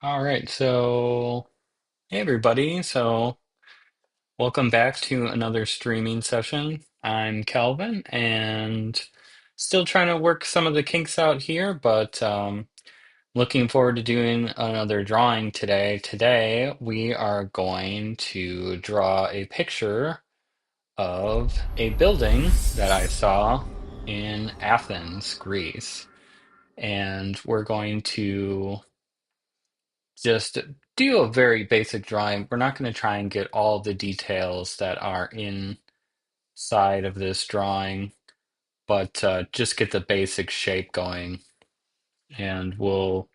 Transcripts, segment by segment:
All right, so hey everybody. Welcome back to another streaming session. I'm Calvin and still trying to work some of the kinks out here, but looking forward to doing another drawing today. Today we are going to draw a picture of a building that I saw in Athens, Greece. And we're going to just do a very basic drawing. We're not going to try and get all the details that are inside of this drawing, but just get the basic shape going. And we'll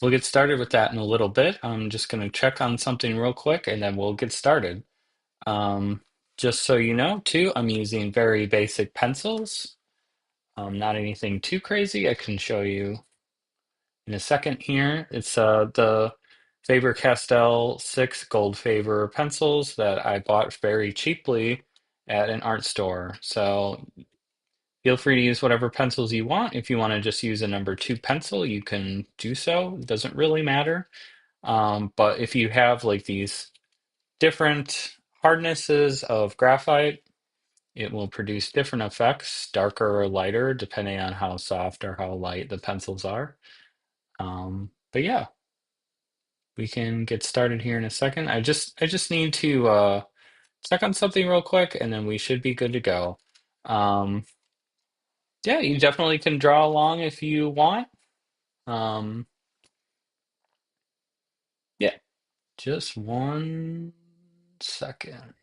get started with that in a little bit. I'm just going to check on something real quick, and then we'll get started. Um, just so you know, too, I'm using very basic pencils. Not anything too crazy. I can show you in a second here. It's the Faber-Castell 6 Gold Favor pencils that I bought very cheaply at an art store. So feel free to use whatever pencils you want. If you want to just use a number 2 pencil, you can do so. It doesn't really matter. But if you have like these different hardnesses of graphite, it will produce different effects, darker or lighter, depending on how soft or how light the pencils are. But yeah, we can get started here in a second. I just need to check on something real quick and then we should be good to go. Um, yeah, you definitely can draw along if you want. Um, yeah, just one second.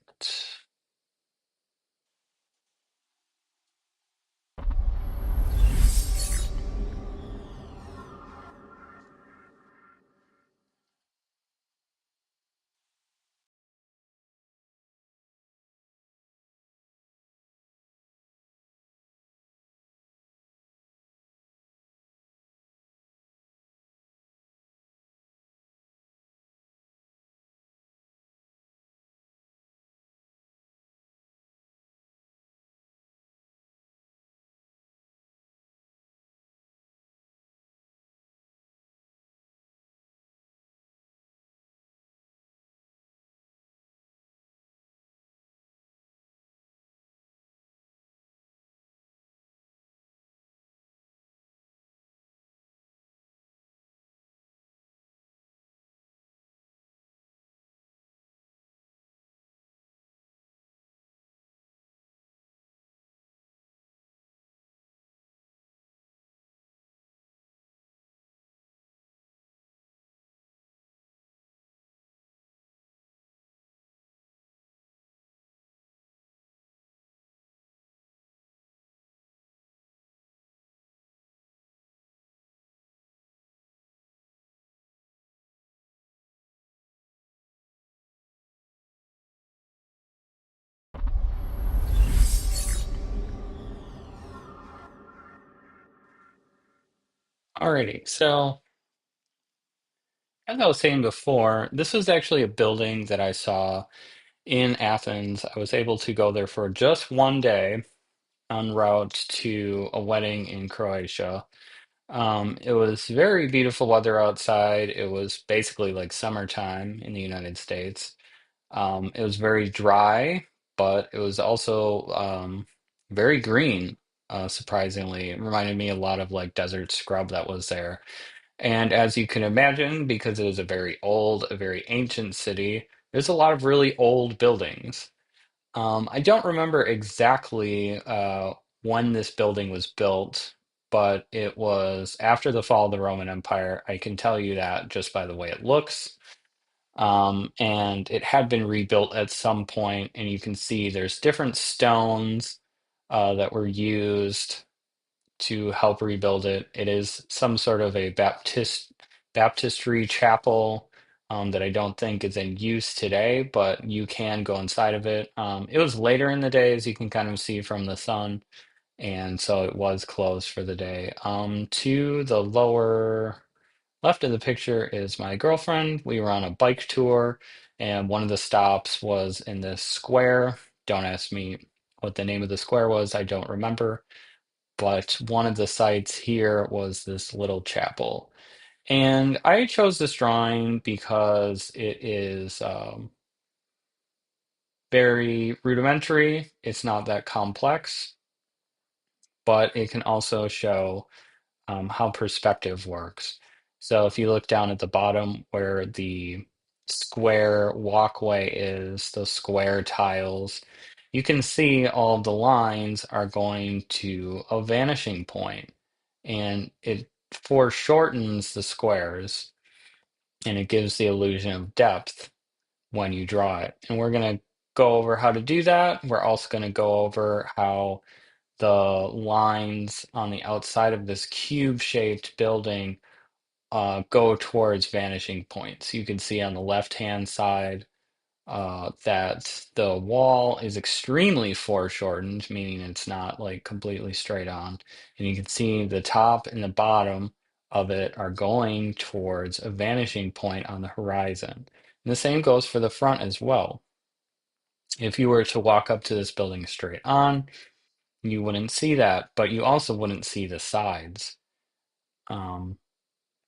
Alrighty, so as I was saying before, this was actually a building that I saw in Athens. I was able to go there for just one day en route to a wedding in Croatia. It was very beautiful weather outside. It was basically like summertime in the United States. It was very dry, but it was also very green, surprisingly. It reminded me a lot of like desert scrub that was there. And as you can imagine, because it is a very old, a very ancient city, there's a lot of really old buildings. I don't remember exactly when this building was built, but it was after the fall of the Roman Empire. I can tell you that just by the way it looks. And it had been rebuilt at some point, and you can see there's different stones that were used to help rebuild it. It is some sort of a baptistry chapel that I don't think is in use today, but you can go inside of it. It was later in the day, as you can kind of see from the sun, and so it was closed for the day. To the lower left of the picture is my girlfriend. We were on a bike tour, and one of the stops was in this square. Don't ask me what the name of the square was, I don't remember. But one of the sites here was this little chapel. And I chose this drawing because it is very rudimentary. It's not that complex, but it can also show how perspective works. So if you look down at the bottom where the square walkway is, those square tiles, you can see all of the lines are going to a vanishing point, and it foreshortens the squares and it gives the illusion of depth when you draw it. And we're going to go over how to do that. We're also going to go over how the lines on the outside of this cube-shaped building go towards vanishing points. You can see on the left-hand side that the wall is extremely foreshortened, meaning it's not like completely straight on. And you can see the top and the bottom of it are going towards a vanishing point on the horizon. And the same goes for the front as well. If you were to walk up to this building straight on, you wouldn't see that, but you also wouldn't see the sides. Um,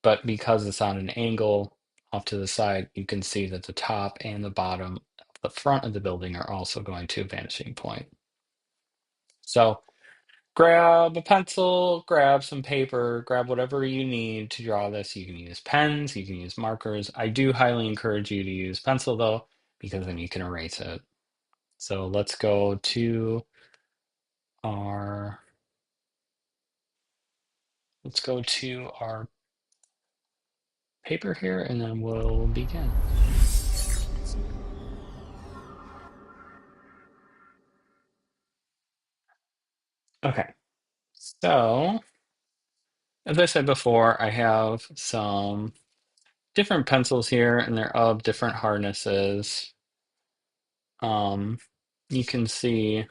but because it's on an angle off to the side, you can see that the top and the bottom of the front of the building are also going to a vanishing point. So grab a pencil, grab some paper, grab whatever you need to draw this. You can use pens, you can use markers. I do highly encourage you to use pencil though, because then you can erase it. So our let's go to our paper here and then we'll begin. Okay, so as I said before, I have some different pencils here and they're of different hardnesses. Um, you can see,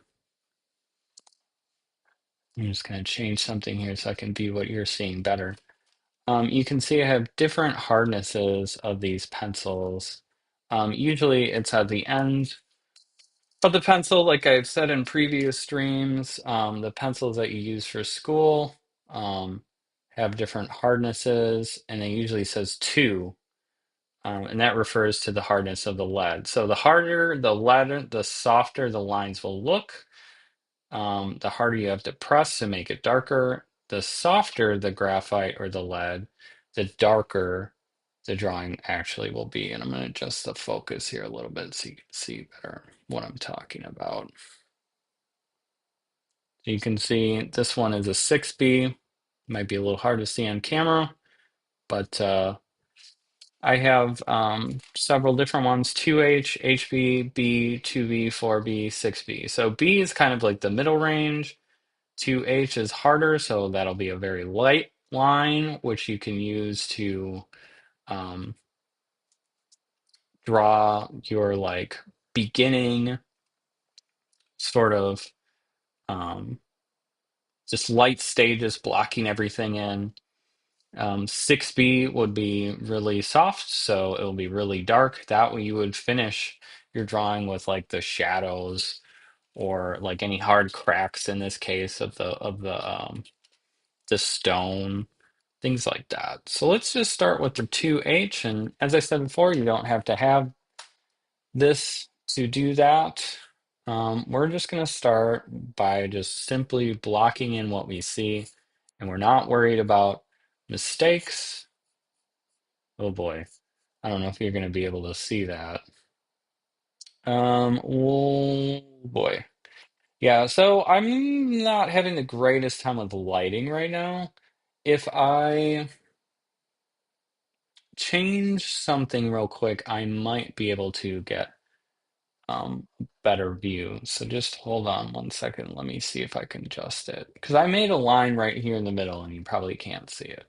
I'm just going to change something here so I can view what you're seeing better. You can see I have different hardnesses of these pencils. Usually it's at the end of the pencil, like I've said in previous streams, the pencils that you use for school um, have different hardnesses, and it usually says 2, and that refers to the hardness of the lead. So the harder the lead, the softer the lines will look. The harder you have to press to make it darker. The softer the graphite or the lead, the darker the drawing actually will be. And I'm going to adjust the focus here a little bit so you can see better what I'm talking about. You can see this one is a 6B. Might be a little hard to see on camera, but I have several different ones, 2H, HB, B, 2B, 4B, 6B. So B is kind of like the middle range. 2H is harder, so that'll be a very light line, which you can use to um, draw your like beginning sort of um, just light stages blocking everything in. 6B would be really soft, so it'll be really dark. That way you would finish your drawing with like the shadows or like any hard cracks in this case of the stone, things like that. So let's just start with the 2H, and as I said before, you don't have to have this to do that. We're just going to start by just simply blocking in what we see, and we're not worried about mistakes. Oh boy, I don't know if you're going to be able to see that. Oh boy. Yeah, so I'm not having the greatest time with lighting right now. If I change something real quick, I might be able to get better view. So just hold on 1 second. Let me see if I can adjust it. Because I made a line right here in the middle and you probably can't see it.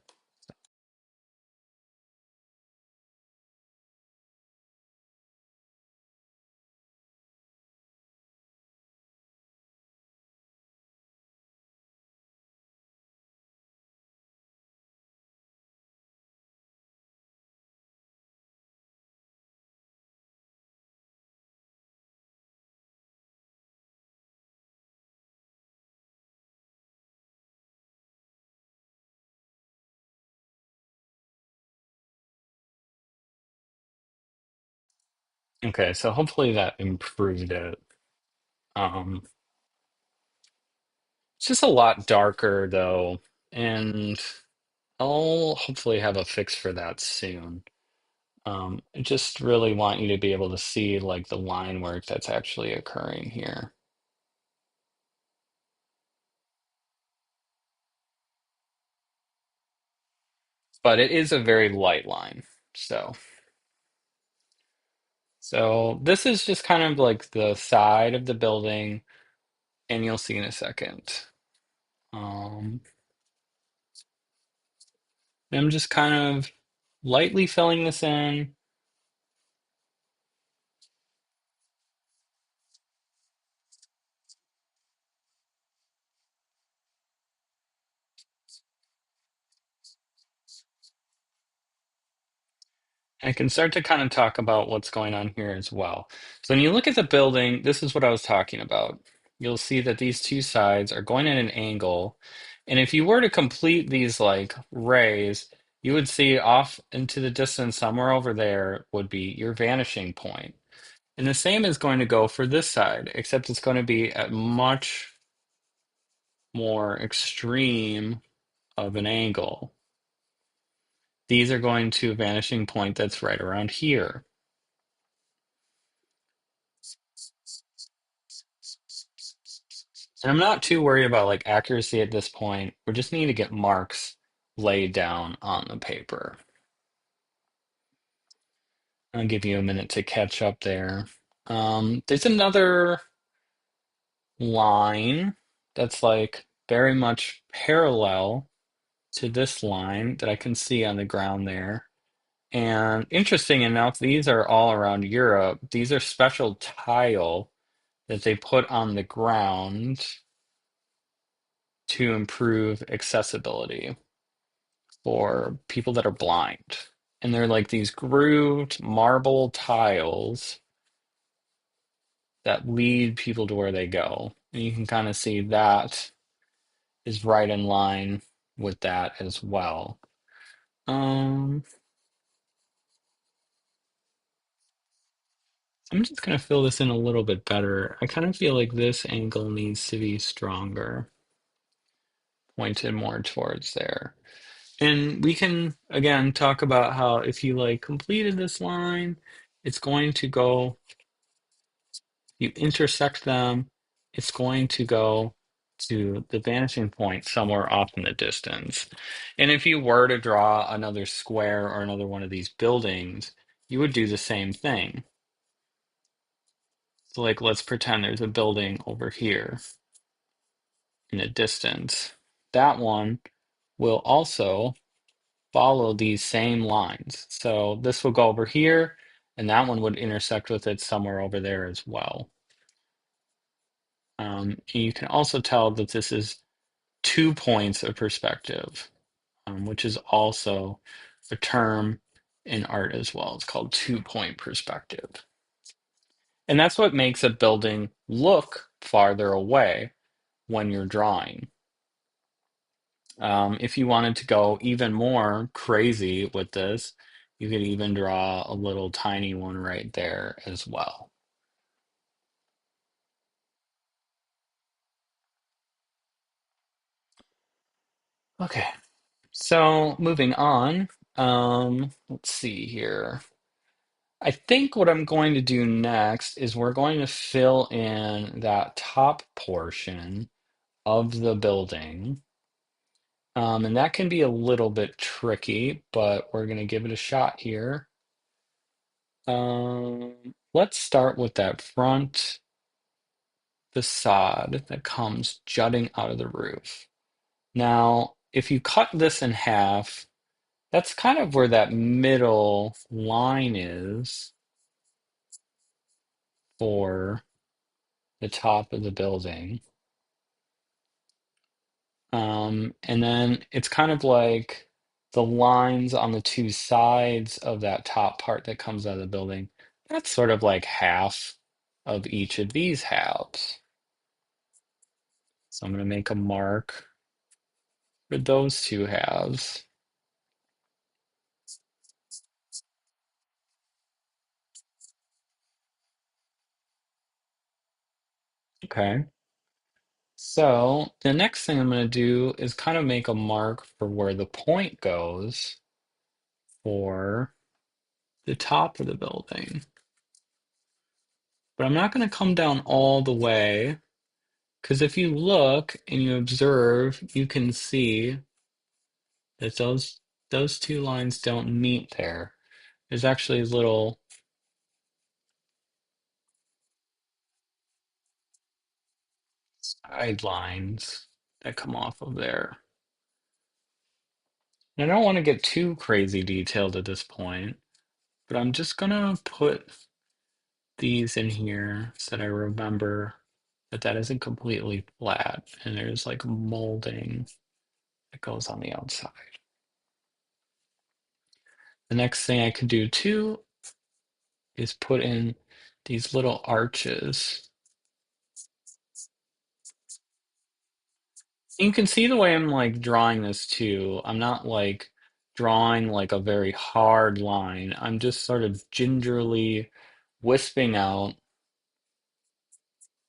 Okay, so hopefully that improved it. Um, it's just a lot darker though, and I'll hopefully have a fix for that soon. I just really want you to be able to see like the line work that's actually occurring here. But it is a very light line. So this is just kind of like the side of the building, and you'll see in a second. Um, I'm just kind of lightly filling this in. I can start to kind of talk about what's going on here as well. So when you look at the building, this is what I was talking about. You'll see that these two sides are going at an angle. And if you were to complete these like rays, you would see off into the distance somewhere over there would be your vanishing point. And the same is going to go for this side, except it's going to be at much more extreme of an angle. These are going to a vanishing point that's right around here. And I'm not too worried about like accuracy at this point. We just need to get marks laid down on the paper. I'll give you a minute to catch up there. There's another line that's like very much parallel to this line that I can see on the ground there. And interesting enough, these are all around Europe. These are special tile that they put on the ground to improve accessibility for people that are blind. And they're like these grooved marble tiles that lead people to where they go. And you can kind of see that is right in line with that as well. Um, I'm just going to fill this in a little bit better. I kind of feel like this angle needs to be stronger, pointed more towards there. And we can again talk about how if you like completed this line, it's going to go, you intersect them, it's going to go to the vanishing point somewhere off in the distance. And if you were to draw another square or another one of these buildings, you would do the same thing. So like let's pretend there's a building over here in the distance. That one will also follow these same lines. So this will go over here, and that one would intersect with it somewhere over there as well. And you can also tell that this is 2 points of perspective, which is also a term in art as well. It's called 2 point perspective. And that's what makes a building look farther away when you're drawing. If you wanted to go even more crazy with this, you could even draw a little tiny one right there as well. Okay, so moving on, let's see here. I think what I'm going to do next is we're going to fill in that top portion of the building. And that can be a little bit tricky, but we're going to give it a shot here. Let's start with that front facade that comes jutting out of the roof. Now, if you cut this in half, that's kind of where that middle line is for the top of the building. And then it's kind of like the lines on the two sides of that top part that comes out of the building. That's sort of like half of each of these halves. So I'm going to make a mark for those two halves. Okay. So the next thing I'm going to do is kind of make a mark for where the point goes for the top of the building. But I'm not going to come down all the way because if you look and you observe, you can see that those two lines don't meet there. There's actually little side lines that come off of there. And I don't want to get too crazy detailed at this point, but I'm just gonna put these in here so that I remember that that isn't completely flat and there's like molding that goes on the outside. The next thing I could do too is put in these little arches. You can see the way I'm like drawing this too. I'm not like drawing like a very hard line. I'm just sort of gingerly wisping out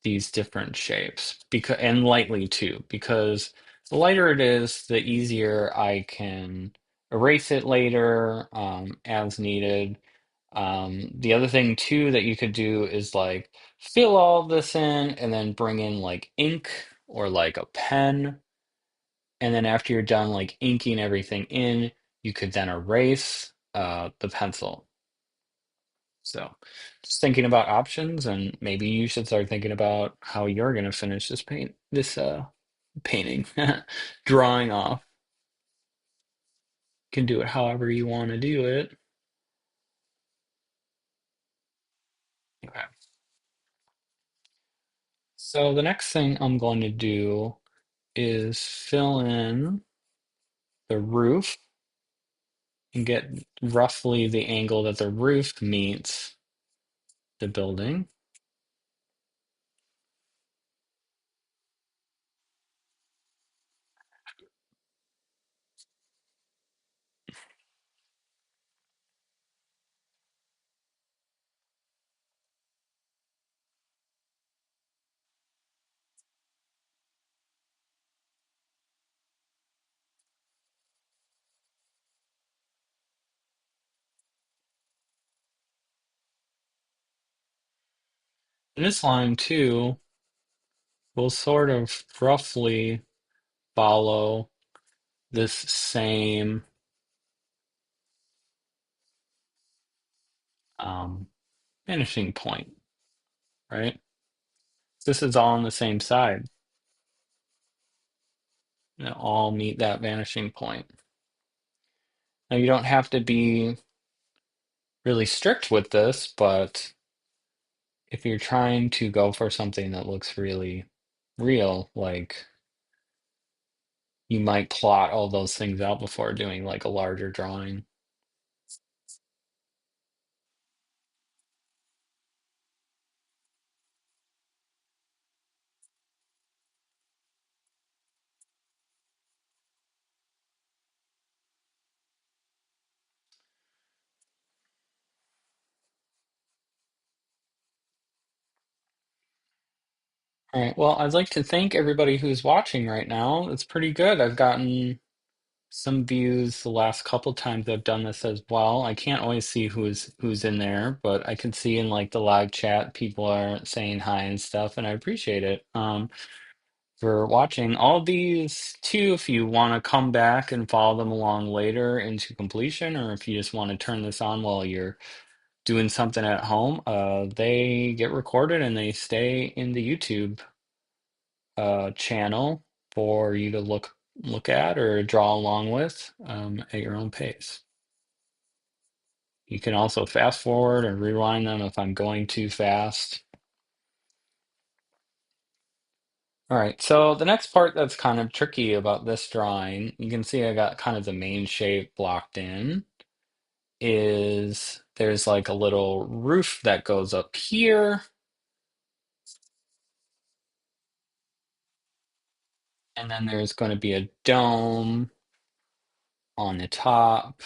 these different shapes because and lightly too, because the lighter it is, the easier I can erase it later as needed. The other thing too that you could do is like fill all this in and then bring in like ink or like a pen. And then after you're done like inking everything in, you could then erase the pencil. So just thinking about options, and maybe you should start thinking about how you're gonna finish this painting, drawing off. You can do it however you want to do it. Okay. So the next thing I'm going to do is fill in the roof and get roughly the angle that the roof meets the building. And this line too will sort of roughly follow this same um, finishing point, right? This is all on the same side. They all meet that vanishing point. Now you don't have to be really strict with this, but if you're trying to go for something that looks really real, like you might plot all those things out before doing like a larger drawing. All right, well, I'd like to thank everybody who's watching right now. It's pretty good. I've gotten some views the last couple times I've done this as well. I can't always see who's in there, but I can see in like the live chat people are saying hi and stuff, and I appreciate it. For watching all these too, if you want to come back and follow them along later into completion, or if you just want to turn this on while you're doing something at home, they get recorded and they stay in the YouTube channel for you to look at or draw along with at your own pace. You can also fast forward and rewind them if I'm going too fast. All right, so the next part that's kind of tricky about this drawing, you can see I got kind of the main shape blocked in, is there's like a little roof that goes up here, and then there's going to be a dome on the top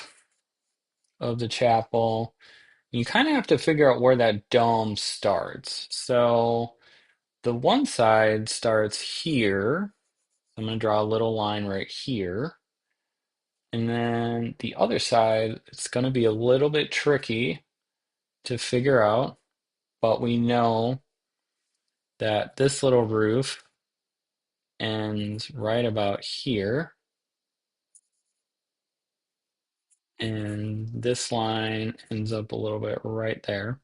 of the chapel. You kind of have to figure out where that dome starts. So the one side starts here. I'm going to draw a little line right here. And then the other side, it's going to be a little bit tricky to figure out, but we know that this little roof ends right about here. And this line ends up a little bit right there.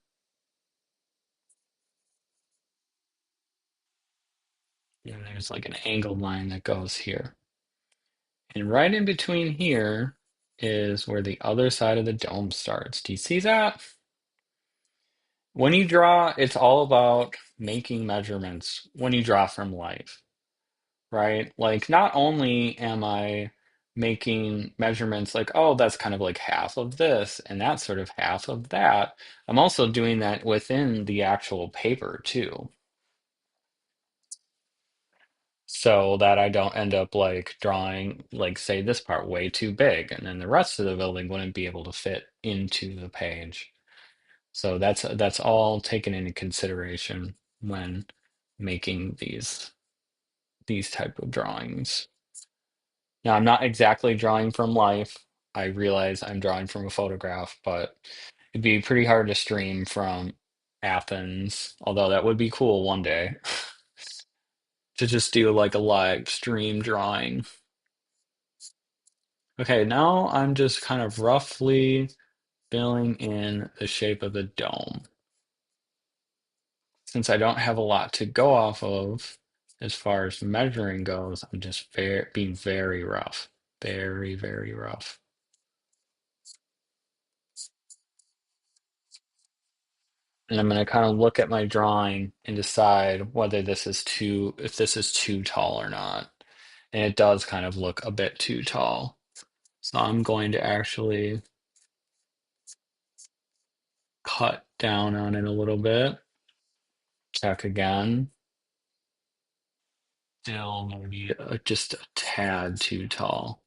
And there's like an angled line that goes here. And right in between here is where the other side of the dome starts. Do you see that? When you draw, it's all about making measurements when you draw from life, right? Like, not only am I making measurements like, oh, that's kind of like half of this, and that's sort of half of that, I'm also doing that within the actual paper too, so that I don't end up like drawing, like, say, this part way too big, and then the rest of the building wouldn't be able to fit into the page. So that's all taken into consideration when making these type of drawings. Now, I'm not exactly drawing from life. I realize I'm drawing from a photograph, but it'd be pretty hard to stream from Athens, although that would be cool one day to just do like a live stream drawing. Okay, now I'm just kind of roughly filling in the shape of the dome. Since I don't have a lot to go off of as far as measuring goes, I'm just being very rough. Very, very rough. And I'm going to kind of look at my drawing and decide whether if this is too tall or not. And it does kind of look a bit too tall. So I'm going to actually cut down on it a little bit. Check again. Still maybe just a tad too tall.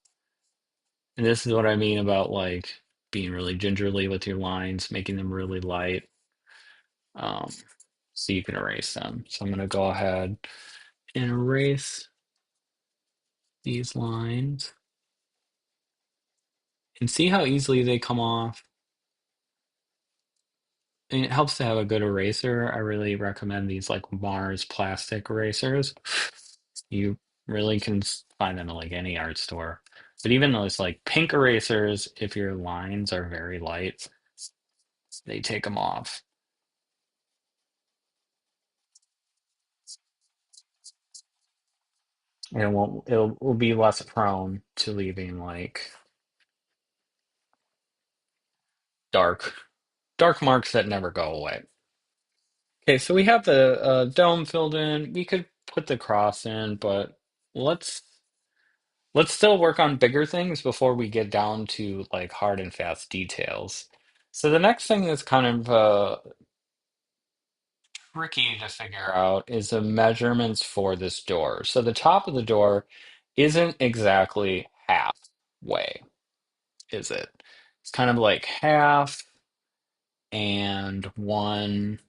And this is what I mean about like being really gingerly with your lines, making them really light, um, so you can erase them. So I'm going to go ahead and erase these lines and see how easily they come off. And it helps to have a good eraser. I really recommend these like Mars plastic erasers. You really can find them at like any art store. But even those like pink erasers, if your lines are very light, they take them off. And it will be less prone to leaving like dark dark marks that never go away. Okay, so we have the dome filled in. We could put the cross in, but let's let's still work on bigger things before we get down to like hard and fast details. So the next thing that's kind of tricky to figure out is the measurements for this door. So the top of the door isn't exactly halfway, is it? It's kind of like half and 1/8,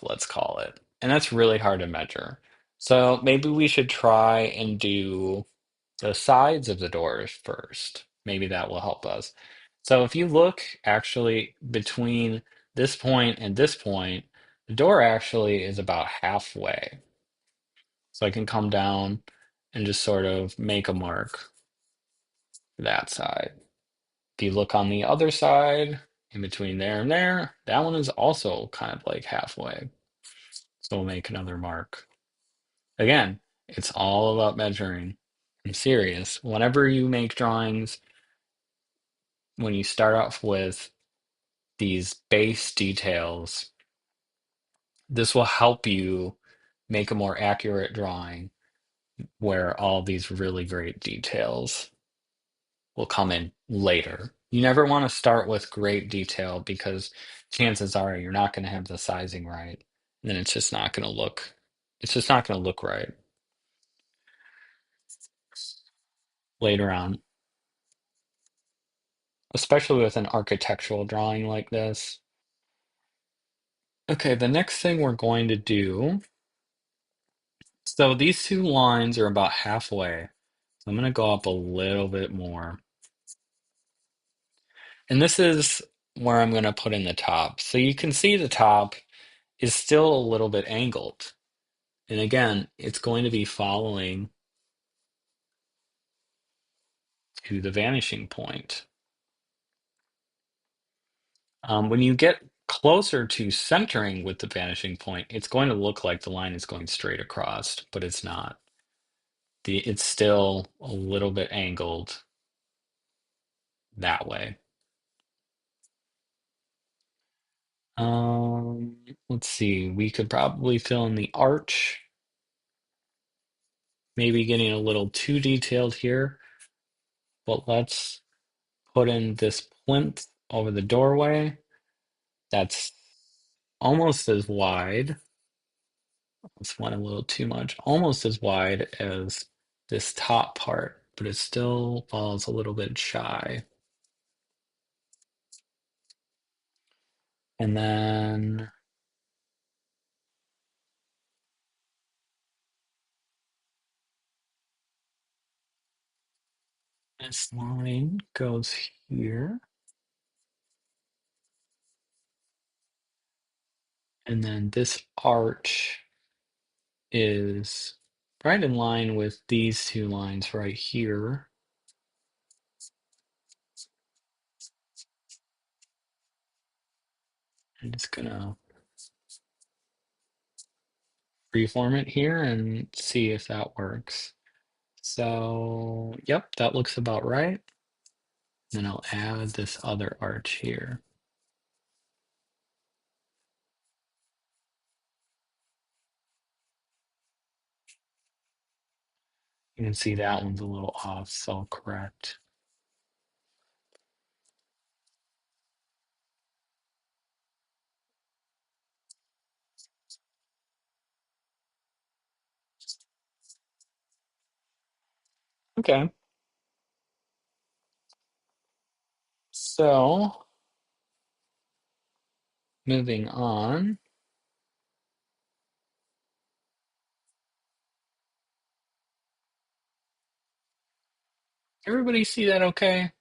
let's call it. And that's really hard to measure. So maybe we should try and do the sides of the doors first. Maybe that will help us. So if you look actually between this point and this point, the door actually is about halfway. So I can come down and just sort of make a mark for that side. If you look on the other side, in between there and there, that one is also kind of like halfway. So we'll make another mark. Again, it's all about measuring. I'm serious. Whenever you make drawings, when you start off with these base details, this will help you make a more accurate drawing where all these really great details will come in later. You never want to start with great detail because chances are you're not going to have the sizing right. And then it's just not going to look right later on, especially with an architectural drawing like this. Okay, the next thing we're going to do So these two lines are about halfway. So I'm going to go up a little bit more. And this is where I'm going to put in the top. So you can see the top is still a little bit angled. And again, it's going to be following to the vanishing point. When you get closer to centering with the vanishing point, it's going to look like the line is going straight across, but it's not. It's still a little bit angled that way. Um, let's see. We could probably fill in the arch, maybe getting a little too detailed here, but let's put in this plinth over the doorway. That's almost as wide. This one a little too much. Almost as wide as this top part, but it still falls a little bit shy. And then this line goes here. And then this arch is right in line with these two lines right here. I'm just gonna freeform it here and see if that works. So, yep, that looks about right. Then I'll add this other arch here. You can see that one's a little off, so I'll correct. Okay, so moving on. Everybody see that okay?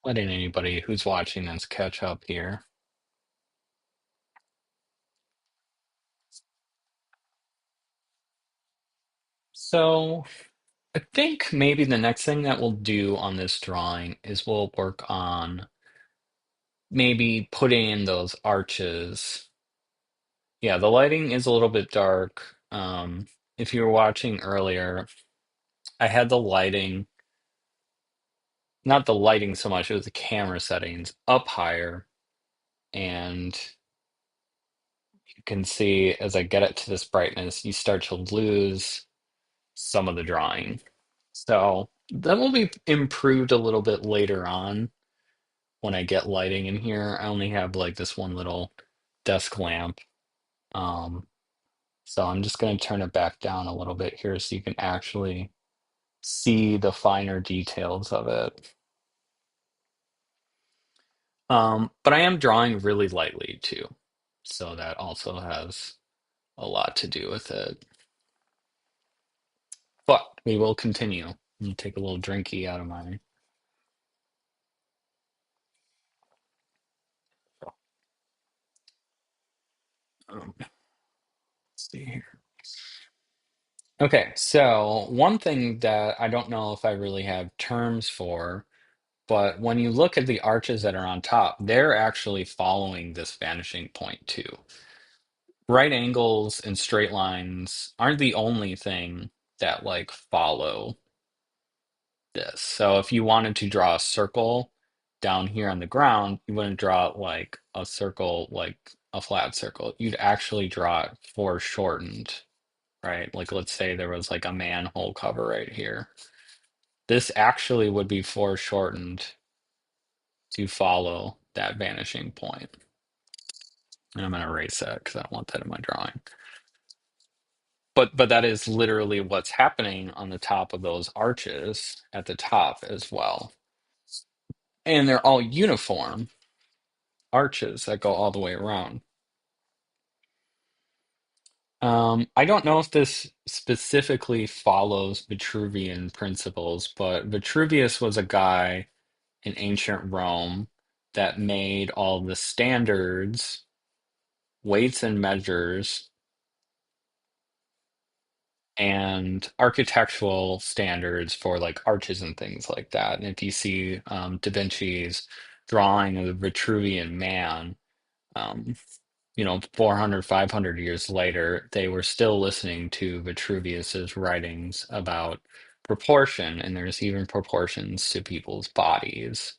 Letting anybody who's watching this catch up here. So I think maybe the next thing that we'll do on this drawing is we'll work on maybe putting in those arches. Yeah, the lighting is a little bit dark. If you were watching earlier, I had the lighting, not the lighting so much, it was the camera settings up higher. And you can see as I get it to this brightness, you start to lose some of the drawing. So that will be improved a little bit later on when I get lighting in here. I only have like this one little desk lamp. Um, so I'm just going to turn it back down a little bit here so you can actually see the finer details of it. But I am drawing really lightly too. So that also has a lot to do with it. But we will continue. Let me take a little drinky out of my. Let's see here. Okay, so one thing that I don't know if I really have terms for, but when you look at the arches that are on top, they're actually following this vanishing point too. Right angles and straight lines aren't the only thing that like follow this. So if you wanted to draw a circle down here on the ground, you wouldn't draw it like a circle, like a flat circle. You'd actually draw it foreshortened, right? Like let's say there was like a manhole cover right here. This actually would be foreshortened to follow that vanishing point. And I'm going to erase that because I don't want that in my drawing. But that is literally what's happening on the top of those arches at the top as well. And they're all uniform arches that go all the way around. I don't know if this specifically follows Vitruvian principles, but Vitruvius was a guy in ancient Rome that made all the standards, weights and measures, and architectural standards for like arches and things like that. And if you see Da Vinci's drawing of the Vitruvian Man, um, 400, 500 years later, they were still listening to Vitruvius's writings about proportion, and there's even proportions to people's bodies.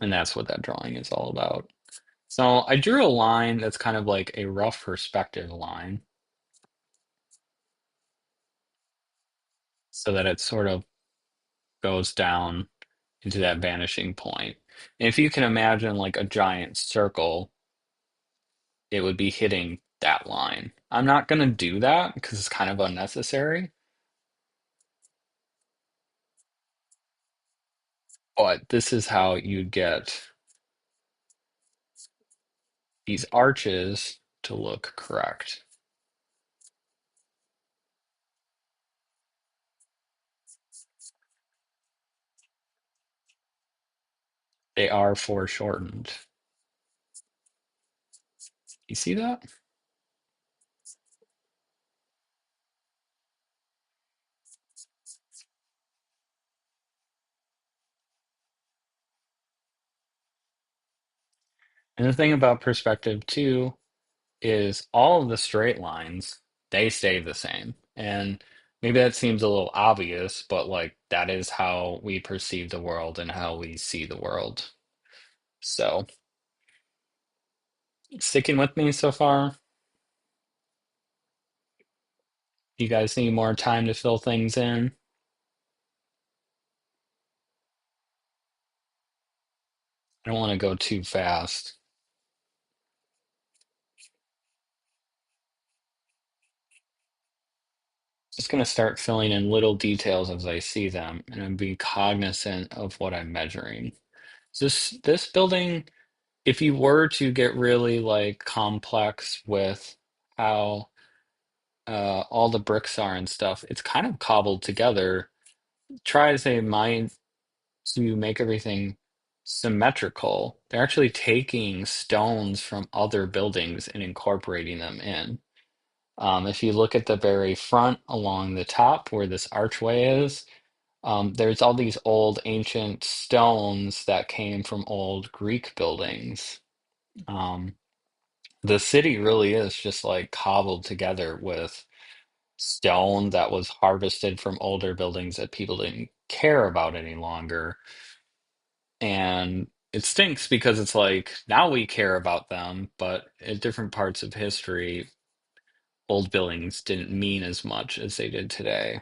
And that's what that drawing is all about. So I drew a line that's kind of like a rough perspective line so that it sort of goes down into that vanishing point. And if you can imagine like a giant circle, it would be hitting that line. I'm not going to do that because it's kind of unnecessary, but this is how you get these arches to look correct. They are foreshortened. You see that? And the thing about perspective too is all of the straight lines, they stay the same. And maybe that seems a little obvious, but like that is how we perceive the world and how we see the world. So, sticking with me so far? You guys need more time to fill things in? I don't want to go too fast. Just going to start filling in little details as I see them, and I'm being cognizant of what I'm measuring. This building, if you were to get really like complex with how all the bricks are and stuff, it's kind of cobbled together. Try as they might to make everything symmetrical, they're actually taking stones from other buildings and incorporating them in. If you look at the very front along the top where this archway is, there's all these old ancient stones that came from old Greek buildings. Um, the city really is just like cobbled together with stone that was harvested from older buildings that people didn't care about any longer. And it stinks because it's like now we care about them, but at different parts of history, old buildings didn't mean as much as they did today.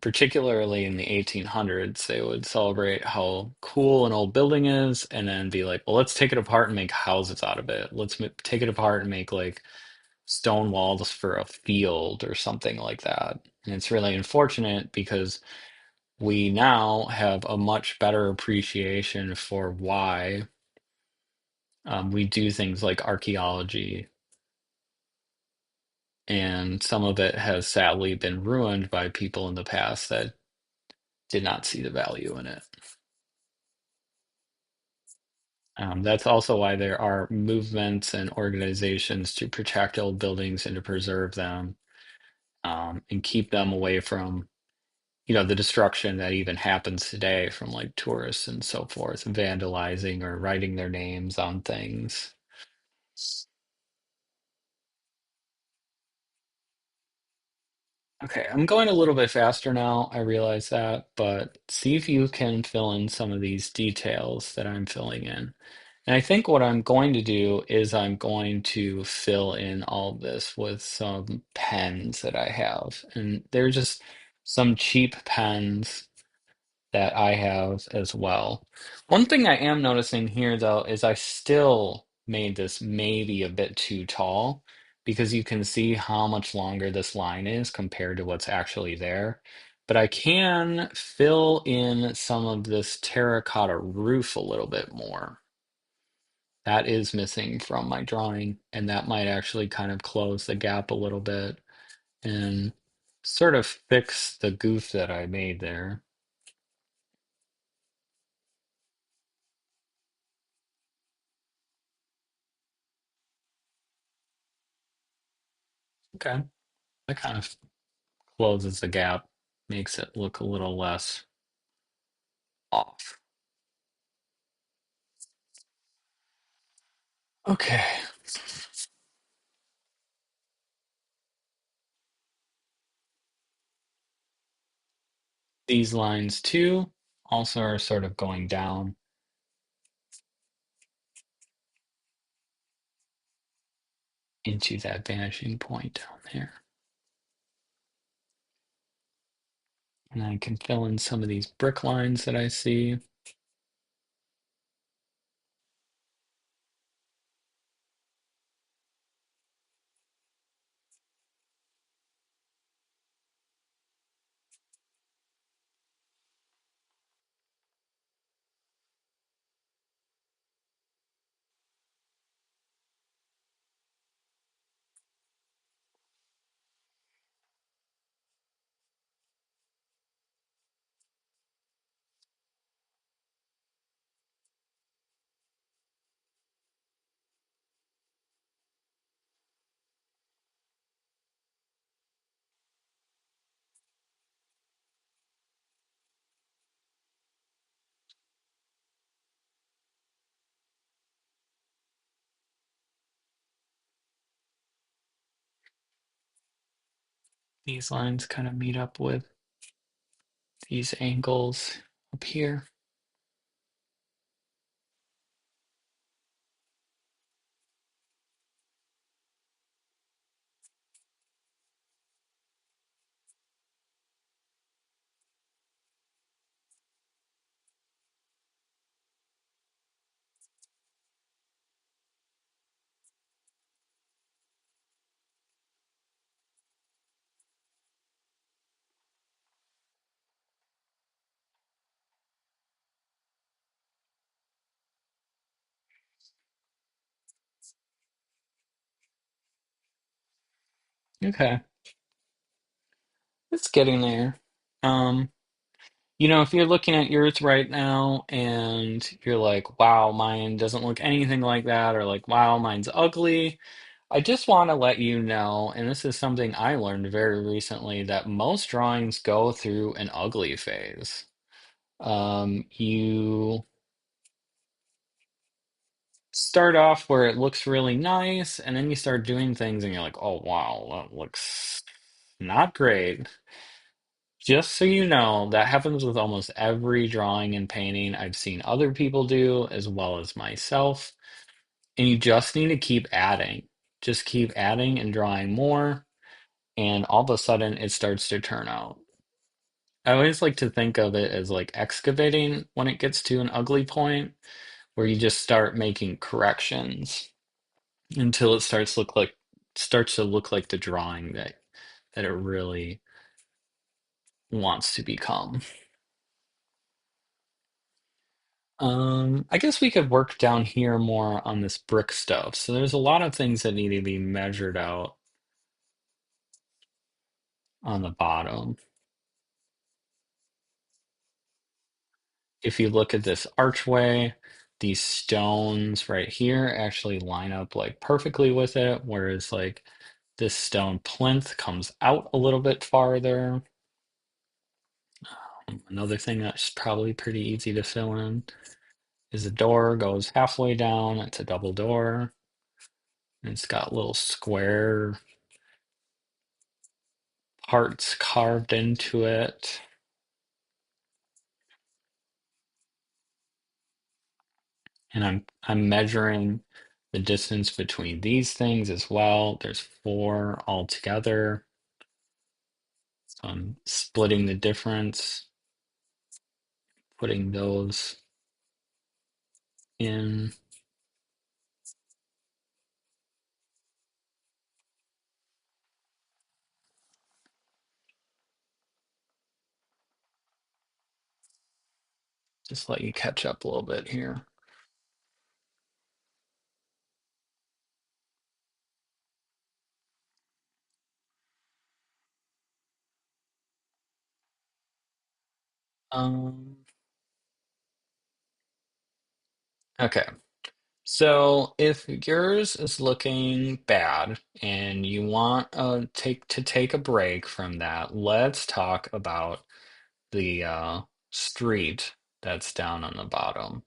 Particularly in the 1800s, they would celebrate how cool an old building is and then be like, well, let's take it apart and make houses out of it. Let's take it apart and make like stone walls for a field or something like that. And it's really unfortunate because we now have a much better appreciation for why we do things like archaeology, and some of it has sadly been ruined by people in the past that did not see the value in it. That's also why there are movements and organizations to protect old buildings and to preserve them, and keep them away from, the destruction that even happens today from like tourists and so forth, vandalizing or writing their names on things. Okay, I'm going a little bit faster now, I realize that, but see if you can fill in some of these details that I'm filling in. And I think what I'm going to do is I'm going to fill in all of this with some pens that I have. And they're just some cheap pens that I have as well. One thing I am noticing here, though, is I still made this maybe a bit too tall because you can see how much longer this line is compared to what's actually there. But I can fill in some of this terracotta roof a little bit more. That is missing from my drawing, and that might actually kind of close the gap a little bit and sort of fix the goof that I made there. Okay, that kind of closes the gap, makes it look a little less off. Okay, these lines too also are sort of going down into that vanishing point down there. And I can fill in some of these brick lines that I see. These lines kind of meet up with these angles up here. Okay, it's getting there. Um, if you're looking at yours right now and you're like, wow, mine doesn't look anything like that, or like, wow, mine's ugly, I just want to let you know, and this is something I learned very recently, that most drawings go through an ugly phase. You start off where it looks really nice, and then you start doing things and you're like, oh, wow, that looks not great. Just so you know, that happens with almost every drawing and painting I've seen other people do, as well as myself. And you just need to keep adding. Just keep adding and drawing more, and all of a sudden it starts to turn out. I always like to think of it as like excavating when it gets to an ugly point, where you just start making corrections until it starts to look like the drawing that it really wants to become. I guess we could work down here more on this brick stuff. So there's a lot of things that need to be measured out on the bottom. If you look at this archway, these stones right here actually line up like perfectly with it, whereas like this stone plinth comes out a little bit farther. Another thing that's probably pretty easy to fill in is the door goes halfway down. It's a double door. And it's got little square hearts carved into it. And I'm measuring the distance between these things as well. There's four altogether. So I'm splitting the difference, putting those in. Just let you catch up a little bit here. Um, okay. So if yours is looking bad and you want take a break from that, let's talk about the street that's down on the bottom.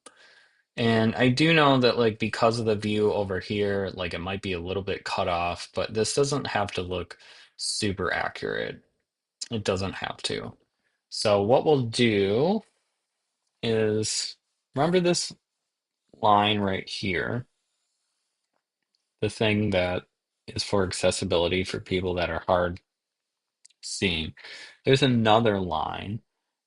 And I do know that like because of the view over here, like it might be a little bit cut off, but this doesn't have to look super accurate. It doesn't have to. So what we'll do is remember this line right here, the thing that is for accessibility for people that are hard seeing. There's another line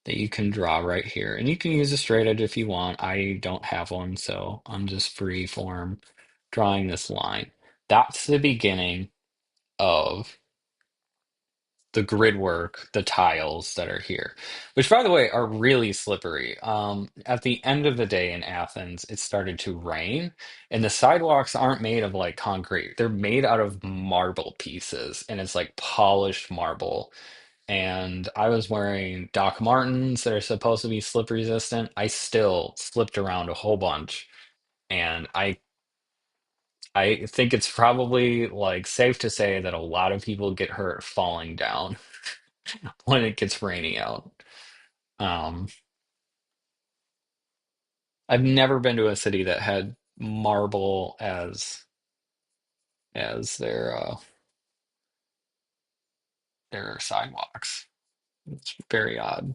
that you can draw right here, and you can use a straight edge if you want. I don't have one, so I'm just free form drawing this line. That's the beginning of the grid work, the tiles that are here, which by the way are really slippery. At the end of the day in Athens, it started to rain, and the sidewalks aren't made of like concrete. They're made out of marble pieces, and it's like polished marble. And I was wearing Doc Martens that are supposed to be slip resistant. I still slipped around a whole bunch, and I think it's probably like safe to say that a lot of people get hurt falling down when it gets rainy out. Um, I've never been to a city that had marble as their sidewalks. It's very odd.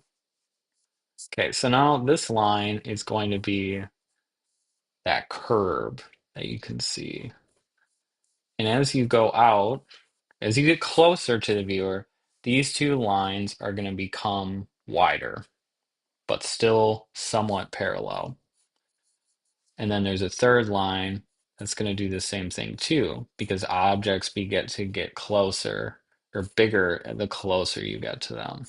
Okay, so now this line is going to be that curb that you can see. And as you go out, as you get closer to the viewer, these two lines are going to become wider, but still somewhat parallel. And then there's a third line that's going to do the same thing too, because objects get to get closer or bigger the closer you get to them.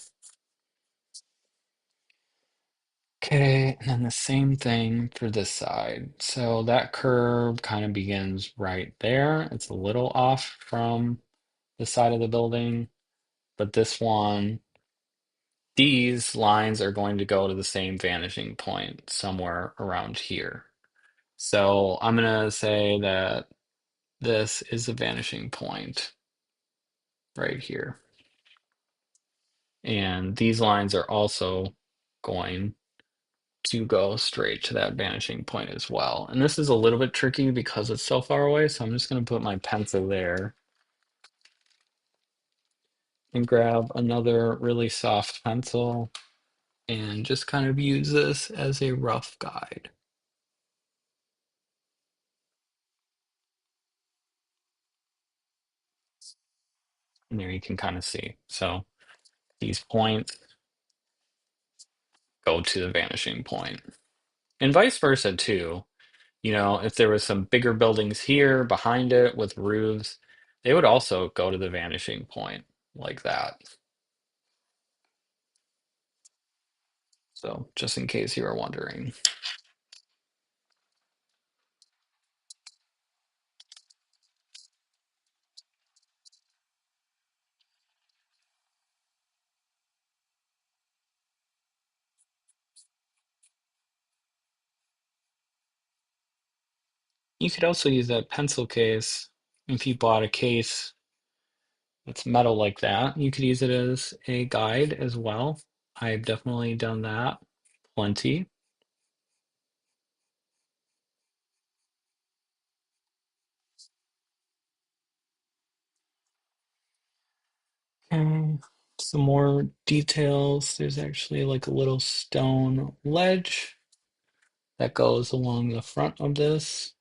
Okay, and then the same thing for this side. So that curve kind of begins right there. It's a little off from the side of the building, but this one, these lines are going to go to the same vanishing point somewhere around here. So I'm going to say that this is a vanishing point right here. And these lines are also going to go straight to that vanishing point as well. And this is a little bit tricky because it's so far away, so I'm just going to put my pencil there and grab another really soft pencil and just kind of use this as a rough guide. And there you can kind of see. So these points go to the vanishing point. And vice versa too. You know, if there was some bigger buildings here behind it with roofs, they would also go to the vanishing point like that. So just in case you were wondering. You could also use that pencil case. If you bought a case that's metal like that, you could use it as a guide as well. I've definitely done that plenty. Okay. some more details. There's actually like a little stone ledge that goes along the front of this,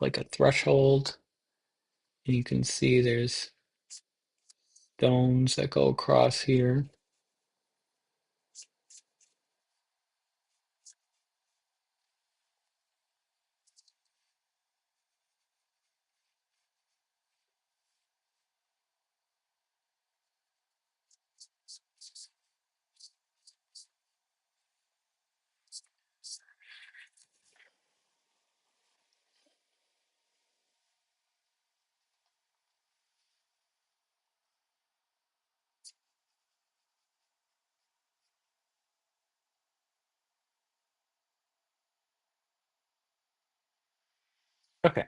like a threshold. And you can see there's stones that go across here. Okay.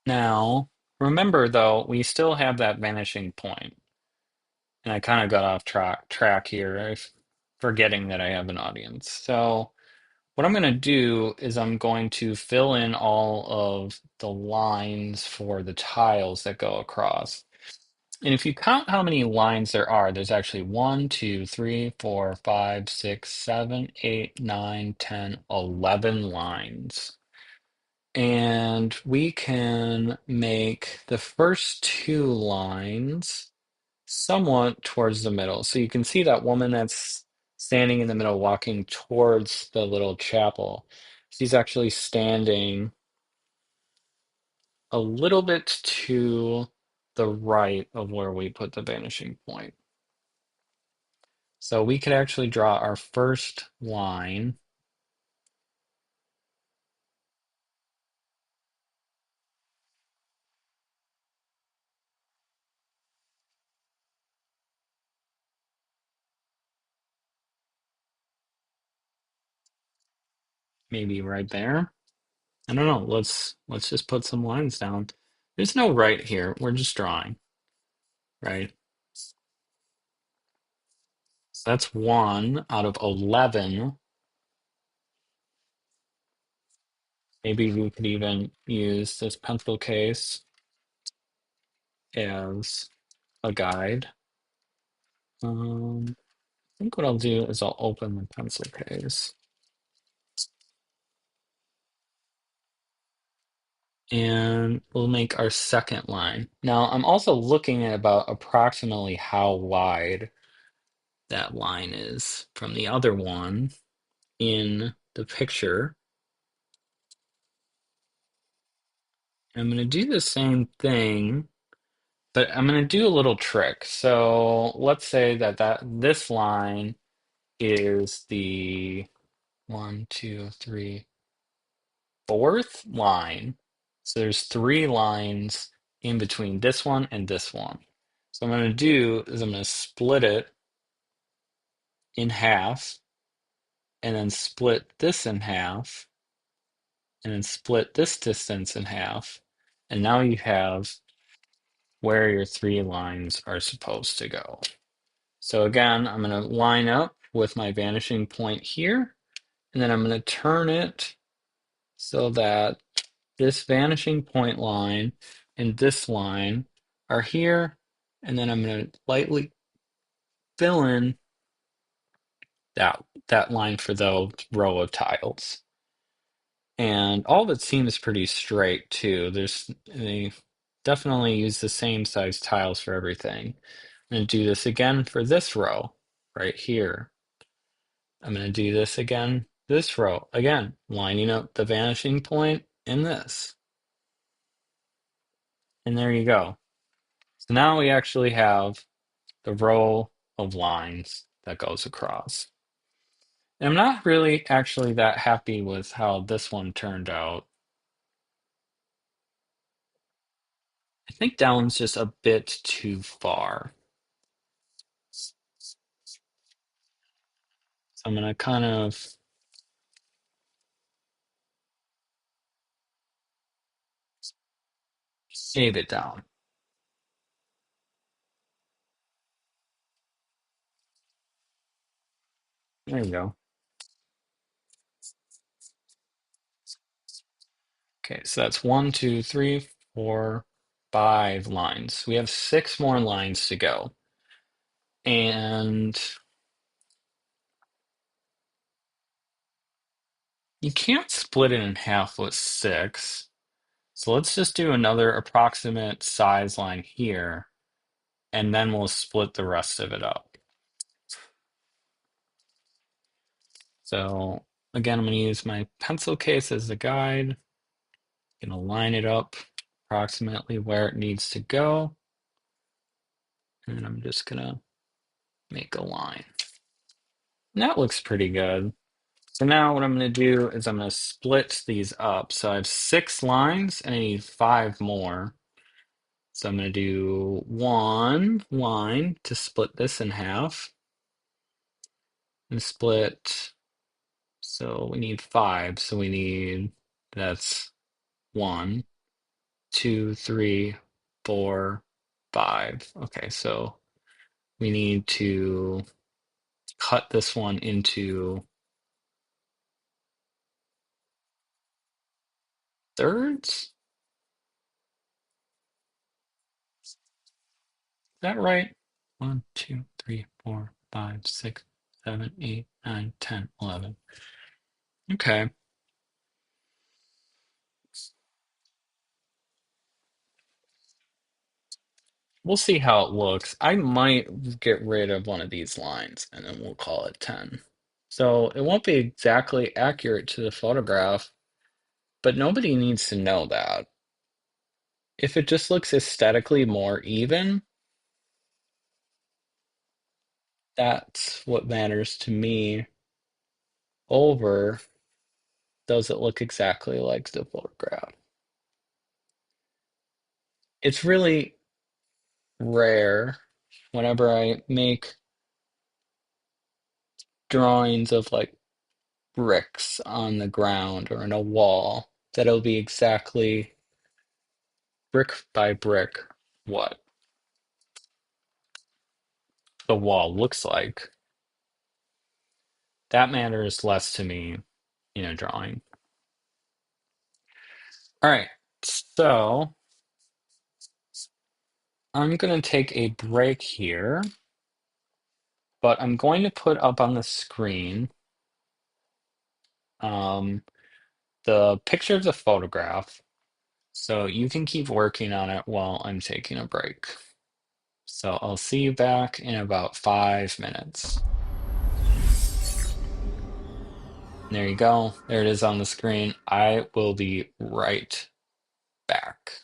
Now, remember though, we still have that vanishing point, and I kind of got off track here, forgetting that I have an audience. So what I'm going to do is I'm going to fill in all of the lines for the tiles that go across. And if you count how many lines there are, there's actually 1, 2, 3, 4, 5, 6, 7, 8, 9, 10, 11 lines. And we can make the first two lines somewhat towards the middle. So you can see that woman that's standing in the middle, walking towards the little chapel. She's actually standing a little bit to the right of where we put the vanishing point. So we could actually draw our first line. Maybe right there. I don't know. Let's just put some lines down. There's no right here. We're just drawing, right? So that's one out of 11. Maybe we could even use this pencil case as a guide. I think what I'll do is I'll open the pencil case and we'll make our second line. Now I'm also looking at about approximately how wide that line is from the other one in the picture. I'm going to do the same thing, but I'm going to do a little trick. So let's say that this line is the one, two, three, fourth line. So there's three lines in between this one and this one. So what I'm going to do is I'm going to split it in half and then split this in half and then split this distance in half. And now you have where your three lines are supposed to go. So again, I'm going to line up with my vanishing point here, and then I'm going to turn it so that this vanishing point line and this line are here, and then I'm going to lightly fill in that line for the row of tiles. And all of it seems pretty straight too. They definitely use the same size tiles for everything. I'm going to do this again for this row right here. I'm going to do this again, this row, again, lining up the vanishing point in this. And there you go. So now we actually have the row of lines that goes across. And I'm not really actually that happy with how this one turned out. I think that one's just a bit too far. So I'm going to kind of shave it down. There you go. Okay, so that's one, two, three, four, five lines. We have six more lines to go. And you can't split it in half with six. So let's just do another approximate size line here, and then we'll split the rest of it up. So again, I'm going to use my pencil case as a guide. I'm going to line it up approximately where it needs to go. And I'm just going to make a line. And that looks pretty good. So now what I'm going to do is I'm going to split these up. So I have six lines and I need five more. So I'm going to do one line to split this in half. And split, so we need five. So we need, that's one, two, three, four, five. Okay, so we need to cut this one into thirds. Is that right? One, two, three, four, five, six, seven, eight, nine, 10, 11. Okay. We'll see how it looks. I might get rid of one of these lines and then we'll call it 10. So it won't be exactly accurate to the photograph, but nobody needs to know that. If it just looks aesthetically more even, that's what matters to me over does it look exactly like the photograph. It's really rare whenever I make drawings of like bricks on the ground or in a wall that it'll be exactly brick by brick what the wall looks like. That matters less to me in a drawing. All right, so I'm going to take a break here, but I'm going to put up on the screen um, the picture of the photograph, so you can keep working on it while I'm taking a break. So I'll see you back in about 5 minutes. There you go. There it is on the screen. I will be right back.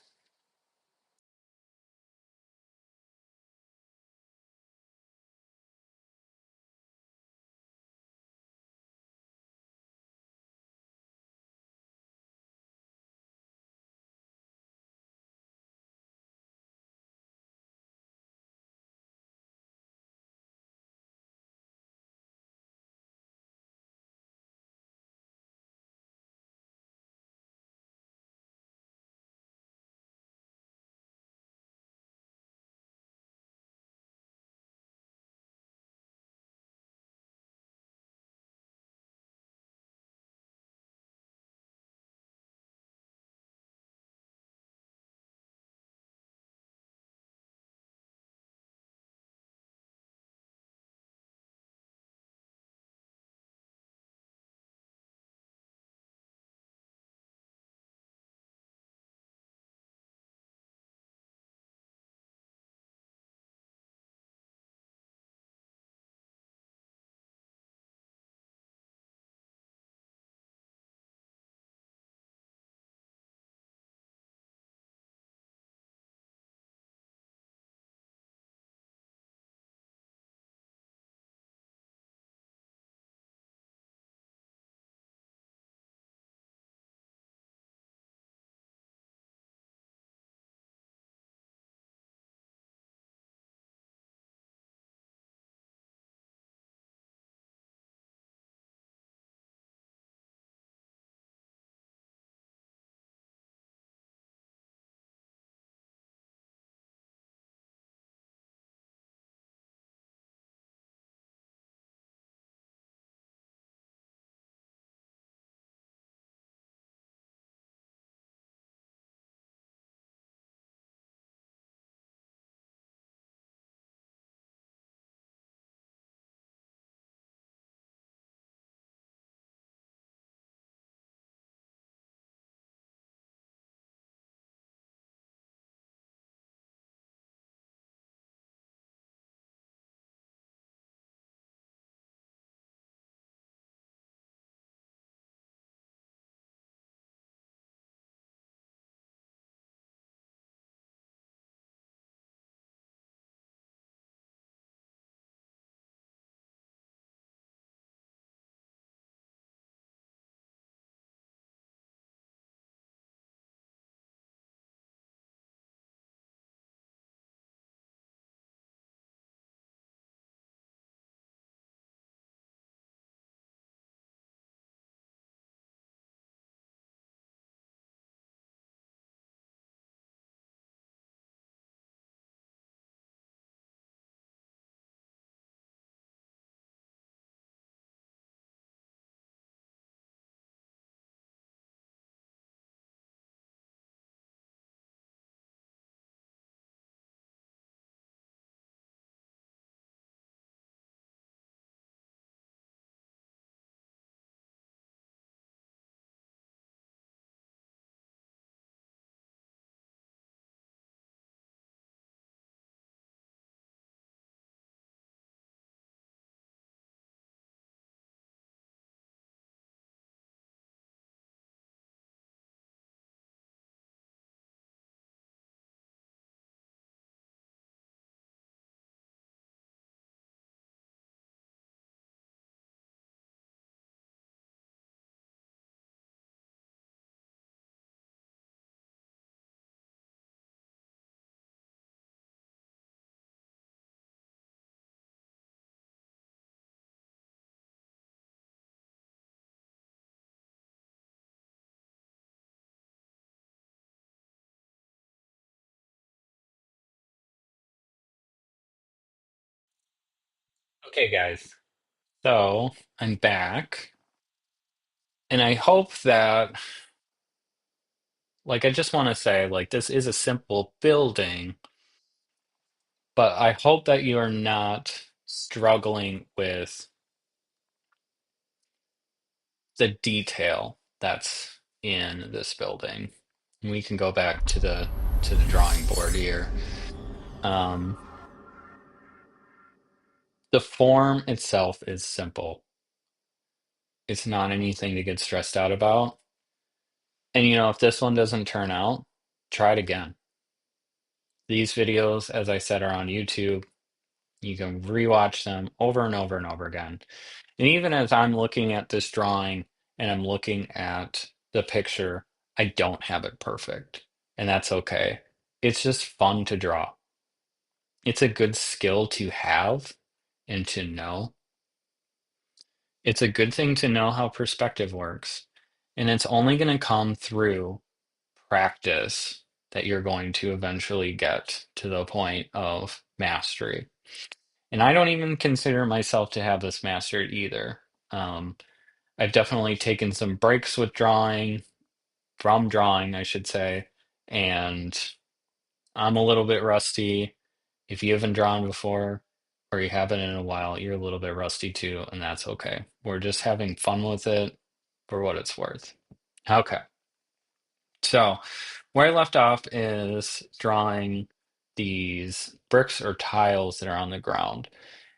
Okay, guys. So I'm back, and I hope that, like, I just want to say, like, this is a simple building, but I hope that you are not struggling with the detail that's in this building. We can go back to the drawing board here. Um, the form itself is simple. It's not anything to get stressed out about. And if this one doesn't turn out, try it again. These videos, as I said, are on YouTube. You can rewatch them over and over and over again. And even as I'm looking at this drawing and I'm looking at the picture, I don't have it perfect. And that's okay. It's just fun to draw. It's a good skill to have and to know. It's a good thing to know how perspective works. And it's only going to come through practice that you're going to eventually get to the point of mastery. And I don't even consider myself to have this mastered either. Um, I've definitely taken some breaks with drawing, from drawing, I should say, and I'm a little bit rusty. If you haven't drawn before or you haven't in a while, you're a little bit rusty too, and that's okay. We're just having fun with it for what it's worth. Okay, so where I left off is drawing these bricks or tiles that are on the ground.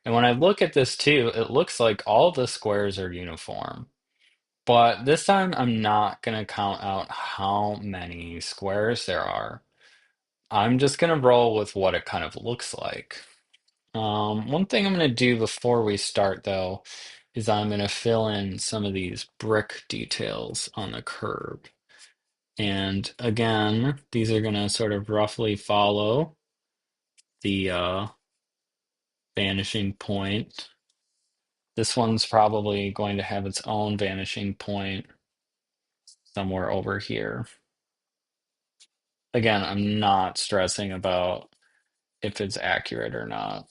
And when I look at this too, it looks like all the squares are uniform. But this time I'm not going to count out how many squares there are. I'm just going to roll with what it kind of looks like. One thing I'm going to do before we start though is I'm going to fill in some of these brick details on the curb. And again, these are going to sort of roughly follow the vanishing point. This one's probably going to have its own vanishing point somewhere over here. Again, I'm not stressing about if it's accurate or not.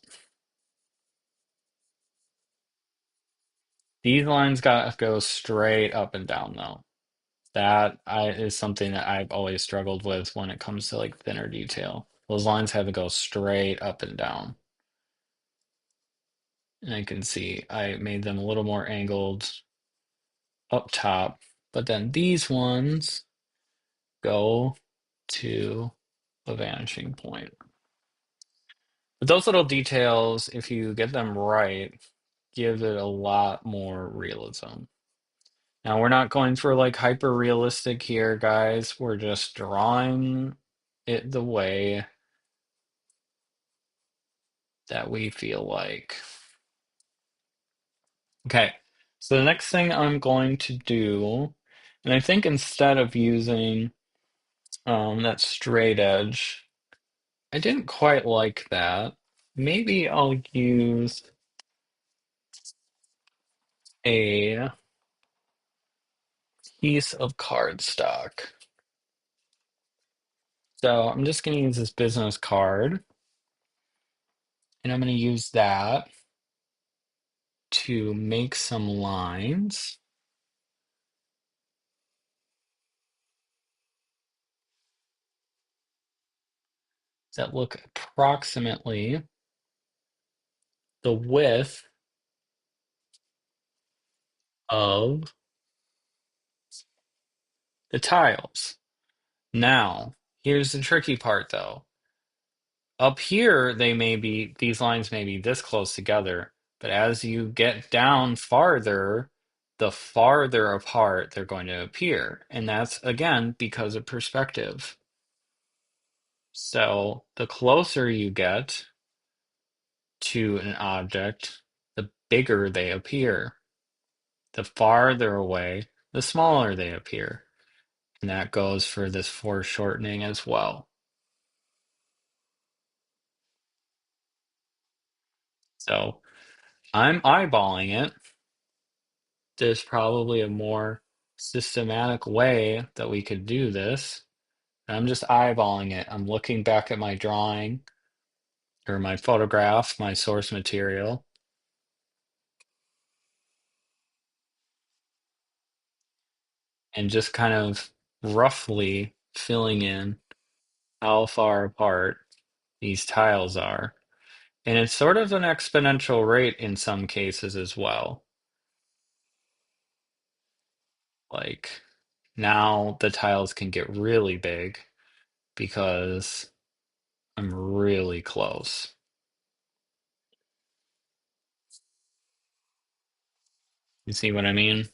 These lines got to go straight up and down though. Is something that I've always struggled with when it comes to like thinner detail. Those lines have to go straight up and down. And I can see I made them a little more angled up top, but then these ones go to a vanishing point. But those little details, if you get them right, give it a lot more realism. Now, we're not going for like hyper realistic here, guys. We're just drawing it the way that we feel like. Okay, so the next thing I'm going to do, and I think instead of using that straight edge, I didn't quite like that. Maybe I'll use a piece of cardstock. So I'm just going to use this business card, and I'm going to use that to make some lines that look approximately the width of the tiles. Now, here's the tricky part though. Up here, these lines may be this close together, but as you get down farther, the farther apart they're going to appear. And that's again because of perspective. So the closer you get to an object, the bigger they appear. The farther away, the smaller they appear. And that goes for this foreshortening as well. So I'm eyeballing it. There's probably a more systematic way that we could do this. I'm just eyeballing it. I'm looking back at my drawing or my photograph, my source material, and just kind of roughly filling in how far apart these tiles are. And it's sort of an exponential rate in some cases as well. Like now the tiles can get really big because I'm really close. You see what I mean?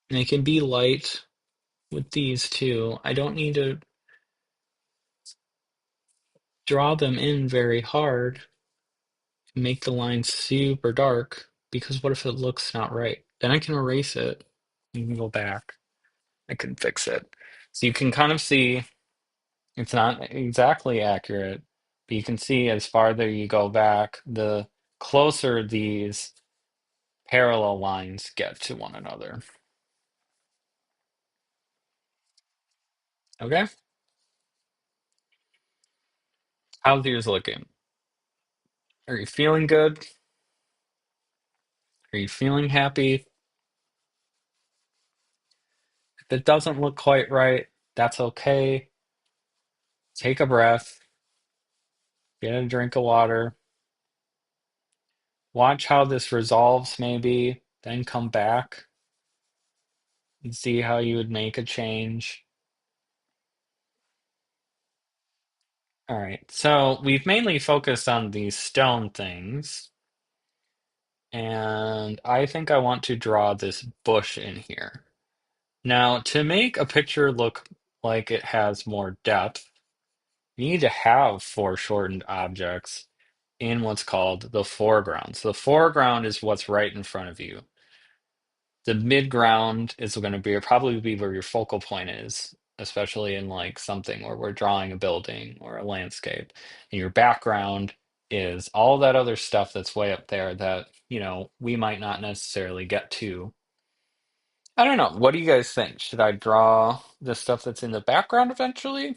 And it can be light with these too. I don't need to draw them in very hard and make the line super dark because what if it looks not right? Then I can erase it. You can go back. I can fix it. So you can kind of see it's not exactly accurate, but you can see as farther you go back, the closer these parallel lines get to one another. Okay? How's yours looking? Are you feeling good? Are you feeling happy? If it doesn't look quite right, that's okay. Take a breath, get a drink of water, watch how this resolves maybe, then come back and see how you would make a change. All right, so we've mainly focused on these stone things, and I think I want to draw this bush in here. Now, to make a picture look like it has more depth, you need to have foreshortened objects in what's called the foreground. So the foreground is what's right in front of you. The midground is going to be probably be where your focal point is, especially in like something where we're drawing a building or a landscape. And your background is all that other stuff that's way up there that, we might not necessarily get to. I don't know. What do you guys think? Should I draw the stuff that's in the background eventually?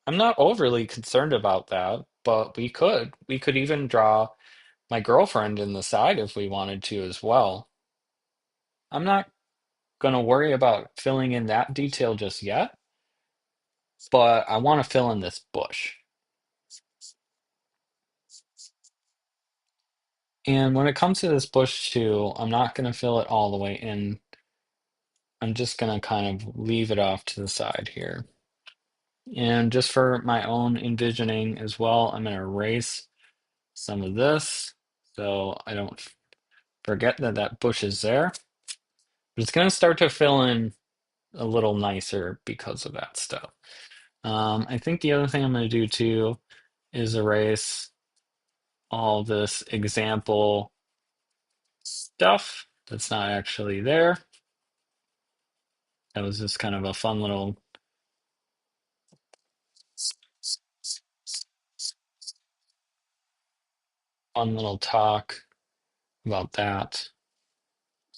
I'm not overly concerned about that, but we could. We could even draw my girlfriend in the side if we wanted to as well. I'm not going to worry about filling in that detail just yet, but I want to fill in this bush. And when it comes to this bush too, I'm not going to fill it all the way in. I'm just going to kind of leave it off to the side here. And just for my own envisioning as well, I'm going to erase some of this so I don't forget that that bush is there. But it's going to start to fill in a little nicer because of that stuff. I think the other thing I'm going to do too is erase all this example stuff that's not actually there. That was just kind of a fun little talk about that.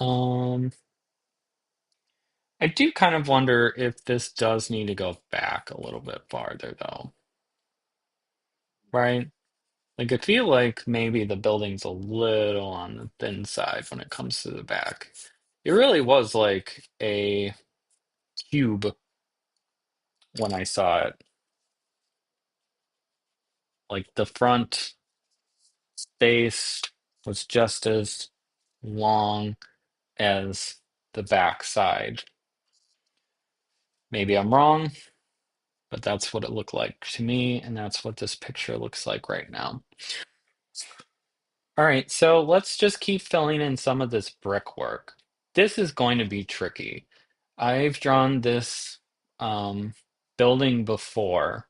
Um, I do kind of wonder if this does need to go back a little bit farther though, right? Like I feel like maybe the building's a little on the thin side when it comes to the back. It really was like a cube when I saw it. Like the front space was just as long as the back side. Maybe I'm wrong, but that's what it looked like to me, and that's what this picture looks like right now. All right, so let's just keep filling in some of this brickwork. This is going to be tricky. I've drawn this um, building before,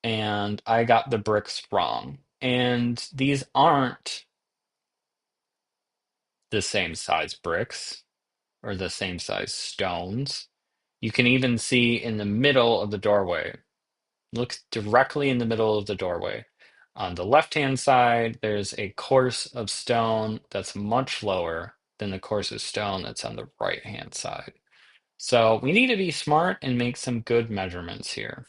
and I got the bricks wrong. And these aren't the same size bricks or the same size stones. You can even see in the middle of the doorway. Look directly in the middle of the doorway. On the left-hand side, there's a course of stone that's much lower than the course of stone that's on the right-hand side. So we need to be smart and make some good measurements here.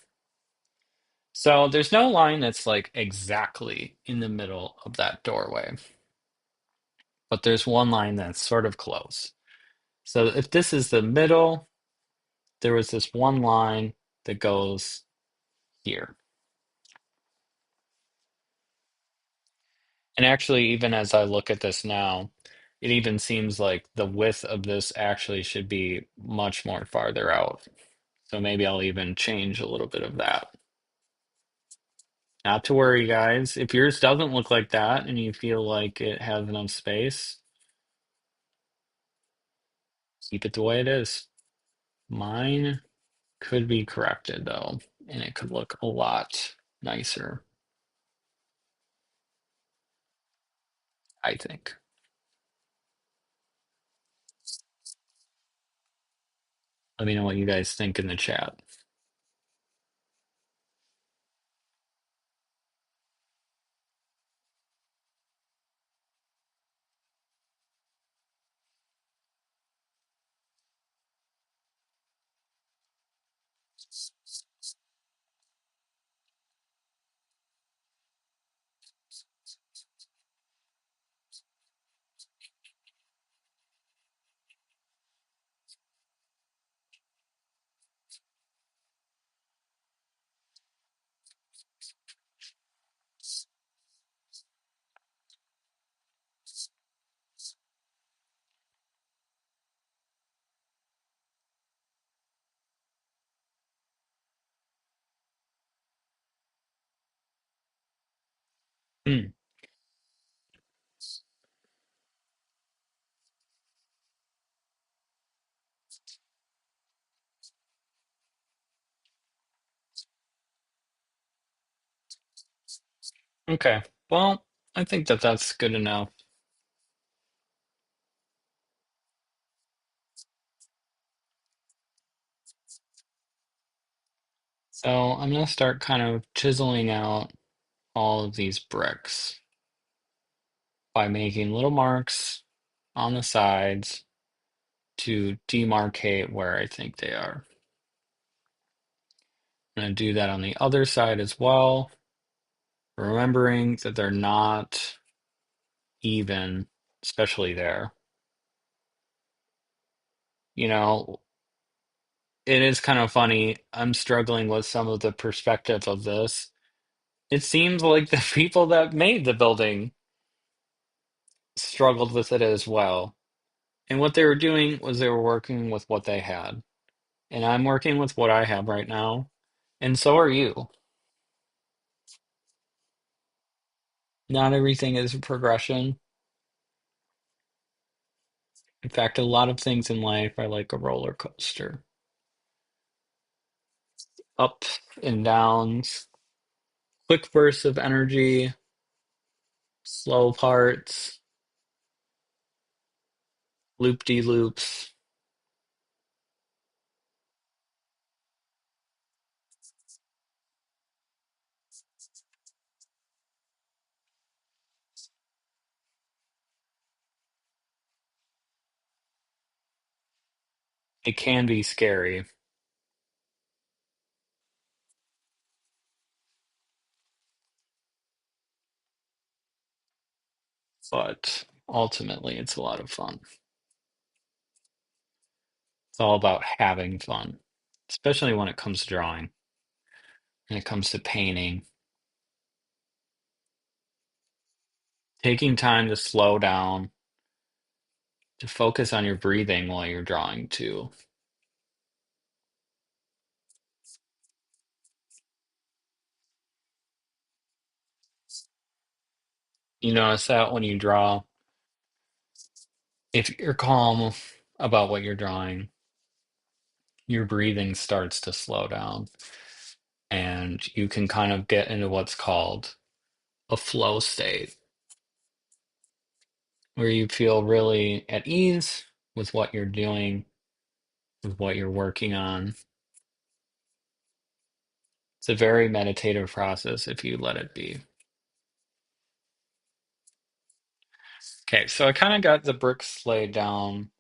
So there's no line that's like exactly in the middle of that doorway, but there's one line that's sort of close. So if this is the middle, there was this one line that goes here. And actually, even as I look at this now, it even seems like the width of this actually should be much more farther out. So maybe I'll even change a little bit of that. Not to worry, guys. If yours doesn't look like that and you feel like it has enough space, keep it the way it is. Mine could be corrected though, and it could look a lot nicer, I think. Let me know what you guys think in the chat. Hmm. Okay. Well, I think that that's good enough. So I'm going to start kind of chiseling out all of these bricks by making little marks on the sides to demarcate where I think they are. I'm going to do that on the other side as well, remembering that they're not even, especially there. You know, it is kind of funny. I'm struggling with some of the perspective of this. It seems like the people that made the building struggled with it as well. And what they were doing was they were working with what they had. And I'm working with what I have right now. And so are you. Not everything is a progression. In fact, a lot of things in life are like a roller coaster. Ups and downs, quick bursts of energy, slow parts, loop-de-loops. It can be scary, but ultimately it's a lot of fun. It's all about having fun, especially when it comes to drawing, when it comes to painting. Taking time to slow down, to focus on your breathing while you're drawing too. You notice that when you draw, if you're calm about what you're drawing, your breathing starts to slow down and you can kind of get into what's called a flow state where you feel really at ease with what you're doing, with what you're working on. It's a very meditative process if you let it be. Okay, so I kind of got the bricks laid down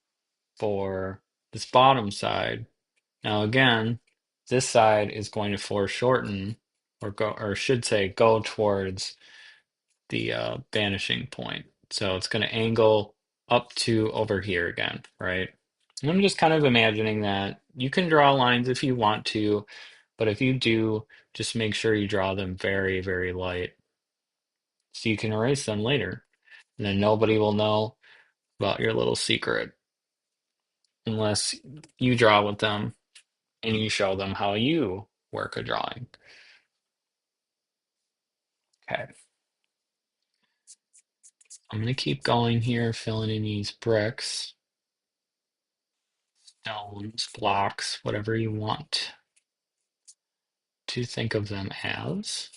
for this bottom side. Now, again, this side is going to foreshorten or should say, go towards the vanishing point. So it's going to angle up to over here again, right? And I'm just kind of imagining that you can draw lines if you want to, but if you do, just make sure you draw them very, very light so you can erase them later. And then nobody will know about your little secret unless you draw with them and you show them how you work a drawing. Okay, I'm going to keep going here, filling in these bricks, stones, blocks, whatever you want to think of them as.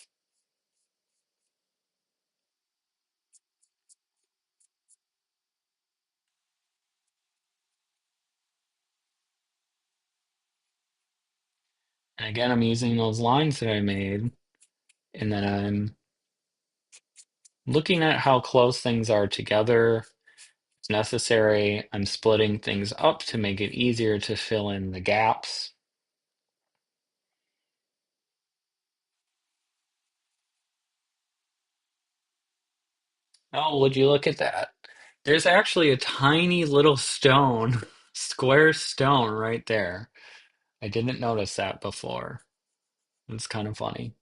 And again, I'm using those lines that I made, and then I'm looking at how close things are together. If necessary, I'm splitting things up to make it easier to fill in the gaps. Oh, would you look at that? There's actually a tiny little stone, square stone right there. I didn't notice that before. It's kind of funny.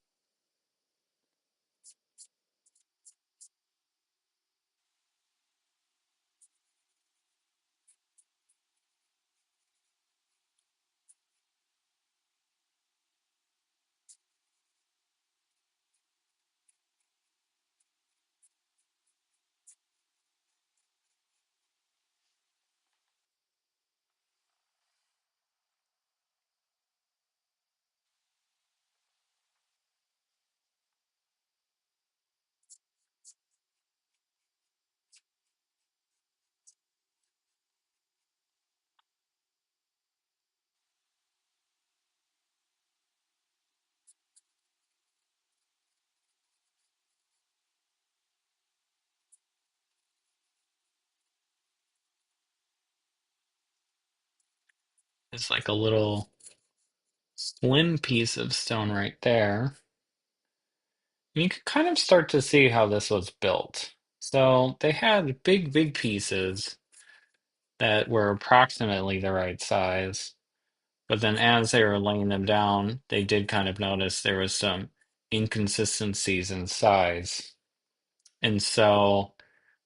It's like a little slim piece of stone right there. You can kind of start to see how this was built. So they had big, big pieces that were approximately the right size. But then as they were laying them down, they did kind of notice there was some inconsistencies in size. And so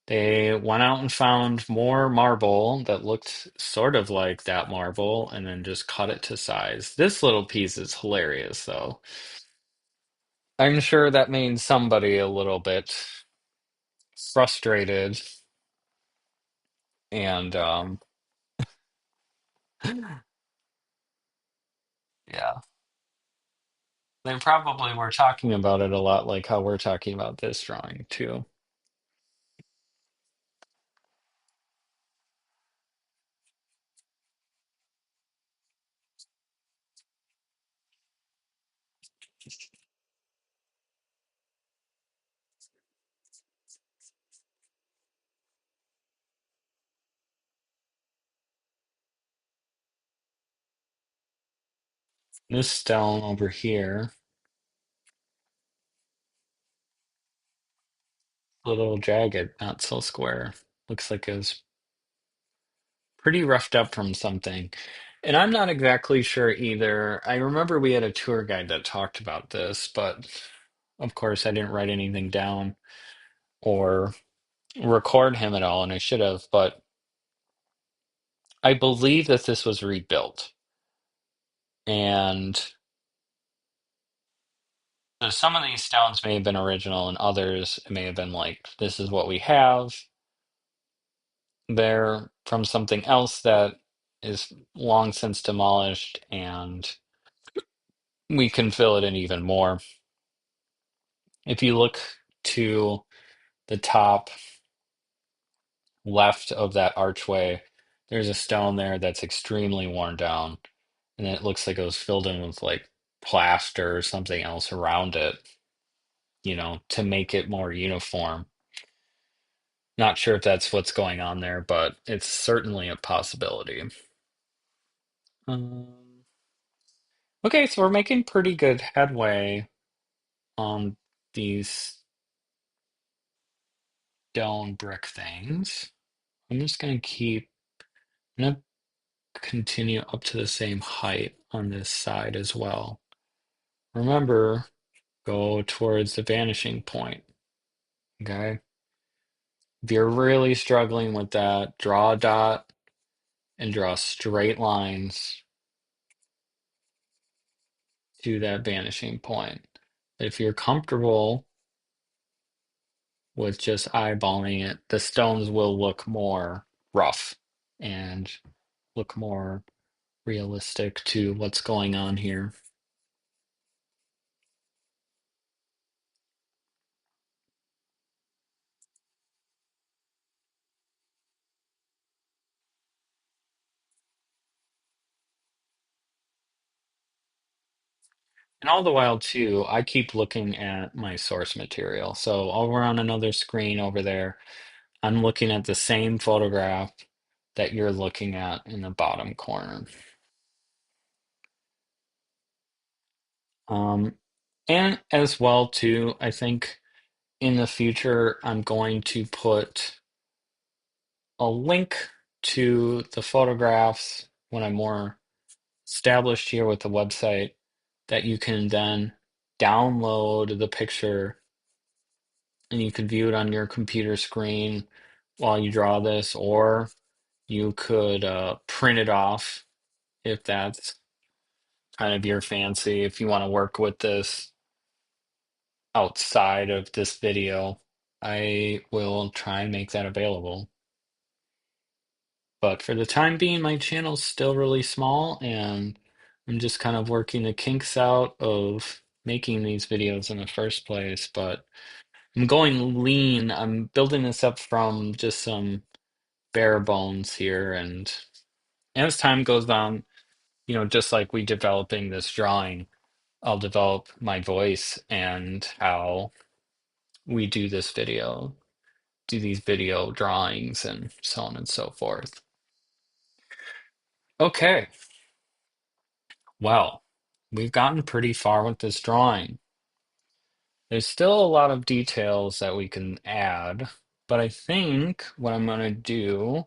they went out and found more marble that looked sort of like that marble and then just cut it to size. This little piece is hilarious, though. I'm sure that made somebody a little bit frustrated and yeah, they probably were talking about it a lot like how we're talking about this drawing too. This stone over here, a little jagged, not so square. Looks like it was pretty roughed up from something. And I'm not exactly sure either. I remember we had a tour guide that talked about this, but of course I didn't write anything down or record him at all, and I should have, but I believe that this was rebuilt. And so some of these stones may have been original, and others may have been like, this is what we have. They're from something else that is long since demolished, and we can fill it in even more. If you look to the top left of that archway, there's a stone there that's extremely worn down, and it looks like it was filled in with like plaster or something else around it, to make it more uniform. Not sure if that's what's going on there, but it's certainly a possibility. Um, okay, so we're making pretty good headway on these stone brick things. I'm just gonna I'm gonna continue up to the same height on this side as well. Remember, go towards the vanishing point, okay? If you're really struggling with that, draw a dot and draw straight lines to that vanishing point. If you're comfortable with just eyeballing it, the stones will look more rough and look more realistic to what's going on here. And all the while, too, I keep looking at my source material. So over on another screen over there, I'm looking at the same photograph that you're looking at in the bottom corner. Um, and as well, too, I think in the future, I'm going to put a link to the photographs when I'm more established here with the website that you can then download the picture and you can view it on your computer screen while you draw this, or you could print it off if that's kind of your fancy, if you want to work with this outside of this video. I will try and make that available. But for the time being, my channel's still really small, and I'm just kind of working the kinks out of making these videos in the first place. But I'm going lean. I'm building this up from just some bare bones here, and as time goes on, just like we developing this drawing, I'll develop my voice and how we do these video drawings, and so on and so forth. Okay, well, we've gotten pretty far with this drawing. There's still a lot of details that we can add, but I think what I'm going to do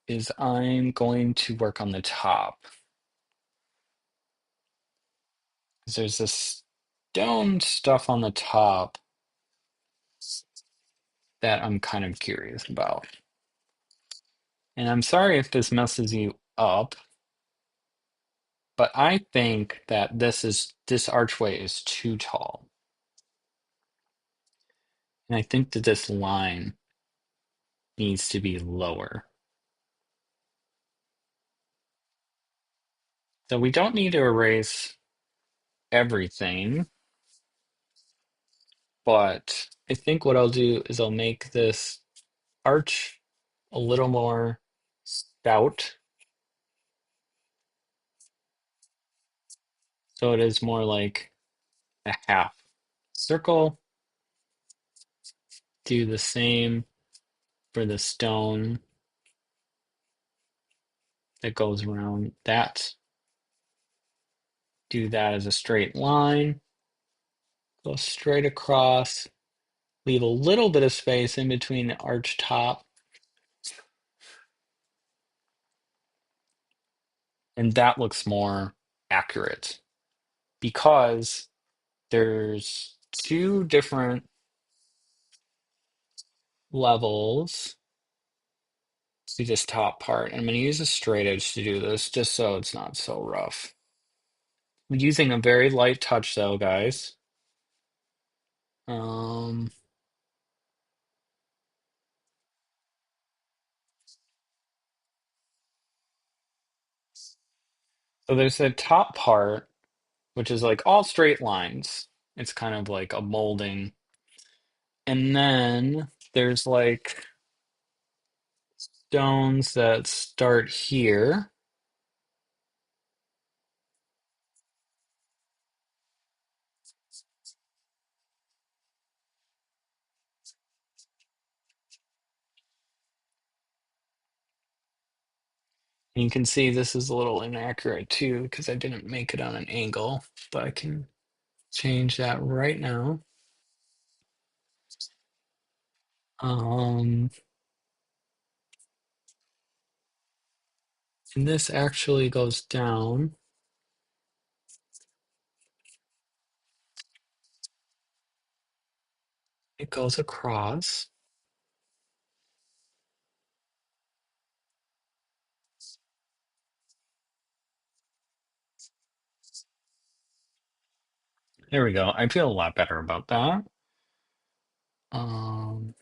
is I'm going to work on the top. 'Cause there's this stone stuff on the top that I'm kind of curious about. And I'm sorry if this messes you up, but I think that this archway is too tall. And I think that this line needs to be lower. So we don't need to erase everything, but I think what I'll do is I'll make this arch a little more stout, so it is more like a half circle. Do the same for the stone that goes around that. Do that as a straight line. Go straight across. Leave a little bit of space in between the arch top. And that looks more accurate because there's two different levels to this top part. I'm going to use a straight edge to do this just so it's not so rough. I'm using a very light touch though, guys. Um, so there's the top part, which is like all straight lines. It's kind of like a molding. And then there's like stones that start here. And you can see this is a little inaccurate too because I didn't make it on an angle, but I can change that right now. Um, and this actually goes down. It goes across. There we go. I feel a lot better about that. Um,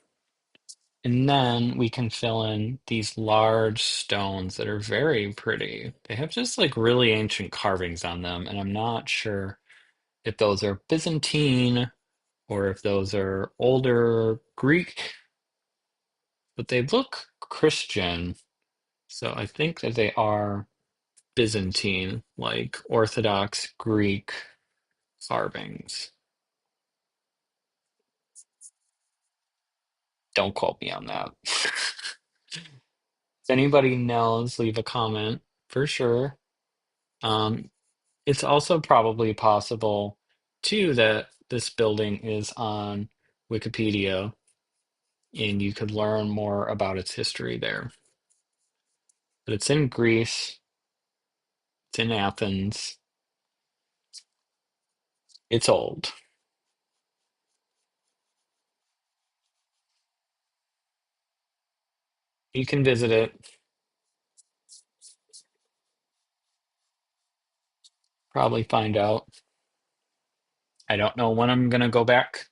and then we can fill in these large stones that are very pretty. They have just like really ancient carvings on them, and I'm not sure if those are Byzantine or if those are older Greek, but they look Christian. So I think that they are Byzantine, like Orthodox Greek carvings. Don't quote me on that. If anybody knows, leave a comment for sure. Um, it's also probably possible too that this building is on Wikipedia and you could learn more about its history there. But it's in Greece, it's in Athens, it's old. You can visit it, probably find out. I don't know when I'm gonna go back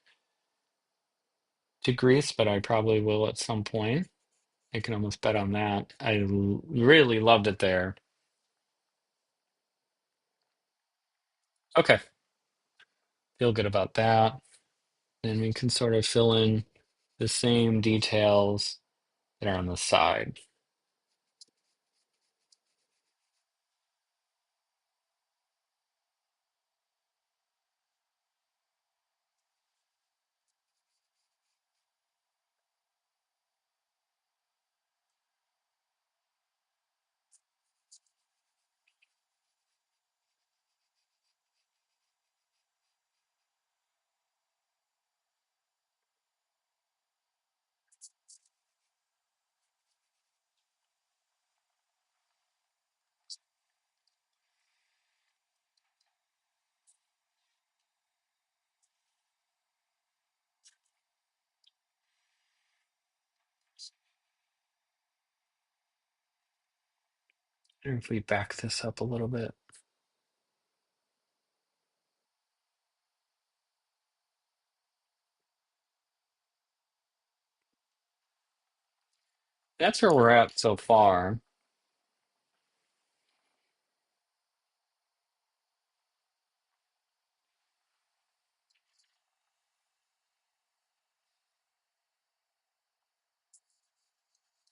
to Greece, but I probably will at some point. I can almost bet on that. Really loved it there. Okay, feel good about that. Then we can sort of fill in the same details that are on the side. And if we back this up a little bit, that's where we're at so far.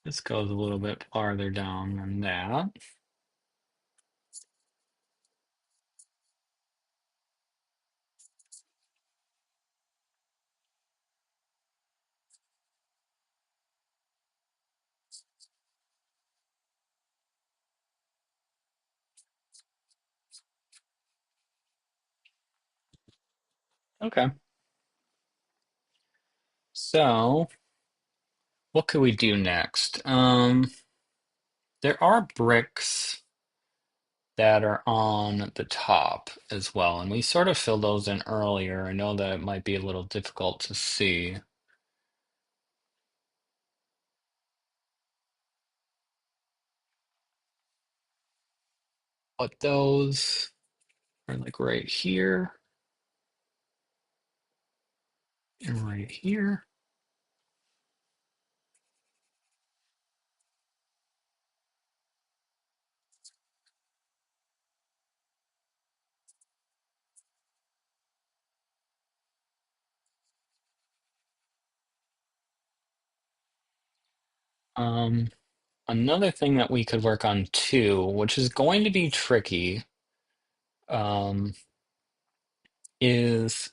This goes a little bit farther down than that. Okay, so what could we do next? There are bricks that are on the top as well, and we sort of filled those in earlier. I know that it might be a little difficult to see, but those are like right here and right here. Um, Another thing that we could work on too, which is going to be tricky, um, is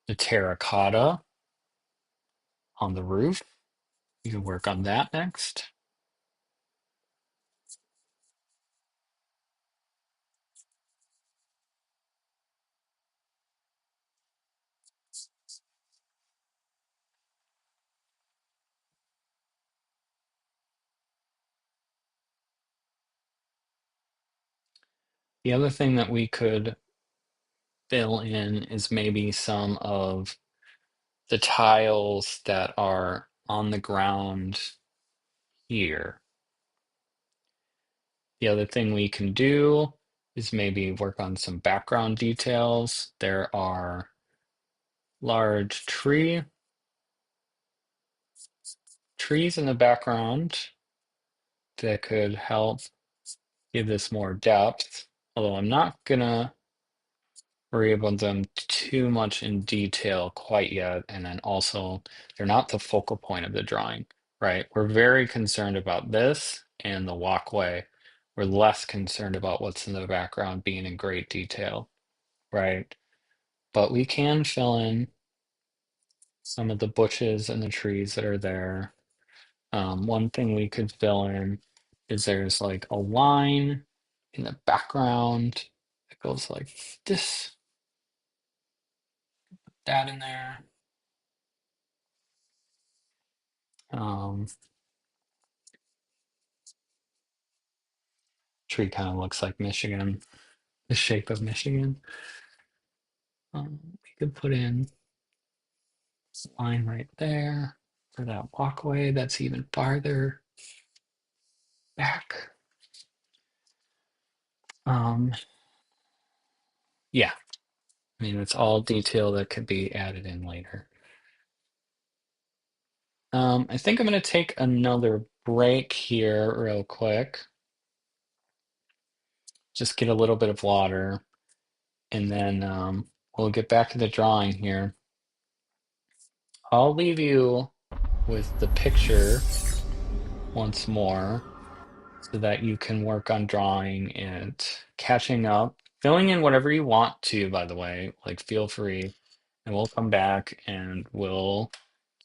the terracotta on the roof. You can work on that next. The other thing that we could fill in is maybe some of the tiles that are on the ground here. The other thing we can do is maybe work on some background details. There are large trees in the background that could help give this more depth, although I'm not gonna worry about them too much in detail quite yet. And then also, they're not the focal point of the drawing, right? We're very concerned about this and the walkway. We're less concerned about what's in the background being in great detail, right? But we can fill in some of the bushes and the trees that are there. One thing we could fill in is there's like a line in the background that goes like this, that in there. Um, Tree kind of looks like Michigan, the shape of Michigan. We could put in a line right there for that walkway that's even farther back. Um, yeah, I mean, it's all detail that could be added in later. I think I'm going to take another break here real quick. Just get a little bit of water, and then we'll get back to the drawing here. I'll leave you with the picture once more so that you can work on drawing and catching up, filling in whatever you want to, by the way, like feel free, and we'll come back and we'll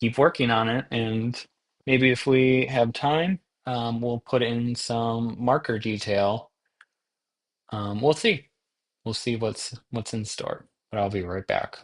keep working on it. And maybe if we have time, we'll put in some marker detail. We'll see. We'll see what's in store. But I'll be right back.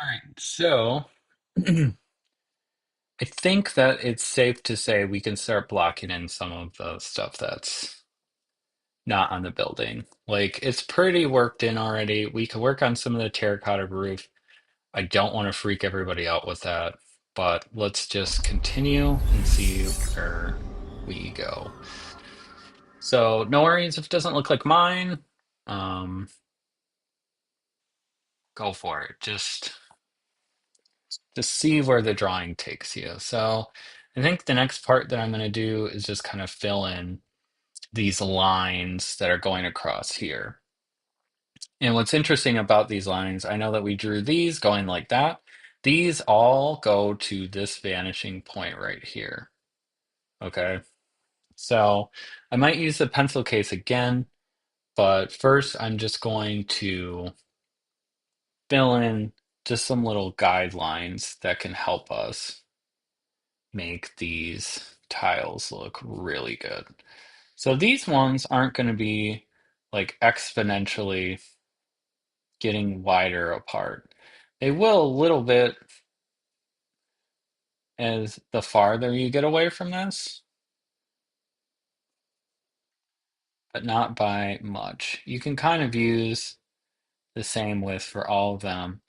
All right, so I think that it's safe to say we can start blocking in some of the stuff that's not on the building. Like it's pretty worked in already. We could work on some of the terracotta roof. I don't want to freak everybody out with that, but let's just continue and see where we go. So no worries if it doesn't look like mine. Um, go for it. Just see where the drawing takes you. So I think the next part that I'm going to do is just kind of fill in these lines that are going across here. And what's interesting about these lines, I know that we drew these going like that. These all go to this vanishing point right here. Okay. So I might use the pencil case again, but first I'm just going to fill in just some little guidelines that can help us make these tiles look really good. So these ones aren't going to be like exponentially getting wider apart. They will a little bit as the farther you get away from this, but not by much. You can kind of use the same width for all of them,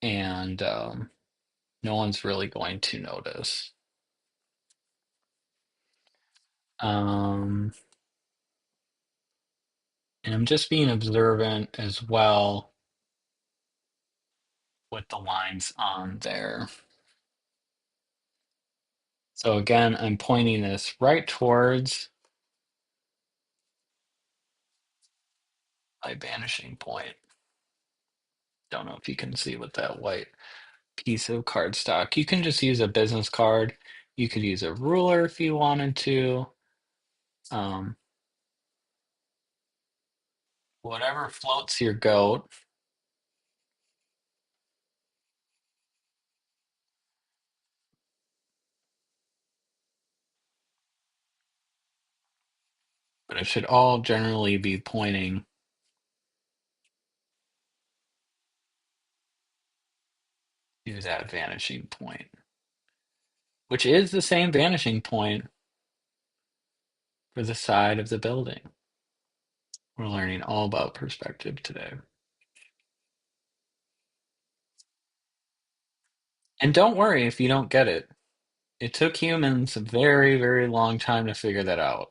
and no one's really going to notice. Um, and I'm just being observant as well with the lines on there. So again, I'm pointing this right towards my vanishing point. Don't know if you can see with that white piece of cardstock. You can just use a business card. You could use a ruler if you wanted to. Um, whatever floats your goat. But it should all generally be pointing to that vanishing point, which is the same vanishing point for the side of the building. We're learning all about perspective today. And don't worry if you don't get it. It took humans a very, very long time to figure that out.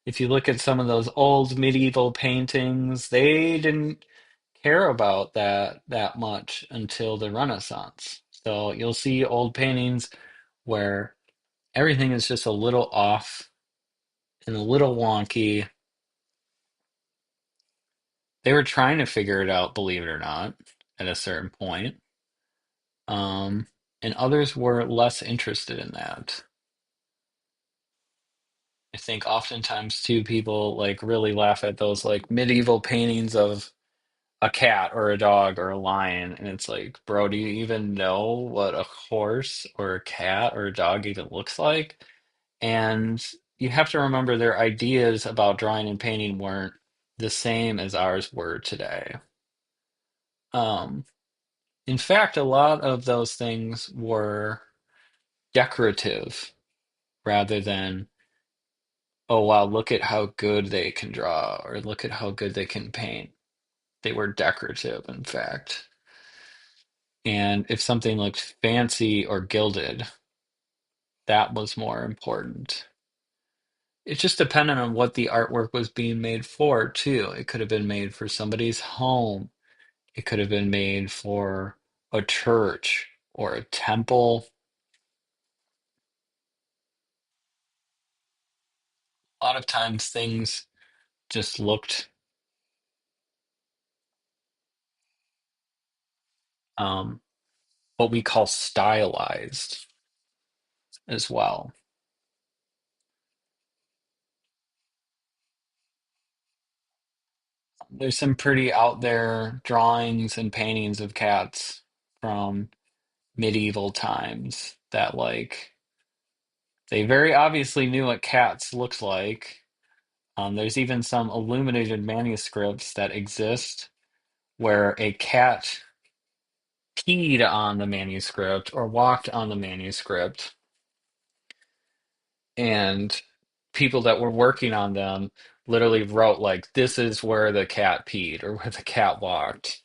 If you look at some of those old medieval paintings, they didn't care about that much until the Renaissance. So you'll see old paintings where everything is just a little off and a little wonky. They were trying to figure it out, believe it or not, at a certain point. Um, and others were less interested in that. I think oftentimes too people like really laugh at those like medieval paintings of a cat or a dog or a lion, and it's like, bro, do you even know what a horse or a cat or a dog even looks like? And you have to remember their ideas about drawing and painting weren't the same as ours were today. Um, in fact, a lot of those things were decorative rather than, oh wow, look at how good they can draw or look at how good they can paint. They were decorative, in fact. And if something looked fancy or gilded, that was more important. It just depended on what the artwork was being made for, too. It could have been made for somebody's home. It could have been made for a church or a temple. A lot of times things just looked um, what we call stylized as well. There's some pretty out there drawings and paintings of cats from medieval times that like they very obviously knew what cats looked like. There's even some illuminated manuscripts that exist where a cat peed on the manuscript or walked on the manuscript, and people that were working on them literally wrote like, "This is where the cat peed or where the cat walked."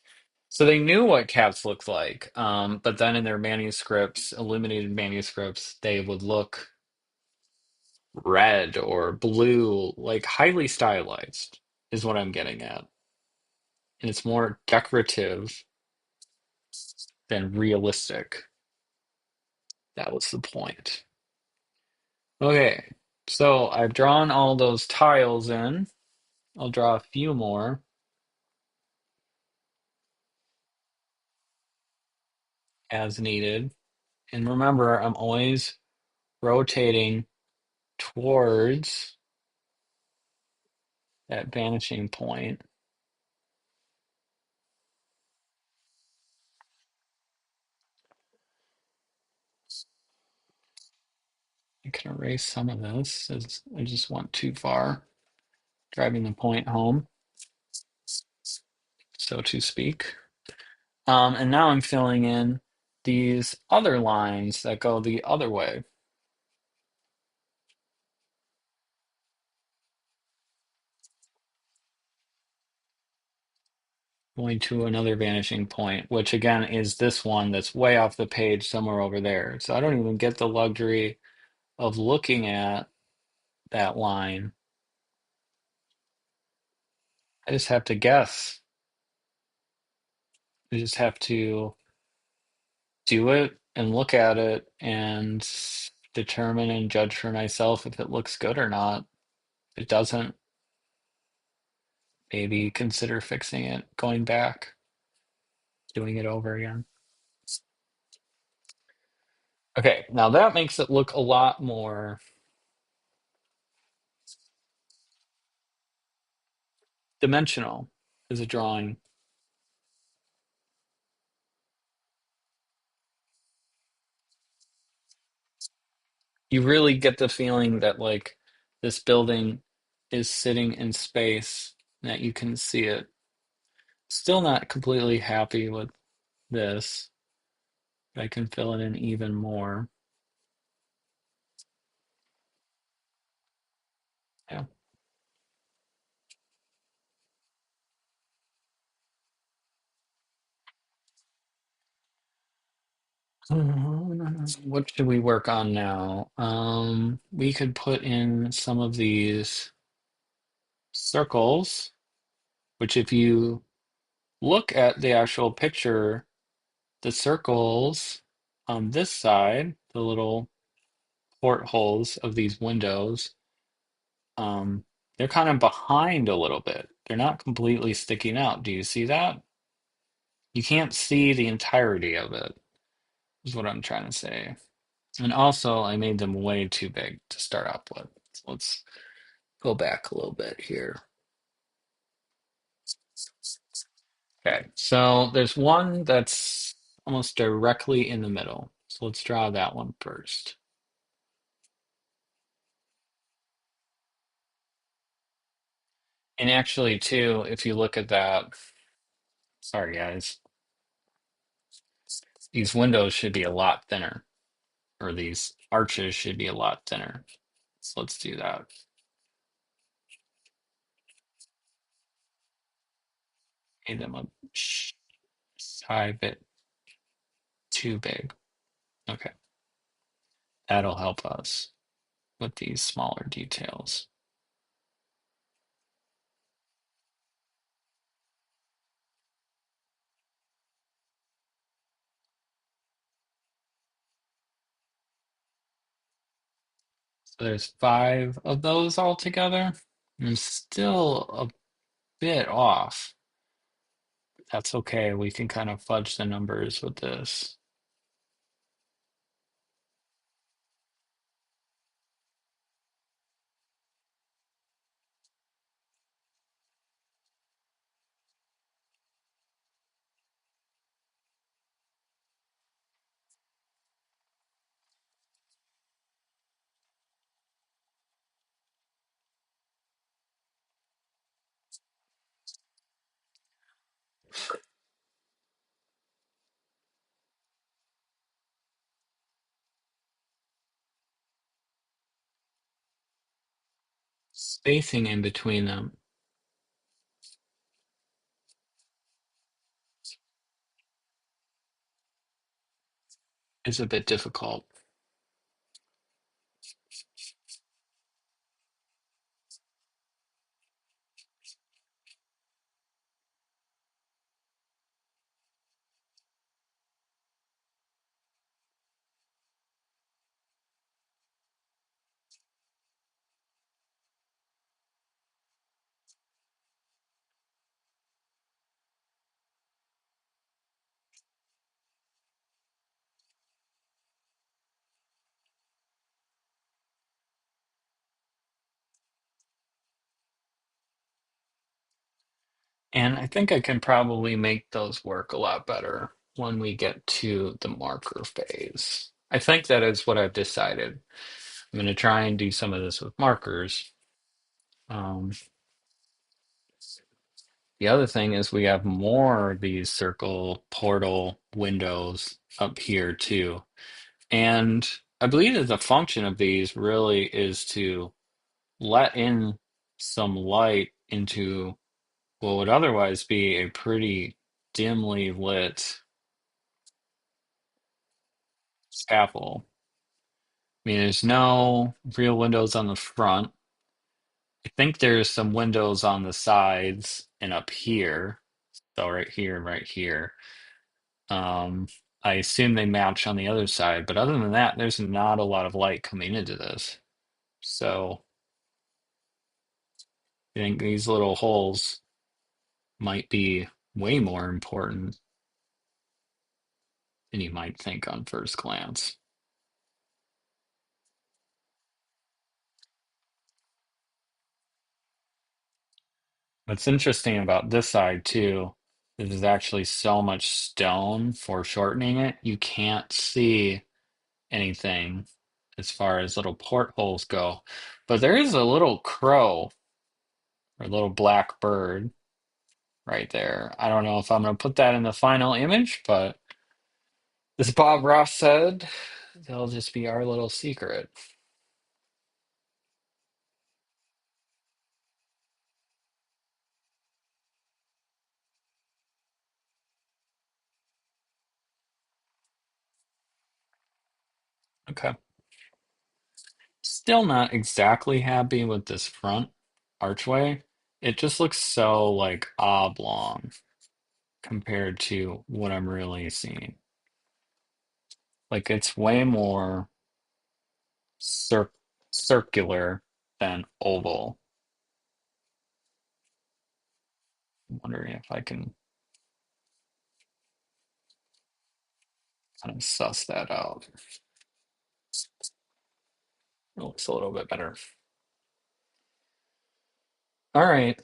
So they knew what cats looked like, but then in their manuscripts, illuminated manuscripts, they would look red or blue, like highly stylized, is what I'm getting at. And it's more decorative than realistic. That was the point. Okay, so I've drawn all those tiles in. I'll draw a few more. as needed. And remember, I'm always rotating towards that vanishing point. I can erase some of this as I just went too far, driving the point home, so to speak. And now I'm filling in these other lines that go the other way, going to another vanishing point, which again is this one that's way off the page somewhere over there. So I don't even get the luxury of looking at that line. I just have to guess. I just have to do it and look at it and determine and judge for myself if it looks good or not. If it doesn't, maybe consider fixing it, going back, doing it over again. Okay, now that makes it look a lot more dimensional as a drawing. You really get the feeling that like this building is sitting in space, that you can see it. Still not completely happy with this. I can fill it in even more. Yeah. What should we work on now? We could put in some of these circles, which if you look at the actual picture, the circles on this side, the little portholes of these windows, um, they're kind of behind a little bit. They're not completely sticking out. Do you see that? You can't see the entirety of it, is what I'm trying to say. And also, I made them way too big to start up with. So let's go back a little bit here. Okay, so there's one that's almost directly in the middle. So let's draw that one first. And actually, too, if you look at that, sorry guys, these windows should be a lot thinner, or these arches should be a lot thinner. So let's do that. Made them a shy bit too big. Okay, that'll help us with these smaller details. So there's five of those all together. I'm still a bit off. That's okay. We can kind of fudge the numbers with this. Spacing in between them is a bit difficult. And I think I can probably make those work a lot better when we get to the marker phase. I think that is what I've decided. I'm going to try and do some of this with markers. Um, the other thing is we have more of these circle portal windows up here too. And I believe that the function of these really is to let in some light into what would otherwise be a pretty dimly lit chapel. I mean, there's no real windows on the front. I think there's some windows on the sides and up here. So right here and right here. Um, I assume they match on the other side, but other than that, there's not a lot of light coming into this. So I think these little holes might be way more important than you might think on first glance. What's interesting about this side too is there's actually so much stone for shortening it, you can't see anything as far as little portholes go. But there is a little crow or little black bird right there. I don't know if I'm going to put that in the final image, but as Bob Ross said, they'll just be our little secret. Okay. Still not exactly happy with this front archway. It just looks so like oblong compared to what I'm really seeing. Like it's way more cir circular than oval. I'm wondering if I can kind of suss that out. It looks a little bit better. All right.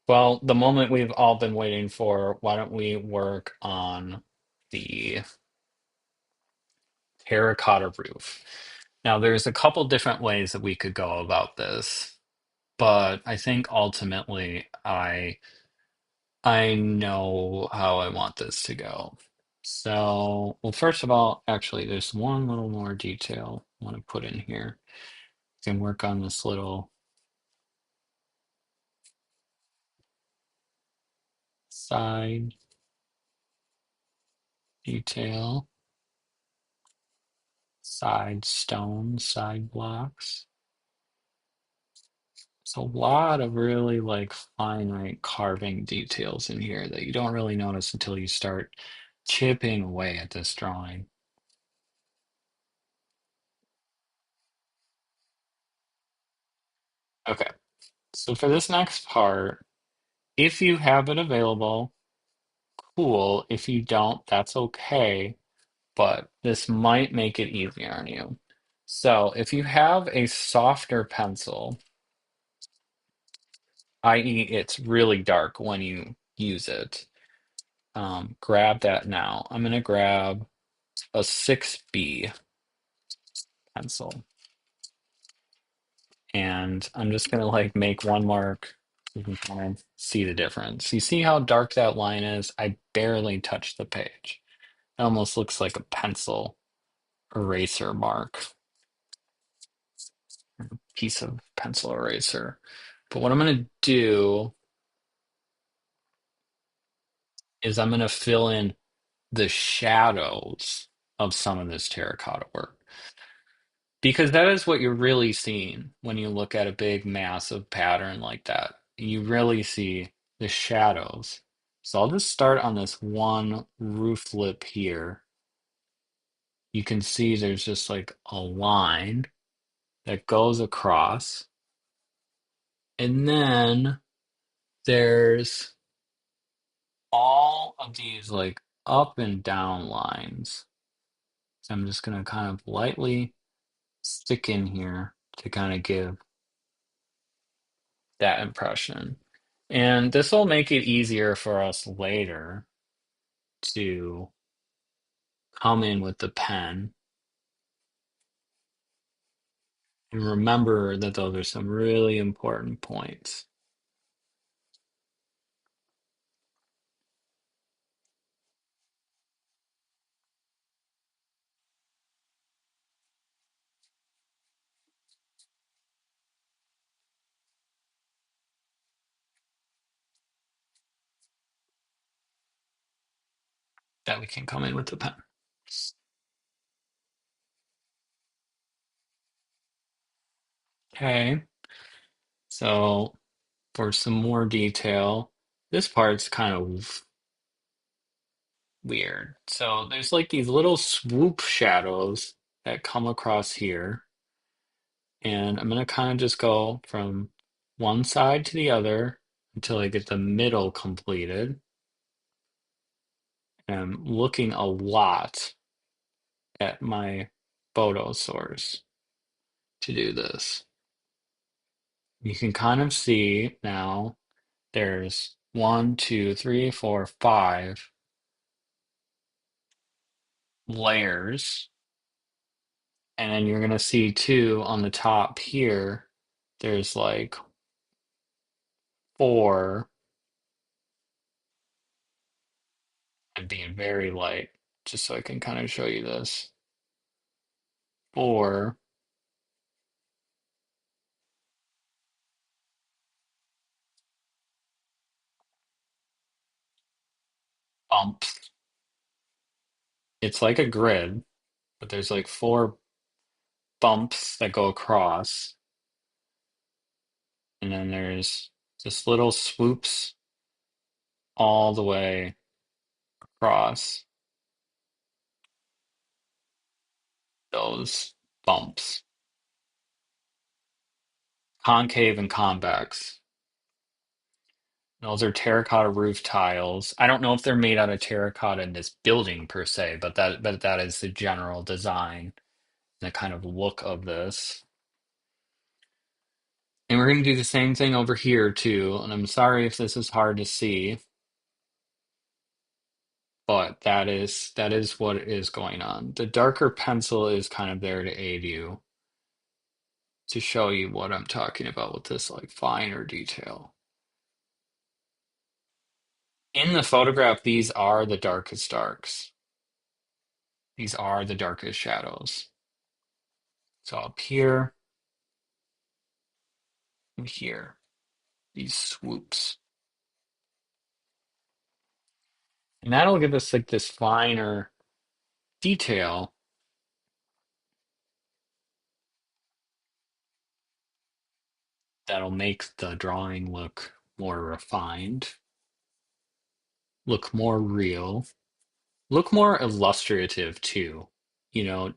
Well, the moment we've all been waiting for, why don't we work on the terracotta roof? Now, there's a couple different ways that we could go about this, but I think ultimately I know how I want this to go. So, well, first of all, actually, there's one little more detail I want to put in here. Can work on this little side detail, side stones, side blocks. It's a lot of really like fine like carving details in here that you don't really notice until you start chipping away at this drawing. Okay, so for this next part, if you have it available, cool. If you don't, that's okay, but this might make it easier on you. So if you have a softer pencil, i.e., it's really dark when you use it, grab that now. I'm going to grab a 6B pencil and I'm just going to like make one mark. You can kind of see the difference. You see how dark that line is? I barely touched the page. It almost looks like a pencil eraser mark, piece of pencil eraser. But what I'm going to do is I'm going to fill in the shadows of some of this terracotta work. Because that is what you're really seeing when you look at a big, massive pattern like that. You really see the shadows. So I'll just start on this one roof lip here. You can see there's just like a line that goes across. And then there's all of these like up and down lines. So I'm just going to kind of lightly stick in here to kind of give that impression. And this will make it easier for us later to come in with the pen and remember that those are some really important points. That we can come in with the pen. Okay, so for some more detail, this part's kind of weird. So there's like these little swoop shadows that come across here, and I'm gonna kind of just go from one side to the other until I get the middle completed. And I'm looking a lot at my photo source to do this. You can kind of see now there's one, two, three, four, five layers. And then you're going to see too on the top here, there's like four, and being very light, just so I can kind of show you this. Four bumps. It's like a grid, but there's like four bumps that go across. And then there's just little swoops all the way across those bumps. Concave and convex. Those are terracotta roof tiles. I don't know if they're made out of terracotta in this building per se, but that is the general design, the kind of look of this. And we're going to do the same thing over here too. And I'm sorry if this is hard to see, but that is what is going on. The darker pencil is kind of there to aid you, to show you what I'm talking about with this like finer detail. In the photograph, these are the darkest darks. These are the darkest shadows. So up here and here, these swoops. And that'll give us like this finer detail that'll make the drawing look more refined, look more real, look more illustrative too. You know,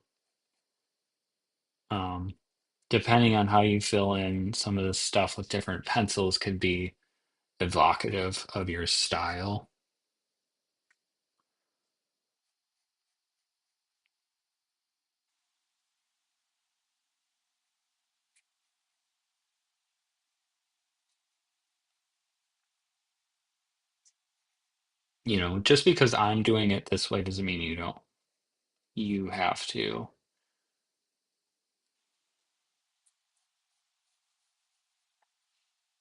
um, depending on how you fill in some of the stuff with different pencils could be evocative of your style. You know, just because I'm doing it this way doesn't mean you don't. You have to.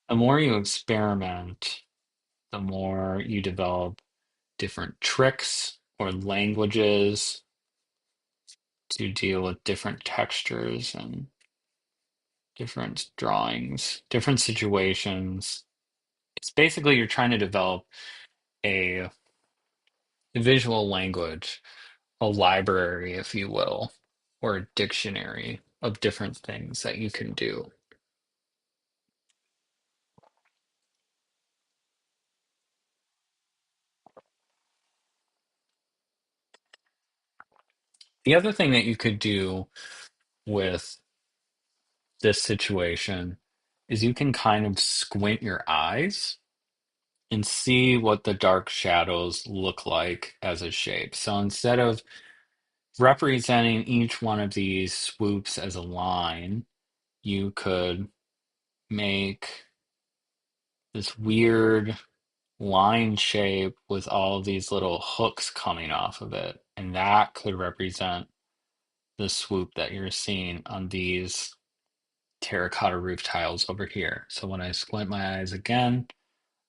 The more you experiment, the more you develop different tricks or languages to deal with different textures and different drawings, different situations. It's basically you're trying to develop a visual language, a library, if you will, or a dictionary of different things that you can do. The other thing that you could do with this situation is you can kind of squint your eyes and see what the dark shadows look like as a shape. So instead of representing each one of these swoops as a line, you could make this weird line shape with all of these little hooks coming off of it. And that could represent the swoop that you're seeing on these terracotta roof tiles over here. So when I squint my eyes again,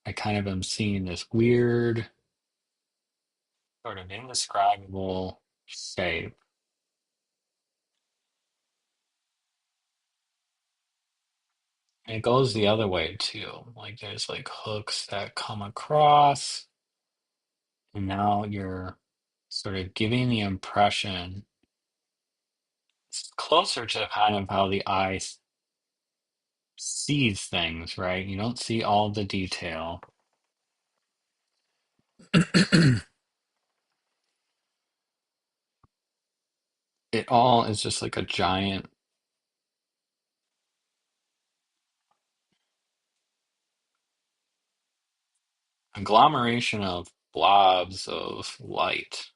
I kind of am seeing this weird, sort of indescribable shape. And it goes the other way too. Like there's like hooks that come across, and now you're sort of giving the impression it's closer to kind of how the eye sees things, right? You don't see all the detail. It all is just like a giant agglomeration of blobs of light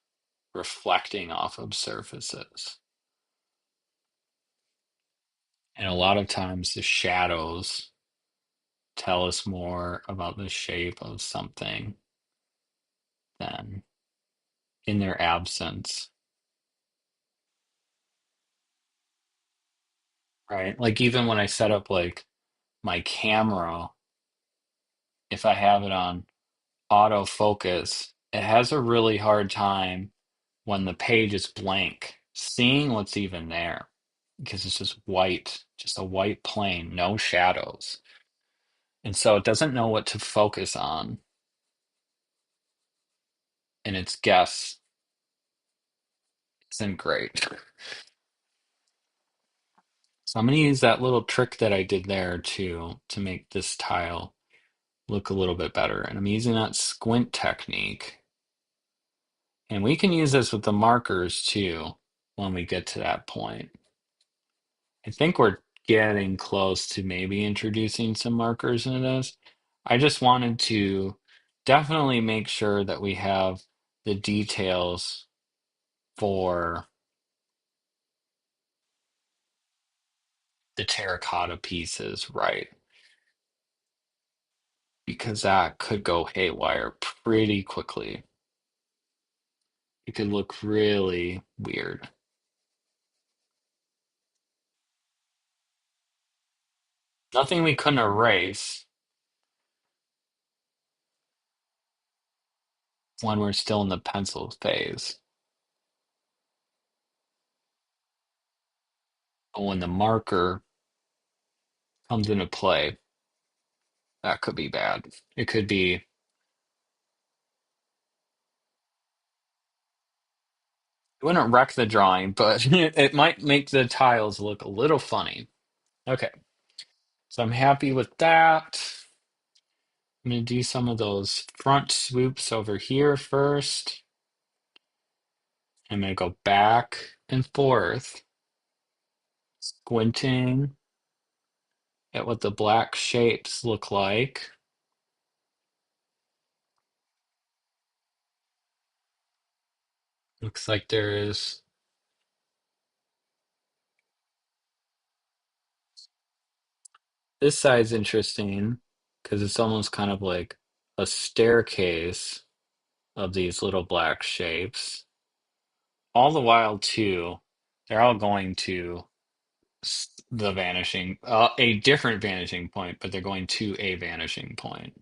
reflecting off of surfaces. And a lot of times the shadows tell us more about the shape of something than in their absence, right? Like even when I set up like my camera, if I have it on autofocus, it has a really hard time when the page is blank seeing what's even there because it's just white, just a white plane, no shadows. And so it doesn't know what to focus on and its guess isn't great. So I'm going to use that little trick that I did there to make this tile look a little bit better. And I'm using that squint technique. And we can use this with the markers too when we get to that point. I think we're getting close to maybe introducing some markers into this. I just wanted to definitely make sure that we have the details for the terracotta pieces right, because that could go haywire pretty quickly. It could look really weird. Nothing we couldn't erase when we're still in the pencil phase. But when the marker comes into play, that could be bad. It could be, it wouldn't wreck the drawing, but it might make the tiles look a little funny. Okay, so I'm happy with that. I'm going to do some of those front swoops over here first. I'm going to go back and forth, squinting at what the black shapes look like. Looks like there is. This side's interesting because it's almost kind of like a staircase of these little black shapes. All the while, too, they're all going to the vanishing, a different vanishing point, but they're going to a vanishing point.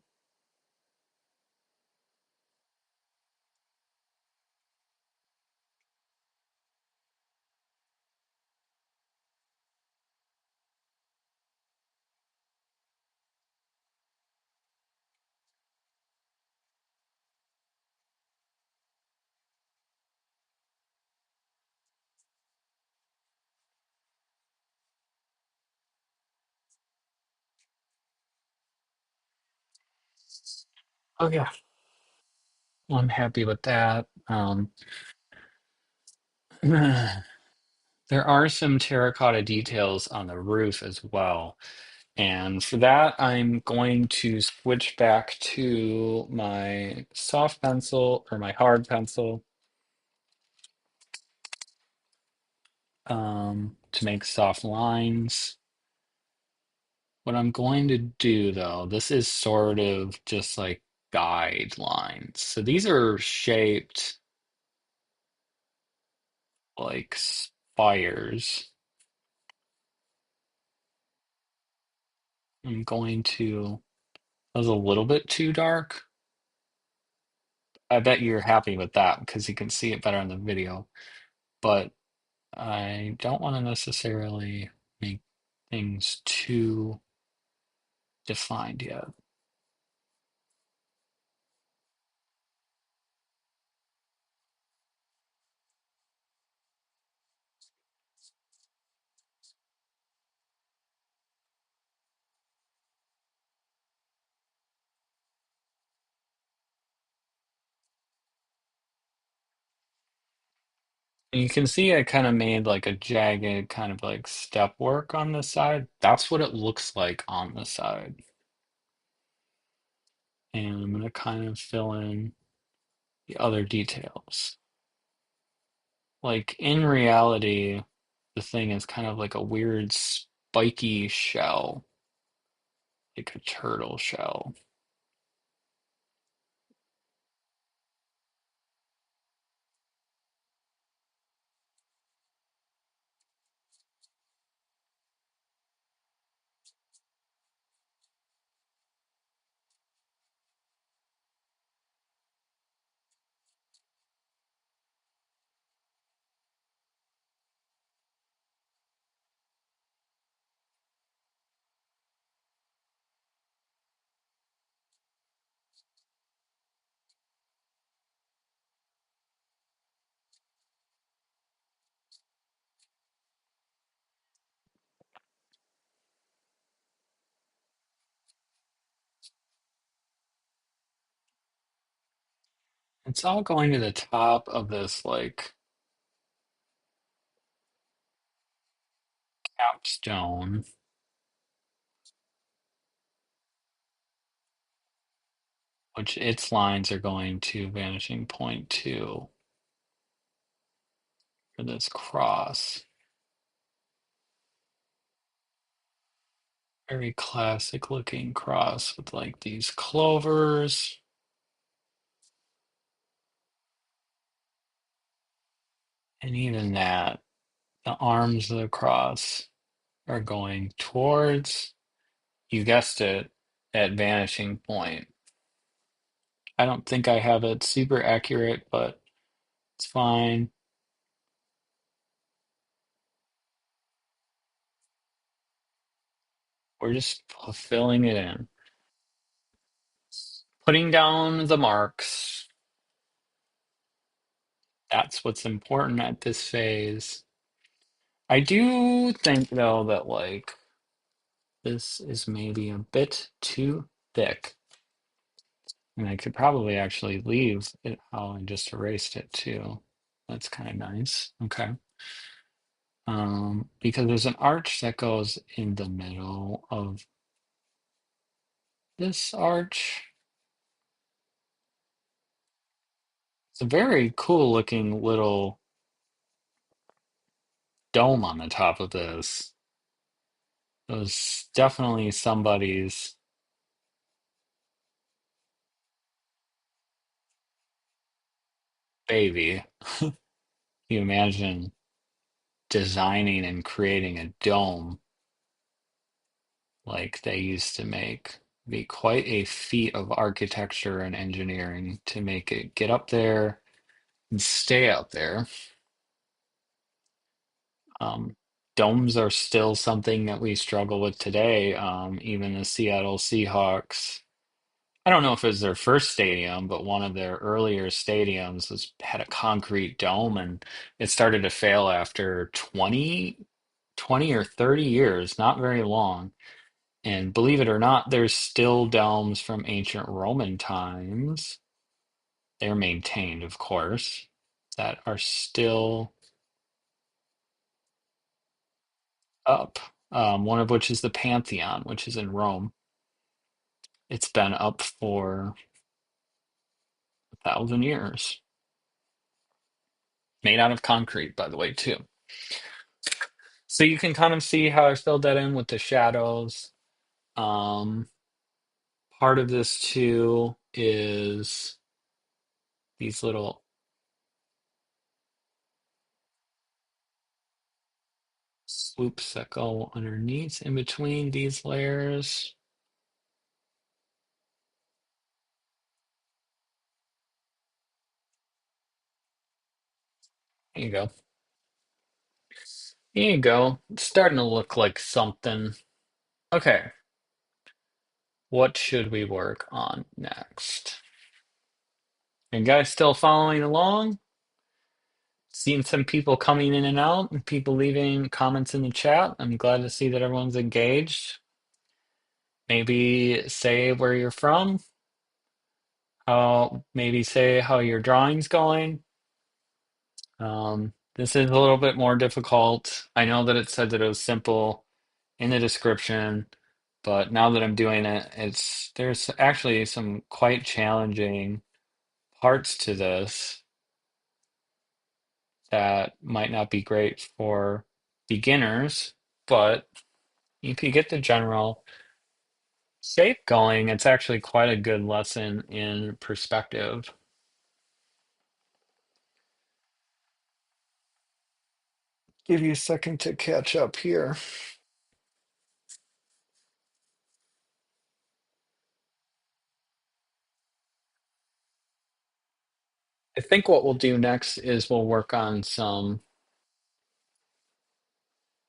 Oh, yeah. Well, I'm happy with that. There are some terracotta details on the roof as well. And for that, I'm going to switch back to my soft pencil or my hard pencil to make soft lines. What I'm going to do though, this is sort of just like guidelines. So these are shaped like spires. I'm going to, that was a little bit too dark. I bet you're happy with that because you can see it better on the video. But I don't want to necessarily make things too defined yet. And you can see I kind of made like a jagged kind of like step work on the side. That's what it looks like on the side. And I'm going to kind of fill in the other details. Like in reality, the thing is kind of like a weird spiky shell, like a turtle shell. It's all going to the top of this like capstone, which its lines are going to vanishing point two for this cross. Very classic looking cross with like these clovers. And even that, the arms of the cross are going towards, you guessed it, at vanishing point. I don't think I have it super accurate, but it's fine. We're just filling it in. Putting down the marks. That's what's important at this phase. I do think though that like this is maybe a bit too thick. And I could probably actually leave it how I just erased it too. That's kind of nice. Okay. Because there's an arch that goes in the middle of this arch. It's a very cool looking little dome on the top of this. It was definitely somebody's baby. You imagine designing and creating a dome like they used to make. Be quite a feat of architecture and engineering to make it get up there and stay up there. Um, Domes are still something that we struggle with today. Even the Seattle Seahawks. I don't know if it was their first stadium, but one of their earlier stadiums had a concrete dome, and it started to fail after 20 or 30 years, not very long. And believe it or not, there's still domes from ancient Roman times. They're maintained, of course, that are still up. One of which is the Pantheon, which is in Rome. It's been up for 1,000 years. Made out of concrete, by the way, too. So you can kind of see how I filled that in with the shadows. Um, Part of this too is these little swoops that go underneath in between these layers. There you go. There you go. It's starting to look like something. Okay, what should we work on next? You guys still following along? Seeing some people coming in and out and people leaving comments in the chat. I'm glad to see that everyone's engaged. Maybe say where you're from, how maybe say how your drawing's going. This is a little bit more difficult. I know that it said that it was simple in the description, but now that I'm doing it, there's actually some quite challenging parts to this that might not be great for beginners, but if you get the general shape going, it's actually quite a good lesson in perspective. Give you a second to catch up here. I think what we'll do next is we'll work on some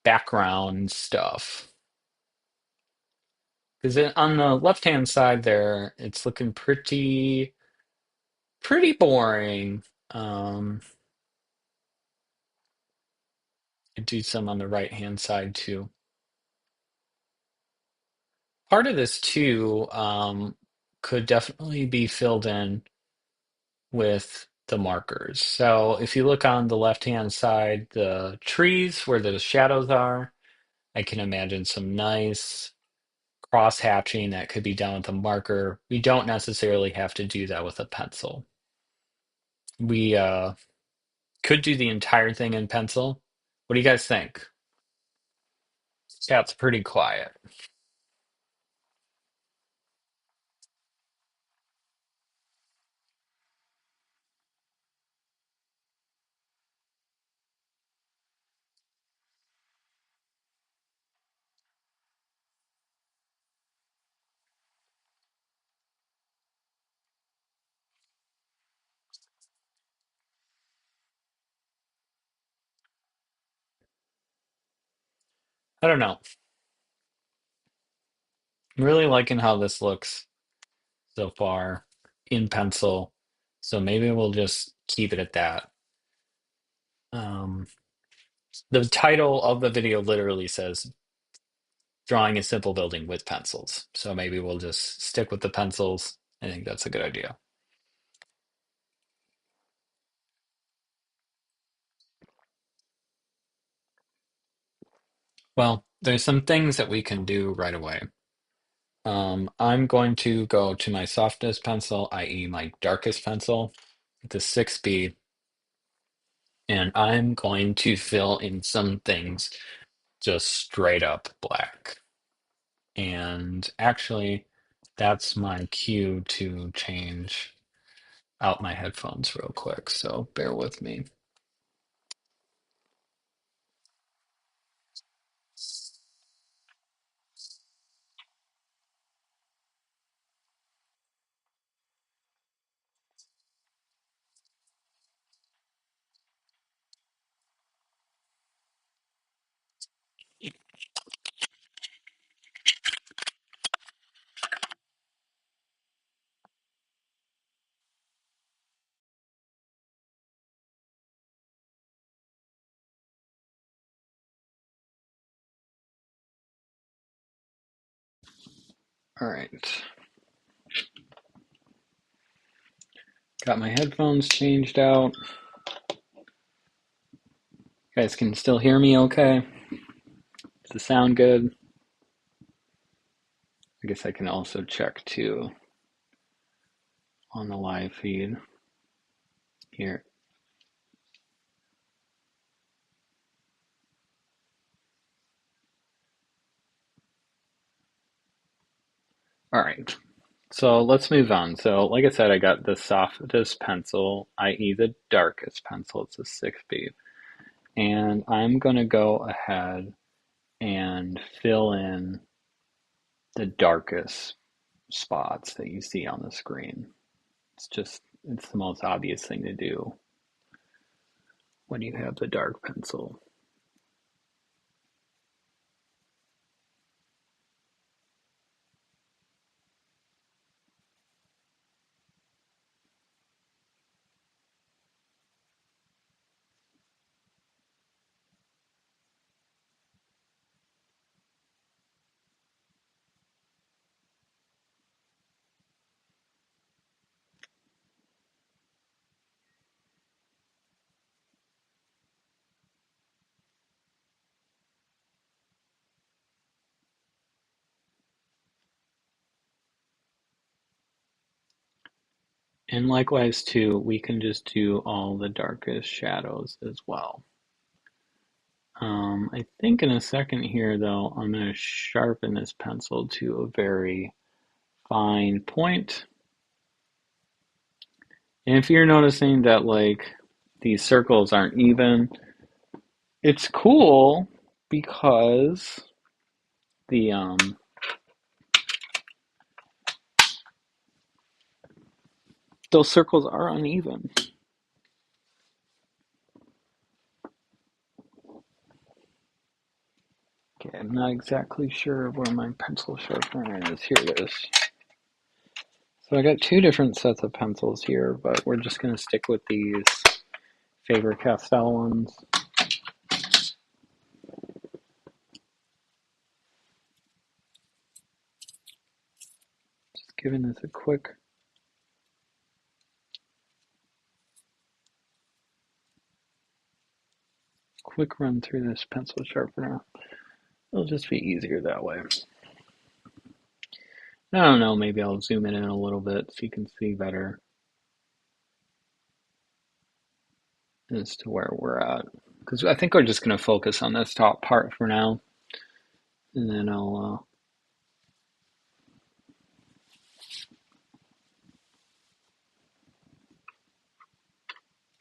background stuff. Because on the left-hand side there, it's looking pretty boring. Um, I do some on the right-hand side too. Part of this too could definitely be filled in with the markers. So if you look on the left-hand side, the trees where the shadows are, I can imagine some nice cross hatching that could be done with a marker. We don't necessarily have to do that with a pencil. We could do the entire thing in pencil. What do you guys think? Chat's pretty quiet. I don't know. I'm really liking how this looks so far in pencil. So maybe we'll just keep it at that. Um, the title of the video literally says drawing a simple building with pencils. So maybe we'll just stick with the pencils. I think that's a good idea. Well, there's some things that we can do right away. I'm going to go to my softest pencil, i.e. my darkest pencil, the 6B, and I'm going to fill in some things just straight up black. And actually, that's my cue to change out my headphones real quick, so bear with me. All right, got my headphones changed out. You guys can still hear me okay? Does the sound good? I guess I can also check too on the live feed here. All right. So let's move on. So, like I said, I got the softest pencil, i.e., the darkest pencil. It's a 6B. And I'm going to go ahead and fill in the darkest spots that you see on the screen. It's the most obvious thing to do when you have the dark pencil. And likewise, too, we can just do all the darkest shadows as well. I think in a second here, though, I'm going to sharpen this pencil to a very fine point. And if you're noticing that, like, these circles aren't even, it's cool because the those circles are uneven. Okay, I'm not exactly sure where my pencil sharpener is. Here it is. So I got two different sets of pencils here, but we're just going to stick with these Faber-Castell ones. Just giving this a quick run through this pencil sharpener. It'll just be easier that way. I don't know, maybe I'll zoom it in a little bit so you can see better as to where we're at. Because I think we're just going to focus on this top part for now. And then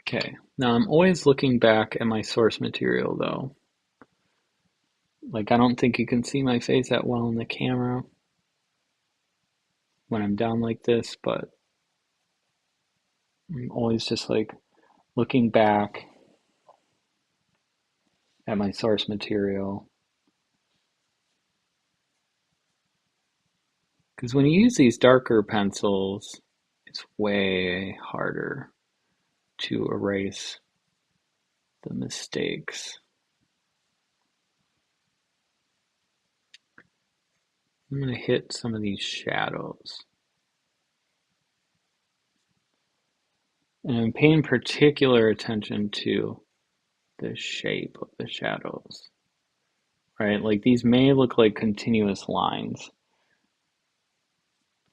okay. Now I'm always looking back at my source material though. Like I don't think you can see my face that well in the camera when I'm down like this, but I'm always just like looking back at my source material. Because when you use these darker pencils, it's way harder to erase the mistakes. I'm going to hit some of these shadows. And I'm paying particular attention to the shape of the shadows, right? Like these may look like continuous lines,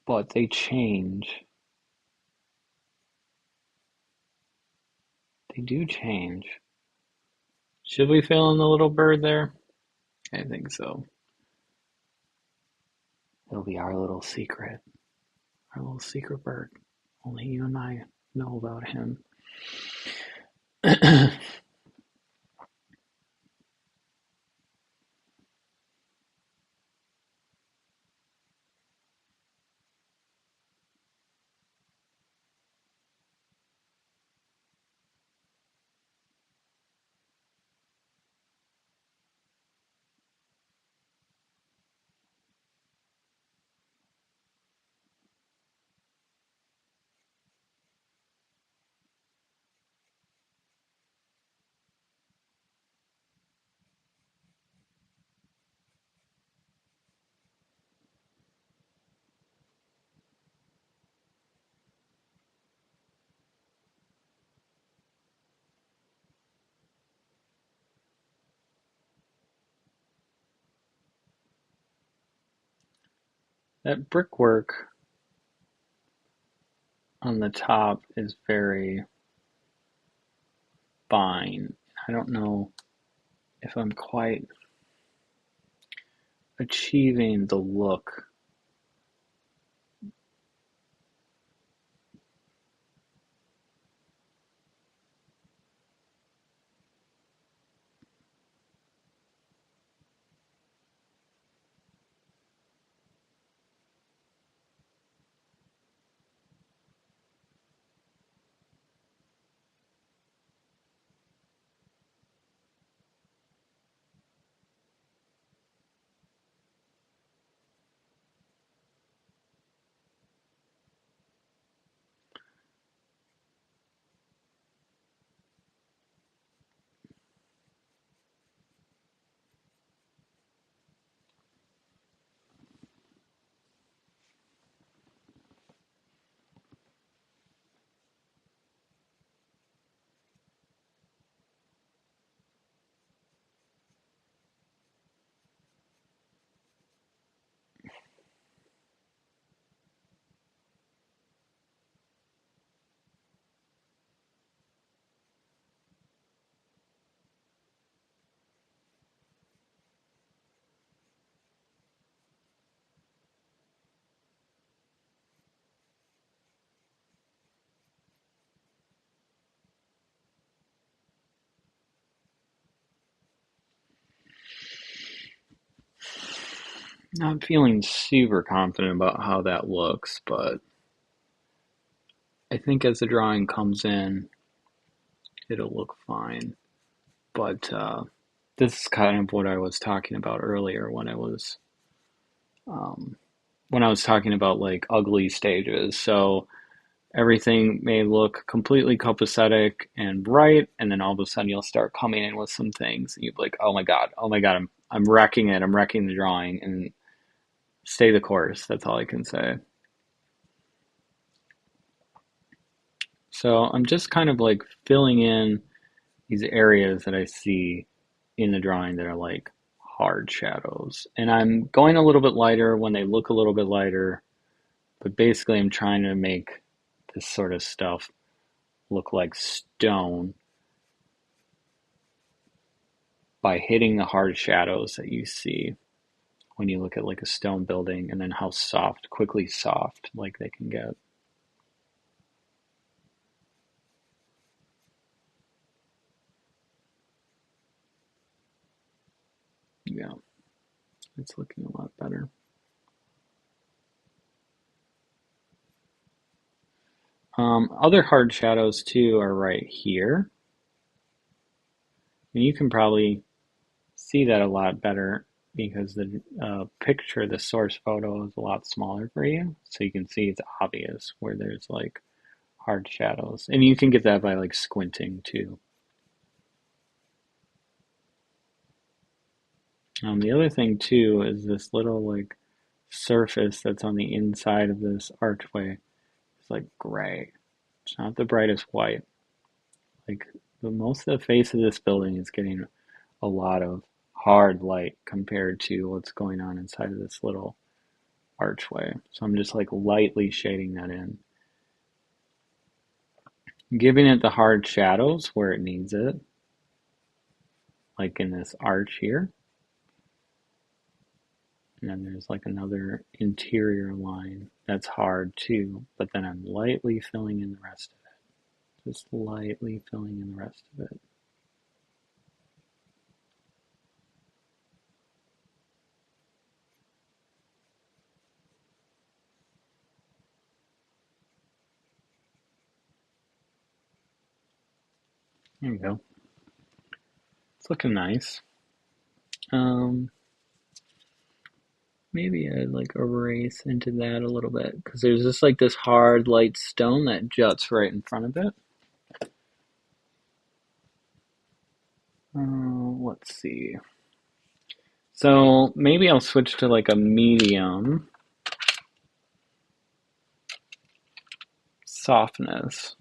but they change. They do change. Should we fill in the little bird there? I think so. It'll be our little secret. Our little secret bird. Only you and I know about him. That brickwork on the top is very fine. I don't know if I'm quite achieving the look Not feeling super confident about how that looks, but I think as the drawing comes in, it'll look fine. But this is kind of what I was talking about earlier um, when I was talking about like ugly stages. So everything may look completely copacetic and bright, and then all of a sudden you'll start coming in with some things, and you'll be like, oh my god, I'm wrecking it, I'm wrecking the drawing, and stay the course. That's all I can say. So I'm just kind of like filling in these areas that I see in the drawing that are like hard shadows. And I'm going a little bit lighter when they look a little bit lighter, but basically I'm trying to make this sort of stuff look like stone by hitting the hard shadows that you see when you look at like a stone building and then how soft, quickly soft like they can get. Yeah, it's looking a lot better. Other hard shadows too are right here. And you can probably see that a lot better because the picture, the source photo is a lot smaller for you. So you can see it's obvious where there's like hard shadows. And you can get that by like squinting too. The other thing too is this little like surface that's on the inside of this archway. It's like gray. It's not the brightest white. Like most of the face of this building is getting a lot of hard light compared to what's going on inside of this little archway. So I'm just like lightly shading that in. Giving it the hard shadows where it needs it, like in this arch here. And then there's like another interior line that's hard too, but then I'm lightly filling in the rest of it. Just lightly filling in the rest of it. There you go. It's looking nice. Um, Maybe I'd like erase into that a little bit because there's just like this hard light stone that juts right in front of it. Let's see. So maybe I'll switch to like a medium softness.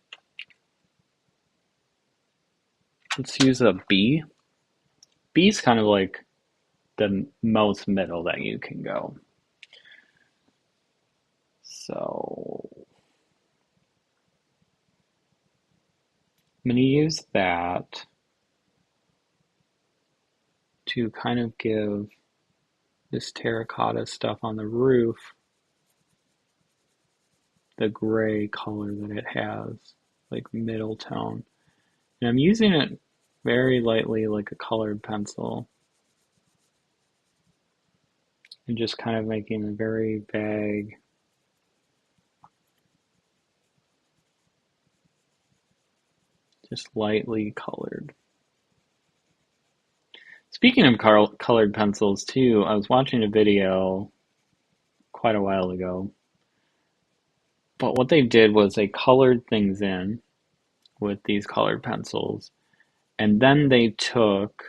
Let's use a B. B is kind of like the most middle that you can go. So I'm going to use that to kind of give this terracotta stuff on the roof the gray color that it has, like middle tone. And I'm using it very lightly like a colored pencil and just kind of making a very vague just lightly colored. Speaking of colored pencils too, I was watching a video quite a while ago, but what they did was they colored things in with these colored pencils, and then they took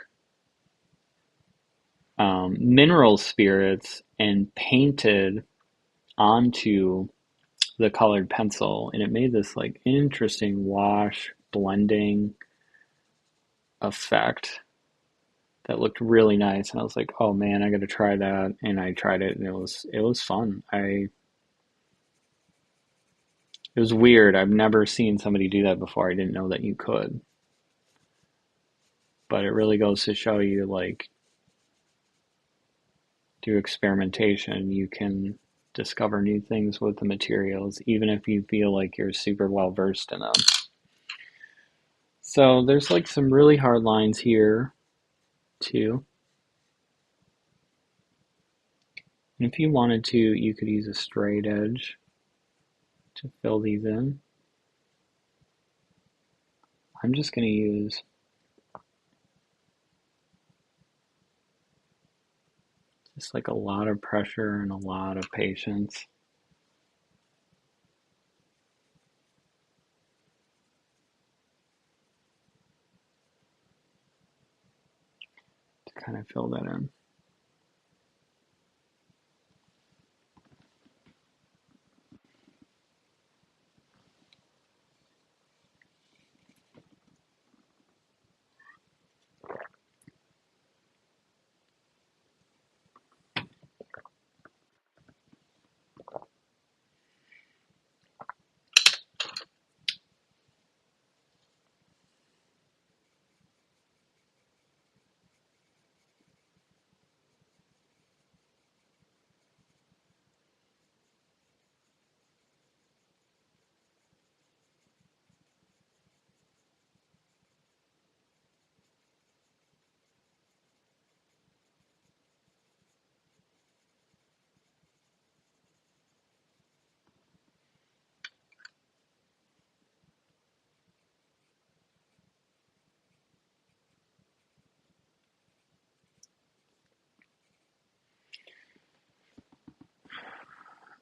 mineral spirits and painted onto the colored pencil, and it made this like interesting wash blending effect that looked really nice. And I was like, oh man, I got to try that. And I tried it, and it was fun. It was weird. I've never seen somebody do that before. I didn't know that you could. But it really goes to show you, like, through experimentation, you can discover new things with the materials, even if you feel like you're super well versed in them. So there's like some really hard lines here too. And if you wanted to, you could use a straight edge to fill these in. I'm just going to use just like a lot of pressure and a lot of patience to kind of fill that in.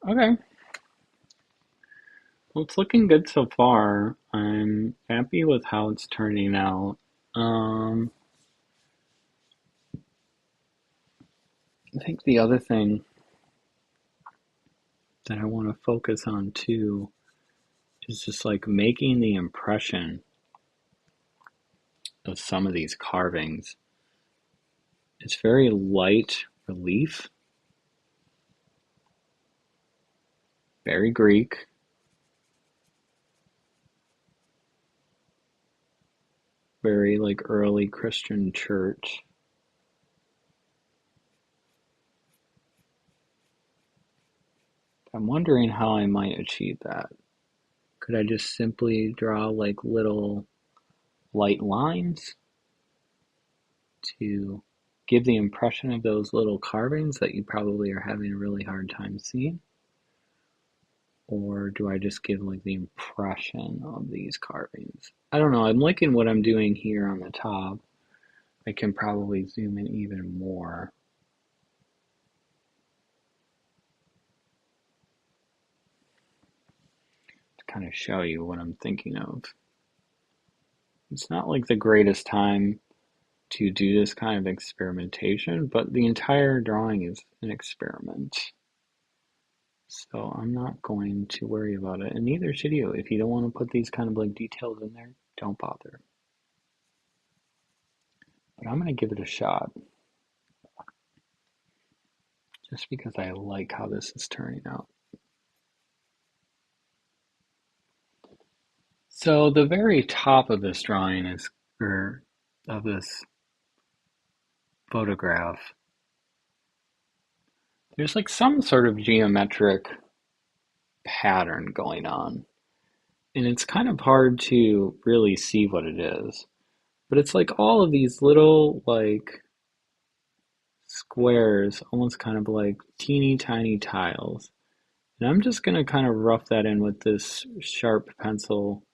Okay, well, it's looking good so far. I'm happy with how it's turning out. Um, I think the other thing that I want to focus on too is just like making the impression of some of these carvings. It's very light relief, very Greek, very like early Christian church. I'm wondering how I might achieve that. Could I just simply draw like little light lines to give the impression of those little carvings that you probably are having a really hard time seeing? Or do I just give like the impression of these carvings? I don't know. I'm liking what I'm doing here on the top. I can probably zoom in even more to kind of show you what I'm thinking of. It's not like the greatest time to do this kind of experimentation, but the entire drawing is an experiment. So I'm not going to worry about it, and neither should you. If you don't want to put these kind of like details in there, don't bother. But I'm going to give it a shot just because I like how this is turning out. So the very top of this drawing is, or of this photograph, there's like some sort of geometric pattern going on. And it's kind of hard to really see what it is. But it's like all of these little like squares, almost kind of like teeny tiny tiles. And I'm just going to kind of rough that in with this sharp pencil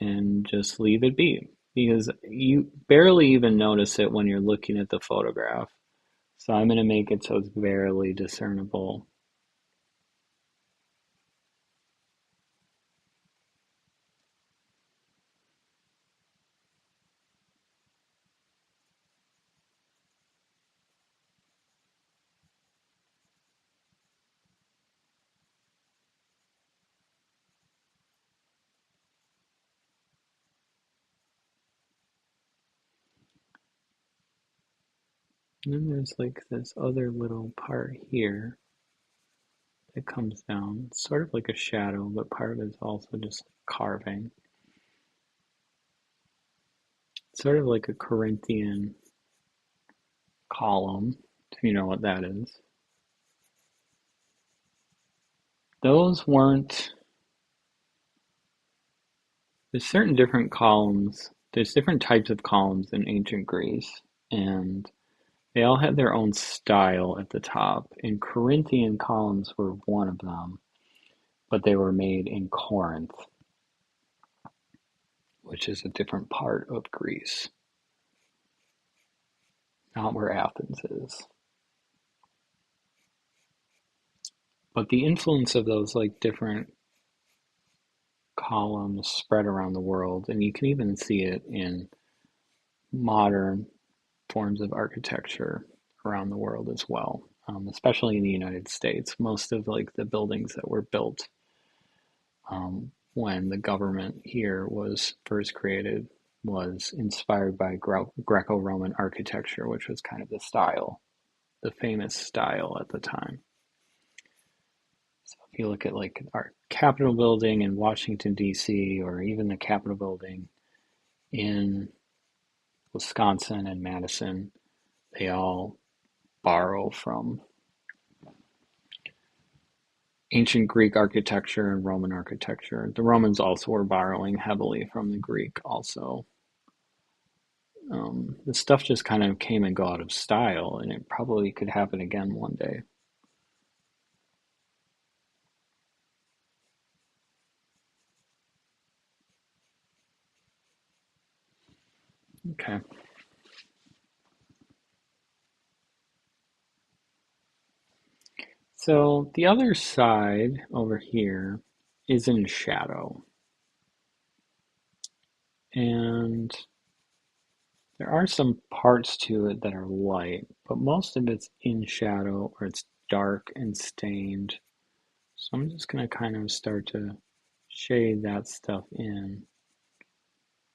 and just leave it be. Because you barely even notice it when you're looking at the photograph. So I'm going to make it so it's barely discernible. And then there's like this other little part here that comes down. It's sort of like a shadow, but part of it is also just carving. It's sort of like a Corinthian column, if you know what that is. Those weren't, there's certain different columns, there's different types of columns in ancient Greece, and They all had their own style at the top, and Corinthian columns were one of them, but they were made in Corinth, which is a different part of Greece, not where Athens is. But the influence of those like different columns spread around the world, and you can even see it in modern forms of architecture around the world as well, especially in the United States. Most of like the buildings that were built when the government here was first created was inspired by Greco-Roman architecture, which was kind of the style, the famous style at the time. So if you look at like our Capitol building in Washington, D.C., or even the Capitol building in Wisconsin and Madison, they all borrow from ancient Greek architecture and Roman architecture. The Romans also were borrowing heavily from the Greek also. The stuff just kind of came and go out of style, and it probably could happen again one day. Okay. So the other side over here is in shadow. And there are some parts to it that are light, but most of it's in shadow or it's dark and stained. So I'm just going to kind of start to shade that stuff in,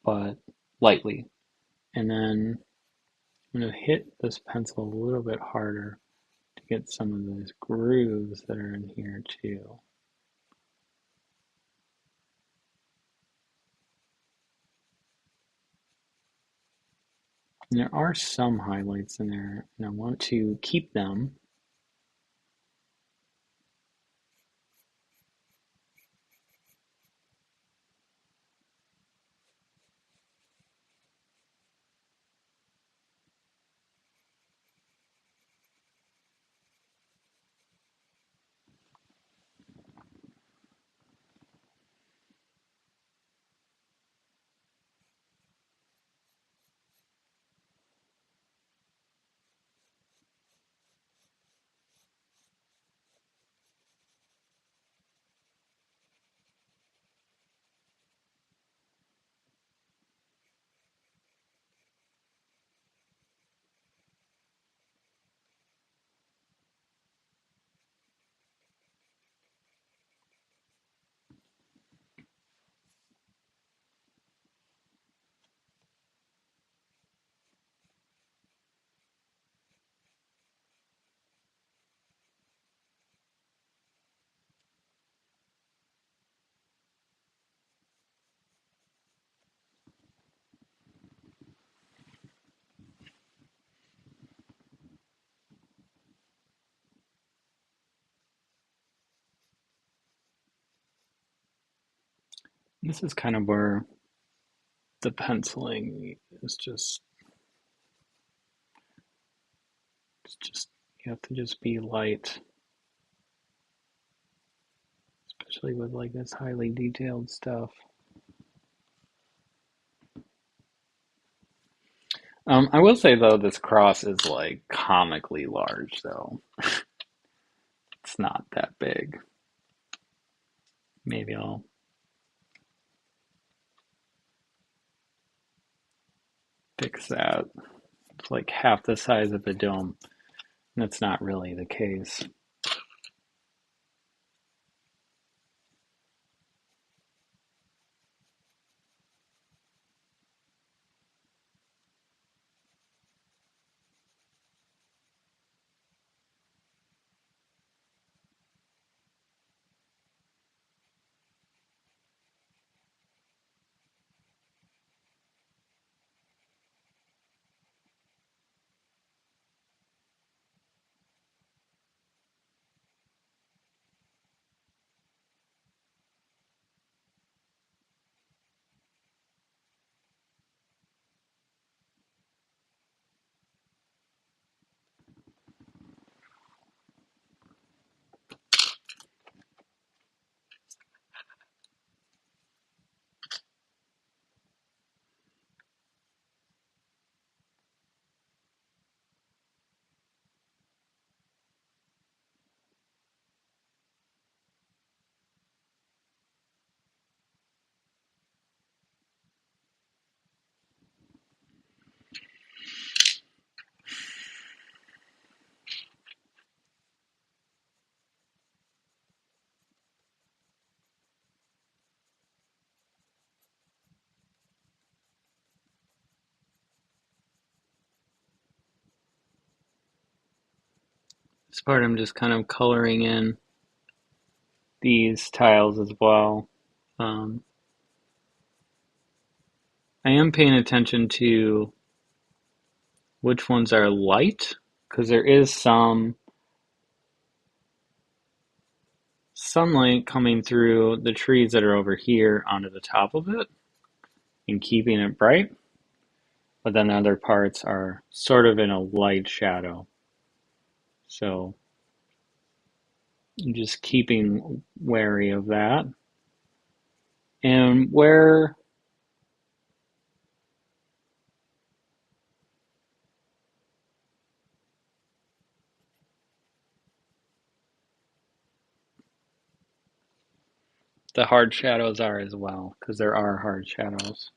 but lightly. And then I'm going to hit this pencil a little bit harder to get some of those grooves that are in here too. And there are some highlights in there, and I want to keep them. This is kind of where the penciling is just you have to just be light, especially with like this highly detailed stuff. I will say though, this cross is like comically large though. It's not that big. Maybe I'll fix that. It's like half the size of a dome. That's not really the case. This part I'm just kind of coloring in these tiles as well. Um, I am paying attention to which ones are light, because there is some sunlight coming through the trees that are over here onto the top of it and keeping it bright, but then the other parts are sort of in a light shadow. So I'm just keeping wary of that. And where the hard shadows are as well, because there are hard shadows.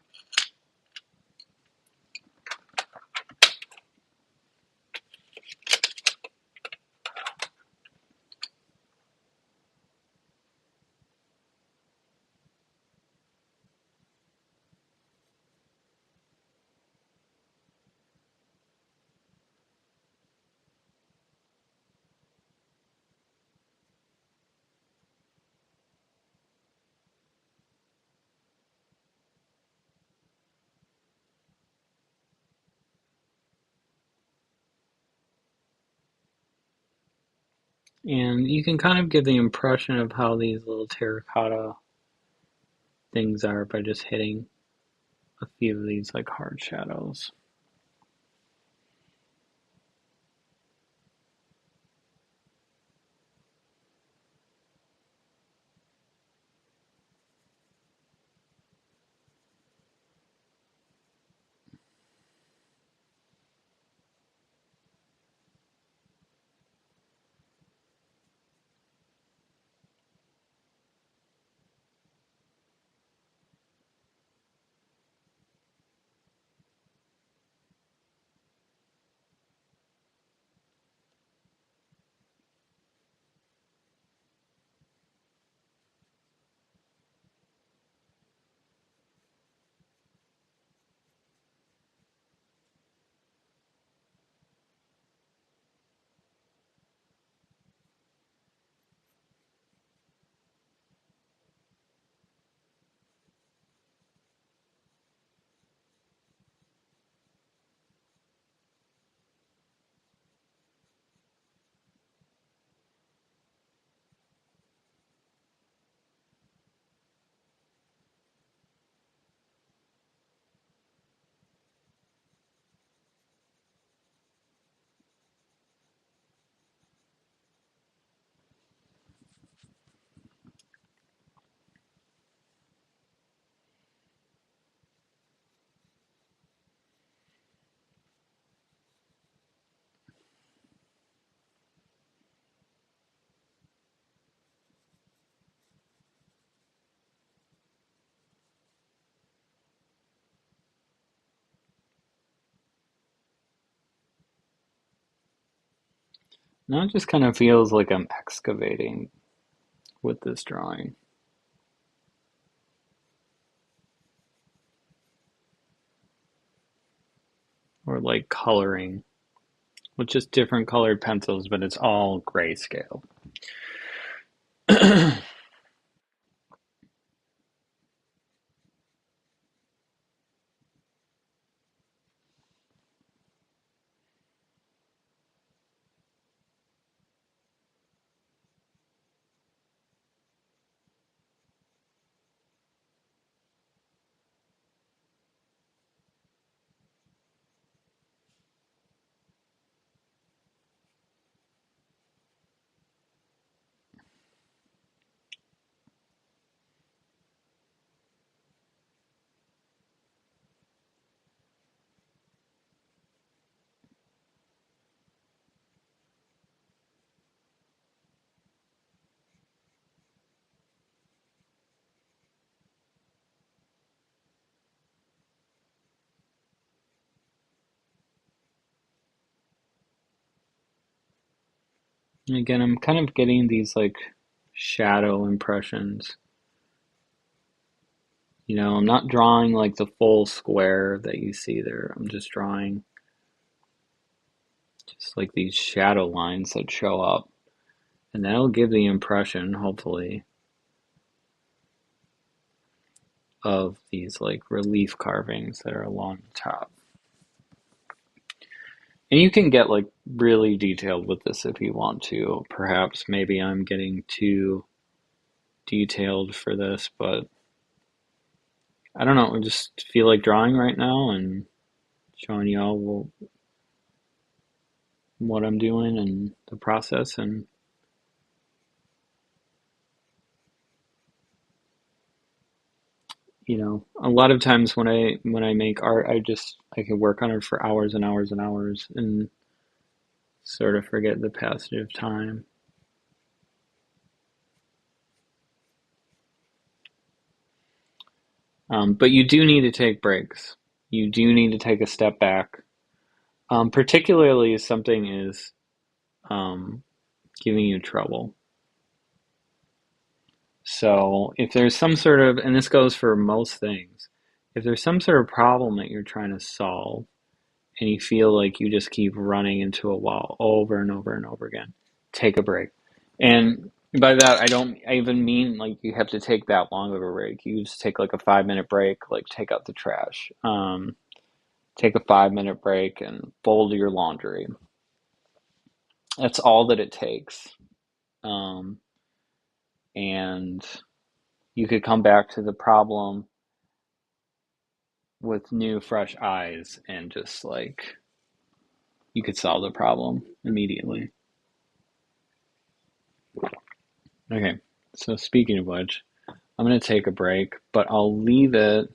And you can kind of get the impression of how these little terracotta things are by just hitting a few of these like hard shadows. Now it just kind of feels like I'm excavating with this drawing, or like coloring with just different colored pencils, but it's all grayscale. And again, I'm kind of getting these like shadow impressions. I'm not drawing like the full square that you see there. I'm just drawing just like these shadow lines that show up. And that'll give the impression, hopefully, of these like relief carvings that are along the top. And you can get like really detailed with this if you want to. Perhaps maybe I'm getting too detailed for this, but I don't know. I just feel like drawing right now and showing you all what I'm doing and the process. And a lot of times when I make art, I can work on it for hours and hours and hours and sort of forget the passage of time. But you do need to take breaks. You do need to take a step back, particularly if something is um, giving you trouble. So if there's some sort of, and this goes for most things, if there's some sort of problem that you're trying to solve and you feel like you just keep running into a wall over and over and over again, take a break. And by that, I don't even mean like you have to take that long of a break. You just take like a 5 minute break, like take out the trash. Take a 5 minute break and fold your laundry. That's all that it takes. Um, and you could come back to the problem with new, fresh eyes and just like you could solve the problem immediately. Okay, so speaking of which, I'm going to take a break, but I'll leave it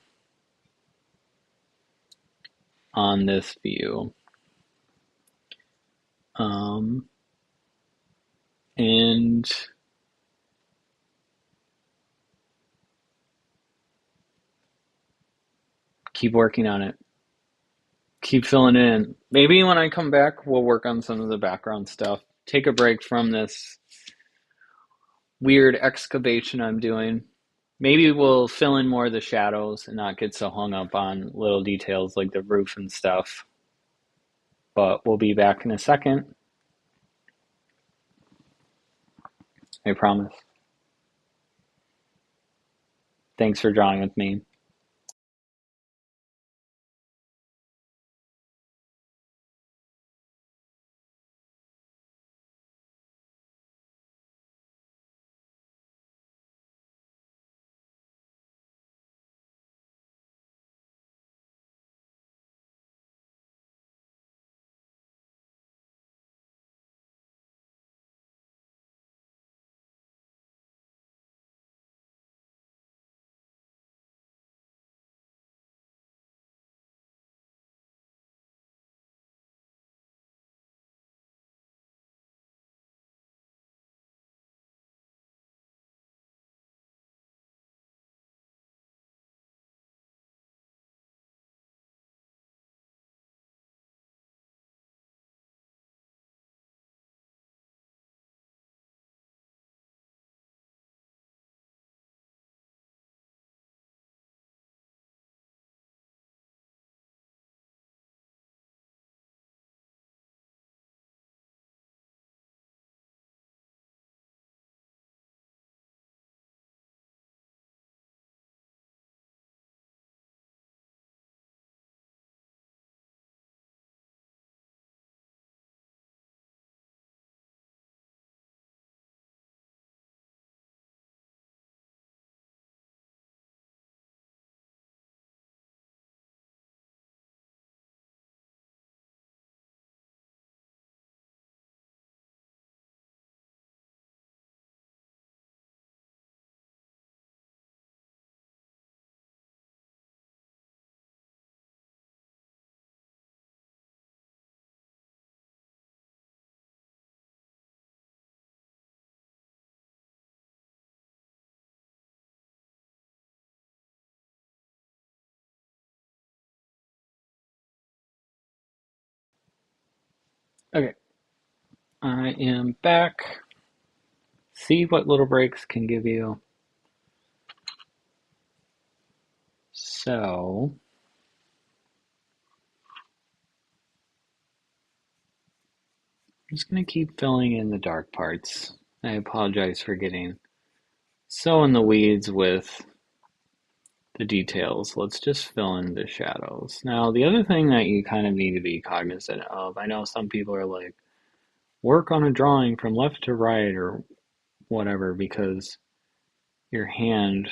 on this view. Um, and keep working on it. Keep filling it in. Maybe when I come back, we'll work on some of the background stuff. Take a break from this weird excavation I'm doing. Maybe we'll fill in more of the shadows and not get so hung up on little details like the roof and stuff. But we'll be back in a second. I promise. Thanks for drawing with me. Okay, I am back. See what little breaks can give you. So, I'm just going to keep filling in the dark parts. I apologize for getting so in the weeds with the details. Let's just fill in the shadows. Now, the other thing that you kind of need to be cognizant of, I know some people are like, work on a drawing from left to right or whatever because your hand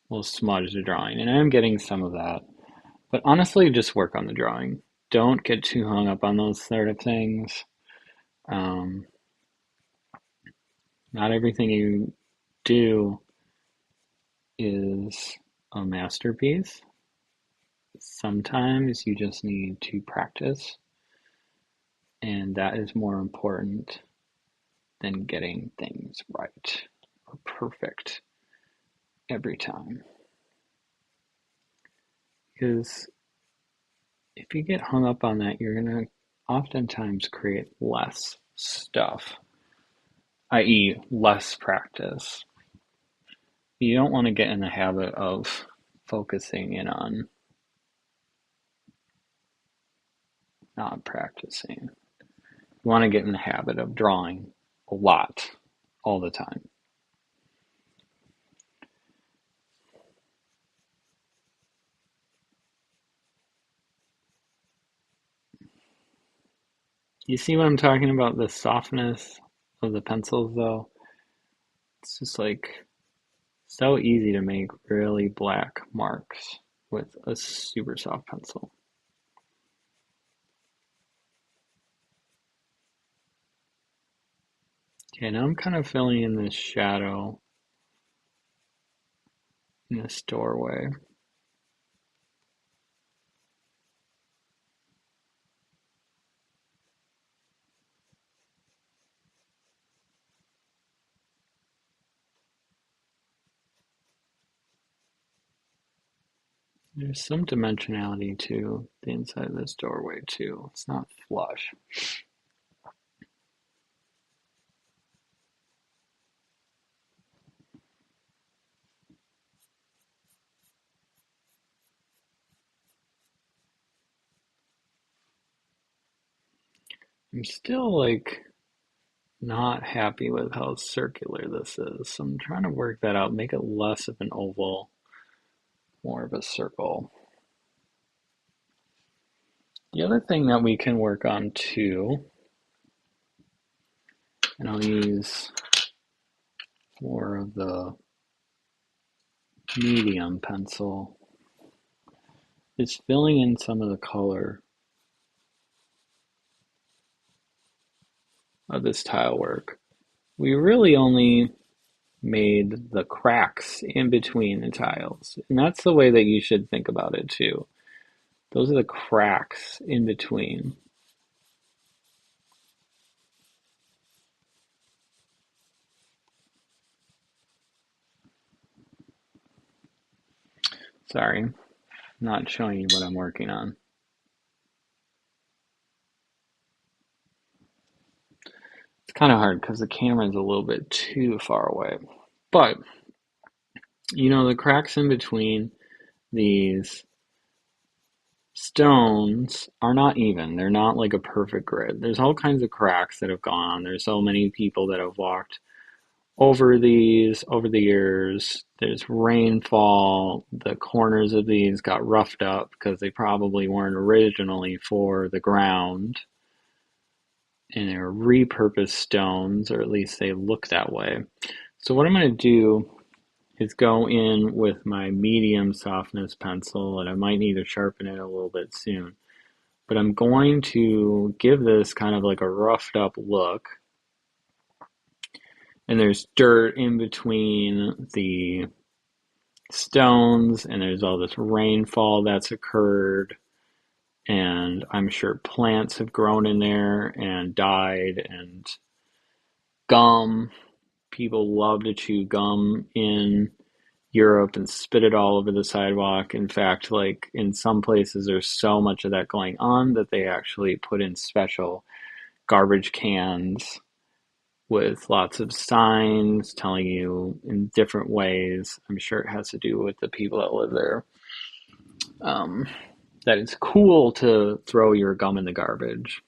will smudge the drawing. And I'm getting some of that. But honestly, just work on the drawing. Don't get too hung up on those sort of things. Um, Not everything you do is a masterpiece. Sometimes you just need to practice, and that is more important than getting things right or perfect every time. Because if you get hung up on that, you're going to oftentimes create less stuff, i.e., less practice. You don't want to get in the habit of focusing in on not practicing. You want to get in the habit of drawing a lot all the time. You see what I'm talking about? The softness of the pencils, though? It's just like so easy to make really black marks with a super soft pencil. Okay, now I'm kind of filling in this shadow in this doorway. There's some dimensionality to the inside of this doorway too. It's not flush. I'm still like not happy with how circular this is. So I'm trying to work that out, make it less of an oval, more of a circle. The other thing that we can work on too, and I'll use more of the medium pencil, is filling in some of the color of this tile work. We really only made the cracks in between the tiles, and that's the way that you should think about it too. Those are the cracks in between. Sorry, not showing you what I'm working on. It's kind of hard because the camera is a little bit too far away. But, the cracks in between these stones are not even. They're not like a perfect grid. There's all kinds of cracks that have gone on. There's so many people that have walked over these over the years. There's rainfall. The corners of these got roughed up because they probably weren't originally for the ground. And they're repurposed stones, or at least they look that way. So what I'm going to do is go in with my medium softness pencil, and I might need to sharpen it a little bit soon. But I'm going to give this kind of like a roughed up look. And there's dirt in between the stones, and there's all this rainfall that's occurred. And I'm sure plants have grown in there and died, and gum. People love to chew gum in Europe and spit it all over the sidewalk. In fact, like in some places, there's so much of that going on that they actually put in special garbage cans with lots of signs telling you in different ways. I'm sure it has to do with the people that live there. Um, that it's cool to throw your gum in the garbage.